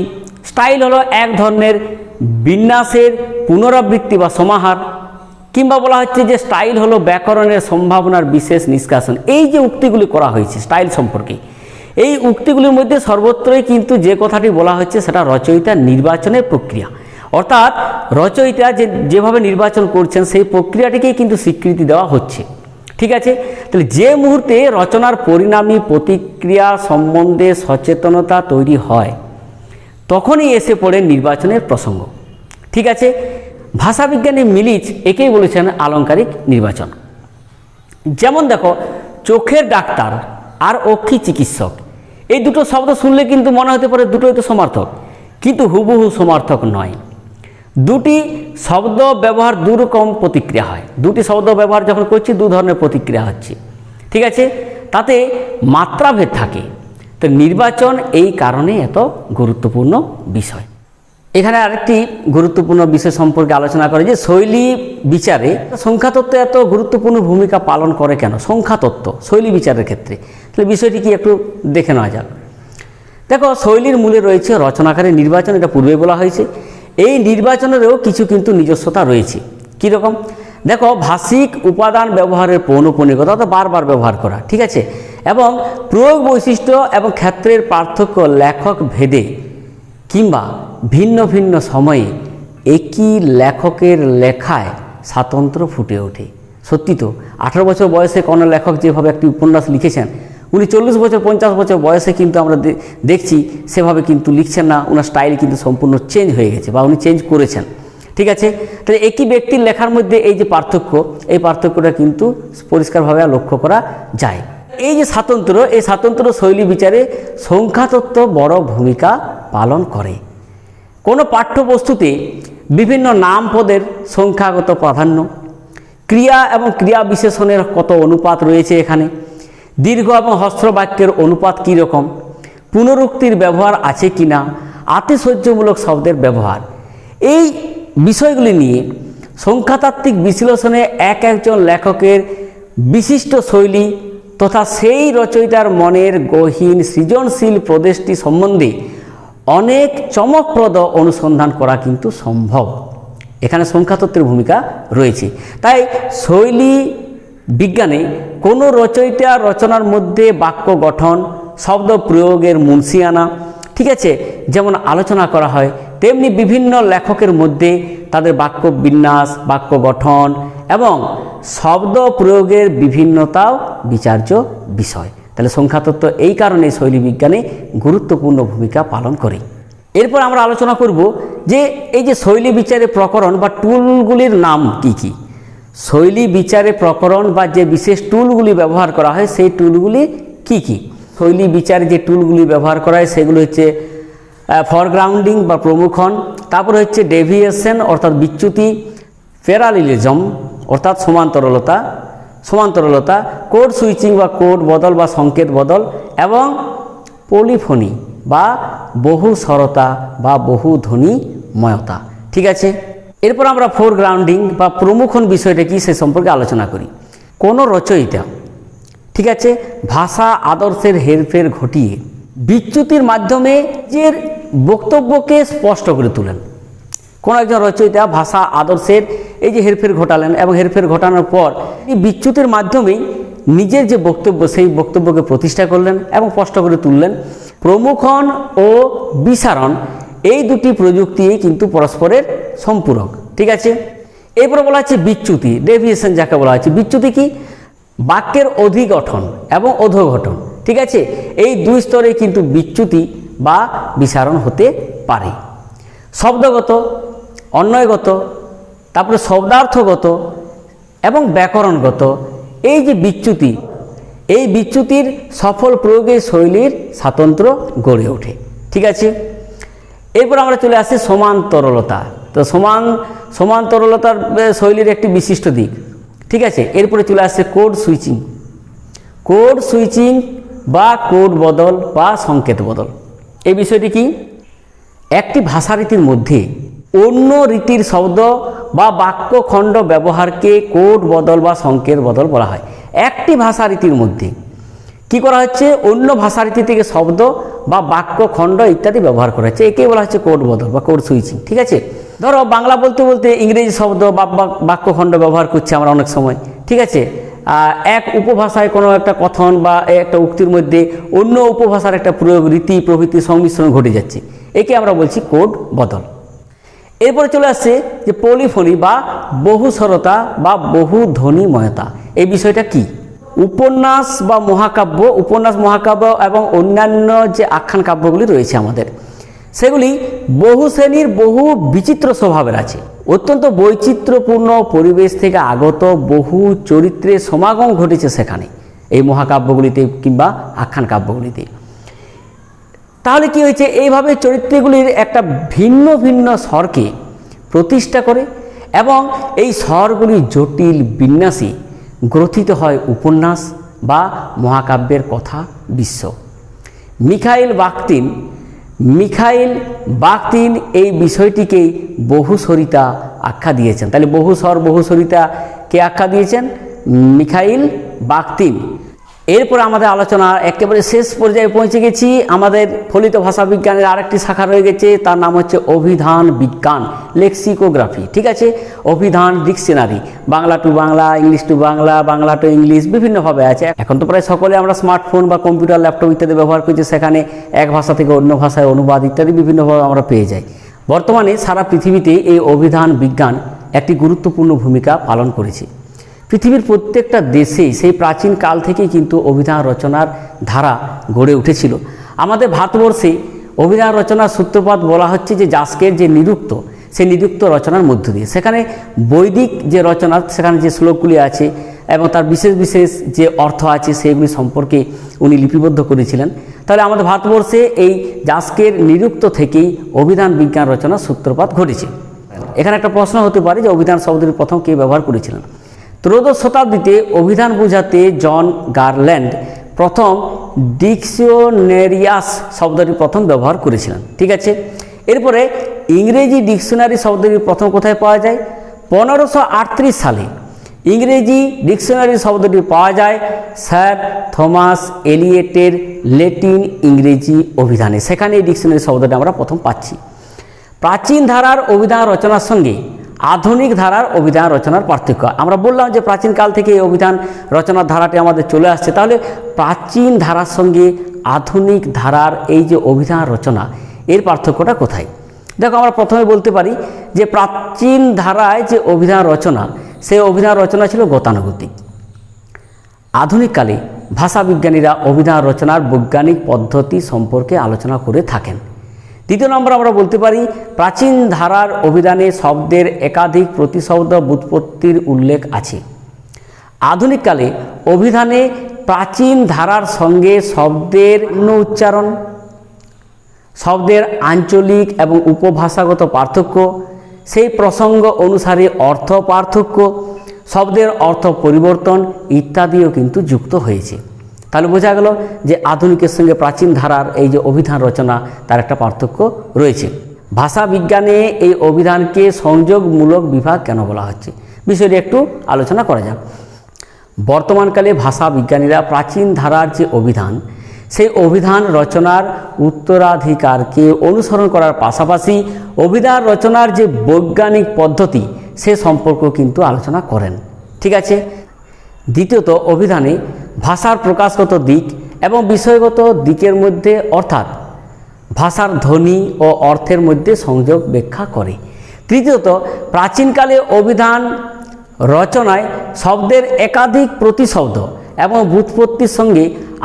স্টাইল হলো এক ধরনের বিন্যাসের পুনরাবৃত্তি বা সমাহার, কিংবা বলা হচ্ছে যে স্টাইল হলো ব্যাকরণের সম্ভাবনার বিশেষ নিষ্কাশন। এই যে উক্তিগুলি করা হয়েছে স্টাইল সম্পর্কে, এই উক্তিগুলির মধ্যে সর্বত্রই কিন্তু যে কথাটি বলা হচ্ছে সেটা রচয়িতার নির্বাচনের প্রক্রিয়া, অর্থাৎ রচয়িতা যেভাবে নির্বাচন করছেন সেই প্রক্রিয়াটিকেই কিন্তু স্বীকৃতি দেওয়া হচ্ছে। ঠিক আছে, তাহলে যে মুহূর্তে রচনার পরিণামী প্রতিক্রিয়া সম্বন্ধে সচেতনতা তৈরি হয় তখনই এসে পড়ে নির্বাচনের প্রসঙ্গ। ঠিক আছে, ভাষাবিজ্ঞানী মিলিচ একেই বলেছেন আলংকারিক নির্বাচন। যেমন দেখো, চোখের ডাক্তার আর অক্ষি চিকিৎসক, এই দুটো শব্দ শুনলে কিন্তু মনে হতে পারে দুটোই তো সমার্থক, কিন্তু হুবহু সমার্থক নয়। দুটি শব্দ ব্যবহার দুরকম প্রতিক্রিয়া হয়। দুটি শব্দ ব্যবহার যখন করছি দু ধরনের প্রতিক্রিয়া হচ্ছে। ঠিক আছে, তাতে মাত্রাভেদ থাকে। তো নির্বাচন এই কারণে এত গুরুত্বপূর্ণ বিষয়। এখানে আরেকটি গুরুত্বপূর্ণ বিষয় সম্পর্কে আলোচনা করে যে শৈলী বিচারে সংখ্যাতত্ত্ব এত গুরুত্বপূর্ণ ভূমিকা পালন করে কেন। সংখ্যাতত্ত্ব শৈলী বিচারের ক্ষেত্রে, তাহলে বিষয়টি কি একটু দেখে নেওয়া যাক। দেখো, শৈলীর মূলে রয়েছে রচনাকারের নির্বাচন, এটা পূর্বে বলা হয়েছে। এই নির্বাচনেরও কিছু কিন্তু নিজস্বতা রয়েছে। কীরকম? দেখো, ভাষিক উপাদান ব্যবহারের পৌনঃপুনিকতা, অর্থাৎ বারবার ব্যবহার করা, ঠিক আছে, এবং প্রয়োগ বৈশিষ্ট্য এবং ক্ষেত্রের পার্থক্য লেখক ভেদে কিংবা ভিন্ন ভিন্ন সময়ে একই লেখকের লেখায় স্বাতন্ত্র্য ফুটে ওঠে। সত্যি তো, 18 বছর বয়সে কোনো লেখক যেভাবে একটি উপন্যাস লিখেছেন, উনি 40 বছর 50 বছর বয়সে কিন্তু আমরা দেখছি সেভাবে কিন্তু লিখছেন না, ওনার স্টাইল কিন্তু সম্পূর্ণ চেঞ্জ হয়ে গেছে বা উনি চেঞ্জ করেছেন। ঠিক আছে, তাহলে একই ব্যক্তির লেখার মধ্যে এই যে পার্থক্য, এই পার্থক্যটা কিন্তু পরিষ্কারভাবে লক্ষ্য করা যায়। এই যে স্বাতন্ত্র, এই স্বাতন্ত্র শৈলী বিচারে সংখ্যাতত্ত্ব বড় ভূমিকা পালন করে। কোনো পাঠ্যবস্তুতে বিভিন্ন নাম পদের সংখ্যাগত প্রাধান্য, ক্রিয়া এবং ক্রিয়া বিশেষণের কত অনুপাত রয়েছে এখানে, দীর্ঘ এবং হ্রস্ব বাক্যের অনুপাত কী রকম, পুনরুক্তির ব্যবহার আছে কি না, আতিশয্যমূলক শব্দের ব্যবহার, এই বিষয়গুলি নিয়ে সংখ্যাতাত্ত্বিক বিশ্লেষণে একজন লেখকের বিশিষ্ট শৈলী তথা সেই রচয়িতার মনের গহীন সৃজনশীল প্রদেশটি সম্বন্ধে অনেক চমকপ্রদ অনুসন্ধান করা কিন্তু সম্ভব। এখানে সংখ্যাতত্ত্বের ভূমিকা রয়েছে। তাই শৈলী বিজ্ঞানে কোনো রচয়িতা রচনার মধ্যে বাক্য গঠন, শব্দ প্রয়োগের মুন্সিয়ানা, ঠিক আছে, যেমন আলোচনা করা হয়, তেমনি বিভিন্ন লেখকের মধ্যে তাদের বাক্য বিন্যাস, বাক্য গঠন এবং শব্দ প্রয়োগের বিভিন্নতাও বিচার্য বিষয়। তাহলে সংখ্যাতত্ত্ব এই কারণে শৈলী বিজ্ঞানে গুরুত্বপূর্ণ ভূমিকা পালন করে। এরপর আমরা আলোচনা করব যে এই যে শৈলী বিচারে প্রকরণ বা টুলগুলির নাম কি কি। শৈলী বিচারে প্রকরণ বা যে বিশেষ টুলগুলি ব্যবহার করা হয় সেই টুলগুলি কি কি। শৈলী বিচারে যে টুলগুলি ব্যবহার করা হয় সেগুলো হচ্ছে ফরগ্রাউন্ডিং বা প্রমুখন, তারপর হচ্ছে ডেভিয়েশন অর্থাৎ বিচ্যুতি, প্যারালিলিজম অর্থাৎ সমান্তরালতা, কোড সুইচিং বা কোড বদল বা সংকেত বদল, এবং পলিফনি বা বহুস্বরতা বা বহুধ্বনিময়তা। ঠিক আছে, এরপর আমরা ফোরগ্রাউন্ডিং বা প্রমুখন বিষয়টা কি সে সম্পর্কে আলোচনা করি। কোনো রচয়িতা, ঠিক আছে, ভাষা আদর্শের হেরফের ঘটিয়ে বিচ্যুতির মাধ্যমে নিজের বক্তব্যকে স্পষ্ট করে তোলেন। কোনো একজন রচয়িতা ভাষা আদর্শের এই যে হেরফের ঘটালেন এবং হেরফের ঘটানোর পর এই বিচ্যুতির মাধ্যমেই নিজের যে বক্তব্য সেই বক্তব্যকে প্রতিষ্ঠা করলেন এবং স্পষ্ট করে তুললেন। প্রমুখন ও বিসারণ এই দুটি প্রযুক্তি কিন্তু পরস্পরের সম্পূরক। ঠিক আছে, এরপর বলা হচ্ছে বিচ্যুতি, ডেভিয়েশন যাকে বলা হচ্ছে। বিচ্যুতি কি? বাক্যের অধিগঠন এবং অধোগঠন। ঠিক আছে, এই দুই স্তরে কিন্তু বিচ্যুতি বা বিসারণ হতে পারে। শব্দগত, অন্বয়গত, তারপরে শব্দার্থগত এবং ব্যাকরণগত এই যে বিচ্যুতি, এই বিচ্যুতির সফল প্রয়োগে শৈলীর স্বাতন্ত্র্য গড়ে ওঠে। ঠিক আছে, এরপর আমরা চলে আসি সমান্তরলতা। তো সমান্তরলতার শৈলীর একটি বিশিষ্ট দিক। ঠিক আছে, এরপরে চলে আসছে কোড সুইচিং। কোড সুইচিং বা কোড বদল বা সংকেত বদল, এই বিষয়টি কি? একটি ভাষারীতির মধ্যে অন্য রীতির শব্দ বা বাক্যখণ্ড ব্যবহারকে কোড বদল বা সংকেত বদল বলা হয়। একটি ভাষারীতির মধ্যে কি করা হচ্ছে? অন্য ভাষারীতি থেকে শব্দ বা বাক্যখণ্ড ইত্যাদি ব্যবহার করা হচ্ছে, একে বলা হচ্ছে কোড বদল বা কোড সুইচিং। ঠিক আছে, ধরো বাংলা বলতে বলতে ইংরেজি শব্দ বা বাক্যখণ্ড ব্যবহার করছি আমরা অনেক সময়। ঠিক আছে, এক উপভাষায় কোনো একটা কথন বা একটা উক্তির মধ্যে অন্য উপভাষার একটা প্রয়োগ, রীতি প্রভৃতি সংমিশ্রণ ঘটে যাচ্ছে, একে আমরা বলছি কোড বদল। এরপরে চলে আসছে যে পলিফনি বা বহুস্বরতা বা বহুধ্বনিময়তা। এই বিষয়টা কি? উপন্যাস বা মহাকাব্য, উপন্যাস মহাকাব্য এবং অন্যান্য যে আখ্যান কাব্যগুলি রয়েছে আমাদের, সেগুলি বহু শ্রেণীর বহু বিচিত্র স্বভাবের আছে। অত্যন্ত বৈচিত্র্যপূর্ণ পরিবেশ থেকে আগত বহু চরিত্রের সমাগম ঘটেছে সেখানে, এই মহাকাব্যগুলিতে কিংবা আখ্যান কাব্যগুলিতে। তাহলে কি হয়েছে? এইভাবে চরিত্রগুলির একটা ভিন্ন ভিন্ন স্বরকে প্রতিষ্ঠা করে এবং এই স্বরগুলি জটিল বিন্যাসে গ্রথিত হয় উপন্যাস বা মহাকাব্যের কথা বিশ্ব। মিখাইল বাখতিন এই বিষয়টিকেই বহুস্বরিতা আখ্যা দিয়েছেন। তাহলে বহুস্বর বহুস্বরিতা কে আখ্যা দিয়েছেন? মিখাইল বাখতিন। এরপর আমাদের আলোচনা একেবারে শেষ পর্যায়ে পৌঁছে গেছি। আমাদের ফলিত ভাষা বিজ্ঞানের আরেকটি শাখা রয়ে গেছে, তার নাম হচ্ছে অভিধান বিজ্ঞান, লেক্সিকোগ্রাফি। ঠিক আছে, অভিধান dictionary, Bangla to Bangla, English to Bangla, Bangla to English, বিভিন্নভাবে আছে। এখন তো প্রায় সকলে আমরা স্মার্টফোন বা কম্পিউটার, ল্যাপটপ ইত্যাদি ব্যবহার করছি, সেখানে এক ভাষা থেকে অন্য ভাষায় অনুবাদ ইত্যাদি বিভিন্নভাবে আমরা পেয়ে যাই। বর্তমানে সারা পৃথিবীতে এই অভিধান বিজ্ঞান একটি গুরুত্বপূর্ণ ভূমিকা পালন করেছে। পৃথিবীর প্রত্যেকটা দেশেই সেই প্রাচীন কাল থেকেই কিন্তু অভিধান রচনার ধারা গড়ে উঠেছিল। আমাদের ভারতবর্ষে অভিধান রচনার সূত্রপাত বলা হচ্ছে যে যাস্কের যে নিরুক্ত, সেই নিরুক্ত রচনার মধ্য দিয়ে। সেখানে বৈদিক যে রচনা, সেখানে যে শ্লোকগুলি আছে এবং তার বিশেষ বিশেষ যে অর্থ আছে সেগুলি সম্পর্কে উনি লিপিবদ্ধ করেছিলেন। তাহলে আমাদের ভারতবর্ষে এই যাস্কের নিরুক্ত থেকেই অভিধান বিজ্ঞান রচনার সূত্রপাত ঘটেছে। এখানে একটা প্রশ্ন হতে পারে যে অভিধান শব্দটি প্রথম কে ব্যবহার করেছিলেন? ত্রয়োদশ শতাব্দীতে অভিধান বোঝাতে জন গারল্যান্ড প্রথম ডিকশনারিয়াস শব্দটি প্রথম ব্যবহার করেছিলেন। ঠিক আছে, এরপরে ইংরেজি ডিকশনারি শব্দটি প্রথম কোথায় পাওয়া যায়? 1538 সালে ইংরেজি ডিকশনারি শব্দটি পাওয়া যায় স্যার থমাস এলিয়েটের ল্যাটিন ইংরেজি অভিধানে। সেখানে এই ডিকশনারি শব্দটি আমরা প্রথম পাচ্ছি। প্রাচীন ধারার অভিধান রচনার সঙ্গে আধুনিক ধারার অভিধান রচনার পার্থক্য। আমরা বললাম যে প্রাচীনকাল থেকে এই অভিধান রচনার ধারাটি আমাদের চলে আসছে। তাহলে প্রাচীন ধারার সঙ্গে আধুনিক ধারার এই যে অভিধান রচনা, এর পার্থক্যটা কোথায়? দেখো, আমরা প্রথমে বলতে পারি যে প্রাচীন ধারায় যে অভিধান রচনা, সেই অভিধান রচনা ছিল গতানুগতিক। আধুনিককালে ভাষাবিজ্ঞানীরা অভিধান রচনার বৈজ্ঞানিক পদ্ধতি সম্পর্কে আলোচনা করে থাকেন। দ্বিতীয় নম্বর আমরা বলতে পারি প্রাচীন ধারার অভিধানে শব্দের একাধিক প্রতিশব্দ ব্যুৎপত্তির উল্লেখ আছে। আধুনিককালে অভিধানে প্রাচীন ধারার সঙ্গে শব্দের উচ্চারণ, শব্দের আঞ্চলিক এবং উপভাষাগত পার্থক্য, সেই প্রসঙ্গ অনুসারে অর্থ পার্থক্য, শব্দের অর্থ পরিবর্তন ইত্যাদিও কিন্তু যুক্ত হয়েছে। তাহলে বোঝা গেল যে আধুনিকের সঙ্গে প্রাচীন ধারার এই যে অভিধান রচনা, তার একটা পার্থক্য রয়েছে। ভাষা বিজ্ঞানে এই অভিধানকে সংযোগমূলক বিভাগ কেন বলা হচ্ছে, বিষয়টি একটু আলোচনা করা যাক। বর্তমানকালে ভাষা বিজ্ঞানীরা প্রাচীন ধারার যে অভিধান, সেই অভিধান রচনার উত্তরাধিকারকে অনুসরণ করার পাশাপাশি অভিধান রচনার যে বৈজ্ঞানিক পদ্ধতি সে সম্পর্ক কিন্তু আলোচনা করেন। ঠিক আছে। দ্বিতীয়ত, অভিধানে ভাষার প্রকাশগত দিক এবং বিষয়গত দিকের মধ্যে অর্থাৎ ভাষার ধ্বনি ও অর্থের মধ্যে সংযোগ ব্যাখ্যা করে। তৃতীয়ত, প্রাচীনকালে অভিধান রচনায় শব্দের একাধিক প্রতিশব্দ এবং ব্যুৎপত্তির সঙ্গে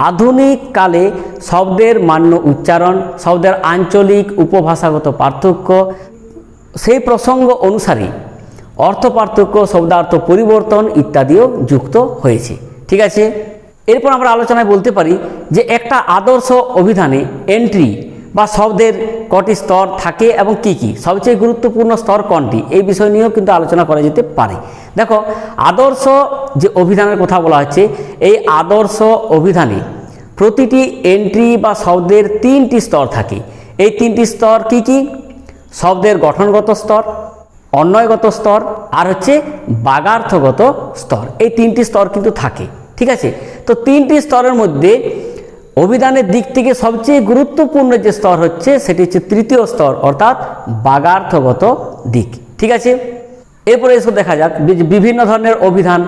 আধুনিক কালে শব্দের মান্য উচ্চারণ, শব্দের আঞ্চলিক উপভাষাগত পার্থক্য, সেই প্রসঙ্গ অনুসারে অর্থ পার্থক্য, শব্দার্থ পরিবর্তন ইত্যাদিও যুক্ত হয়েছে। ঠিক আছে। এরপর আমরা আলোচনায় বলতে পারি যে একটা আদর্শ অভিধানে এন্ট্রি বা শব্দের কটি স্তর থাকে এবং কি কি, সবচেয়ে গুরুত্বপূর্ণ স্তর কোনটি, এই বিষয় নিয়েও কিন্তু আলোচনা করা যেতে পারে। দেখো, আদর্শ যে অভিধানের কথা বলা হচ্ছে, এই আদর্শ অভিধানে প্রতিটি এন্ট্রি বা শব্দের 3টি স্তর থাকে। এই 3টি স্তর কি কি? শব্দের গঠনগত স্তর, অন্বয়গত স্তর আর হচ্ছে বাগার্থগত স্তর। এই 3টি স্তর কিন্তু থাকে। ঠিক আছে। তো 3টি স্তরের মধ্যে অভিধানের দিক থেকে সবচেয়ে গুরুত্বপূর্ণ যে স্তর হচ্ছে সেটি হচ্ছে তৃতীয় স্তর, অর্থাৎ বাগার্থগত দিক। ঠিক আছে। এরপরে এসব দেখা যাক বিভিন্ন ধরনের অভিধান।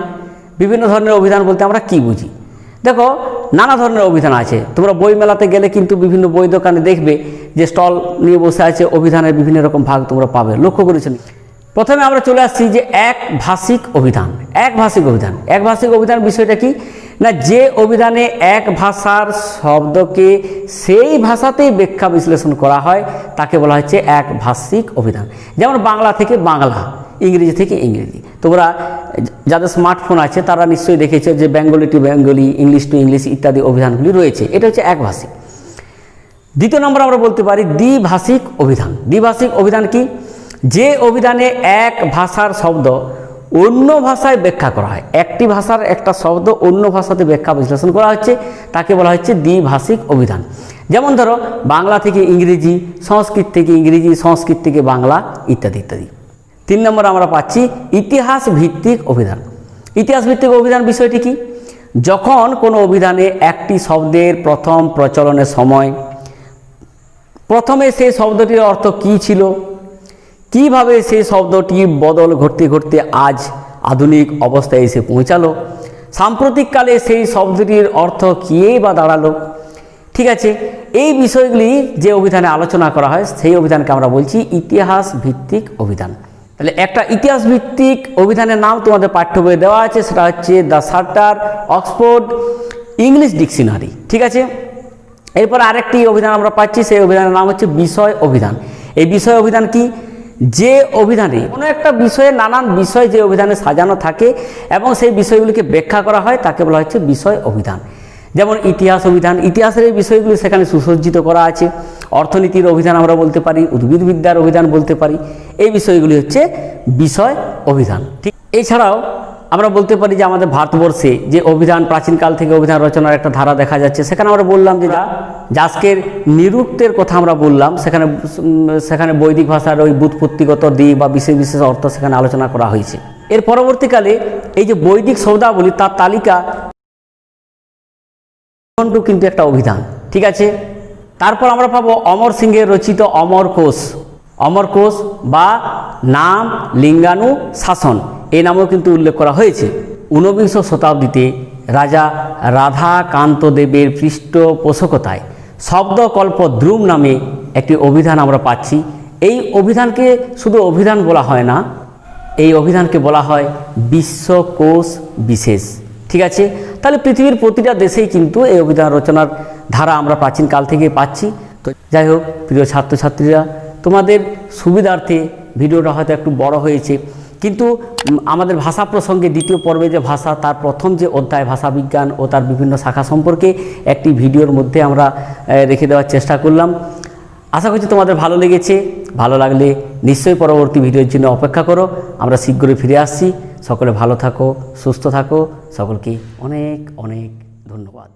বিভিন্ন ধরনের অভিধান বলতে আমরা কি বুঝি? দেখো, নানা ধরনের অভিধান আছে। তোমরা বই মেলাতে গেলে কিন্তু বিভিন্ন বই দোকানে দেখবে যে স্টল নিয়ে বসে আছে, অভিধানের বিভিন্ন রকম ভাগ তোমরা পাবে। লক্ষ্য করেছেন? প্রথমে আমরা চলে আসছি যে একভাষিক অভিধান। একভাষিক অভিধান, একভাষিক অভিধান বিষয়টা কি না, যে অভিধানে এক ভাষার শব্দকে সেই ভাষাতেই ব্যাখ্যা বিশ্লেষণ করা হয় তাকে বলা হচ্ছে একভাষিক অভিধান। যেমন বাংলা থেকে বাংলা, ইংরেজি থেকে ইংরেজি। তোমরা যাদের স্মার্টফোন আছে তারা নিশ্চয়ই দেখেছো যে Bengali to Bengali, English to English ইত্যাদি অভিধানগুলি রয়েছে। এটা হচ্ছে একভাষিক। দ্বিতীয় নম্বর আমরা বলতে পারি দ্বিভাষিক অভিধান। দ্বিভাষিক অভিধান কি? যে অভিধানে এক ভাষার শব্দ অন্য ভাষায় ব্যাখ্যা করা হয়, একটি ভাষার একটা শব্দ অন্য ভাষাতে ব্যাখ্যা বিশ্লেষণ করা হচ্ছে তাকে বলা হচ্ছে দ্বিভাষিক অভিধান। যেমন ধরো, বাংলা থেকে ইংরেজি, সংস্কৃত থেকে ইংরেজি, সংস্কৃত থেকে বাংলা ইত্যাদি ইত্যাদি। 3 নম্বর আমরা পাচ্ছি ইতিহাস ভিত্তিক অভিধান। ইতিহাস ভিত্তিক অভিধান বিষয়টি কি? যখন কোনো অভিধানে একটি শব্দের প্রথম প্রচলনের সময় প্রথমে সেই শব্দটির অর্থ কী ছিল, কিভাবে সেই শব্দটির বদল ঘটতে ঘটতে আজ আধুনিক অবস্থায় এসে পৌঁছালো, সাম্প্রতিককালে সেই শব্দটির অর্থ কী বা দাঁড়ালো। ঠিক আছে। এই বিষয়গুলি যে অভিধানে আলোচনা করা হয় সেই অভিধানকে আমরা বলছি ইতিহাস ভিত্তিক অভিধান। তাহলে একটা ইতিহাস ভিত্তিক অভিধানের নাম তোমাদের পাঠ্য বইয়ে দেওয়া আছে, সেটা হচ্ছে দ্য শার্টার অক্সফোর্ড ইংলিশ ডিকশনারি। ঠিক আছে। এরপর আরেকটি অভিধান আমরা পাচ্ছি, সেই অভিধানের নাম হচ্ছে বিষয় অভিধান। এই বিষয় অভিধান কি? যে অভিধানে কোনো একটা বিষয়ে নানান বিষয় যে অভিধানে সাজানো থাকে এবং সেই বিষয়গুলিকে ব্যাখ্যা করা হয় তাকে বলা হচ্ছে বিষয় অভিধান। যেমন ইতিহাস অভিধান, ইতিহাসের এই বিষয়গুলি সেখানে সুসজ্জিত করা আছে। অর্থনীতির অভিধান আমরা বলতে পারি, উদ্ভিদবিদ্যার অভিধান বলতে পারি। এই বিষয়গুলি হচ্ছে বিষয় অভিধান। ঠিক এছাড়াও আমরা বলতে পারি যে আমাদের ভারতবর্ষে যে অভিধান, প্রাচীনকাল থেকে অভিধান রচনার একটা ধারা দেখা যাচ্ছে। সেখানে আমরা বললাম যে যাস্কের নিরুক্তের কথা আমরা বললাম, সেখানে বৈদিক ভাষার ওই ব্যুৎপত্তিগত দিক বা বিশেষ বিশেষ অর্থ সেখানে আলোচনা করা হয়েছে। এর পরবর্তীকালে এই যে বৈদিক শব্দাবলী তার তালিকা কিন্তু একটা অভিধান। ঠিক আছে। তারপর আমরা পাবো অমর সিংহের রচিত অমর কোষ। অমর কোষ বা নাম লিঙ্গানু শাসন এই নামেও কিন্তু উল্লেখ করা হয়েছে। 19বিংশ শতাব্দীতে রাজা রাধাকান্ত দেবের পৃষ্ঠপোষকতায় শব্দকল্প দ্রুম নামে একটি অভিধান আমরা পাচ্ছি। এই অভিধানকে শুধু অভিধান বলা হয় না, এই অভিধানকে বলা হয় বিশ্বকোষ বিশেষ। ঠিক আছে। তাহলে পৃথিবীর প্রতিটা দেশেই কিন্তু এই অভিধান রচনার ধারা আমরা প্রাচীনকাল থেকে পাচ্ছি। তো যাই হোক প্রিয় ছাত্রছাত্রীরা, তোমাদের সুবিধার্থে ভিডিওটা হয়তো একটু বড় হয়েছে, কিন্তু আমাদের ভাষা প্রসঙ্গে দ্বিতীয় পর্বে যে ভাষা, তার প্রথম যে অধ্যায় ভাষাবিজ্ঞান ও তার বিভিন্ন শাখা সম্পর্কে একটি ভিডিওর মধ্যে আমরা রেখে দেওয়ার চেষ্টা করলাম। আশা করছি তোমাদের ভালো লেগেছে। ভালো লাগলে নিশ্চয়ই পরবর্তী ভিডিওর জন্য অপেক্ষা করো। আমরা শীঘ্রই ফিরে আসছি। সকলে ভালো থাকো, সুস্থ থাকো। সকলকে অনেক অনেক ধন্যবাদ।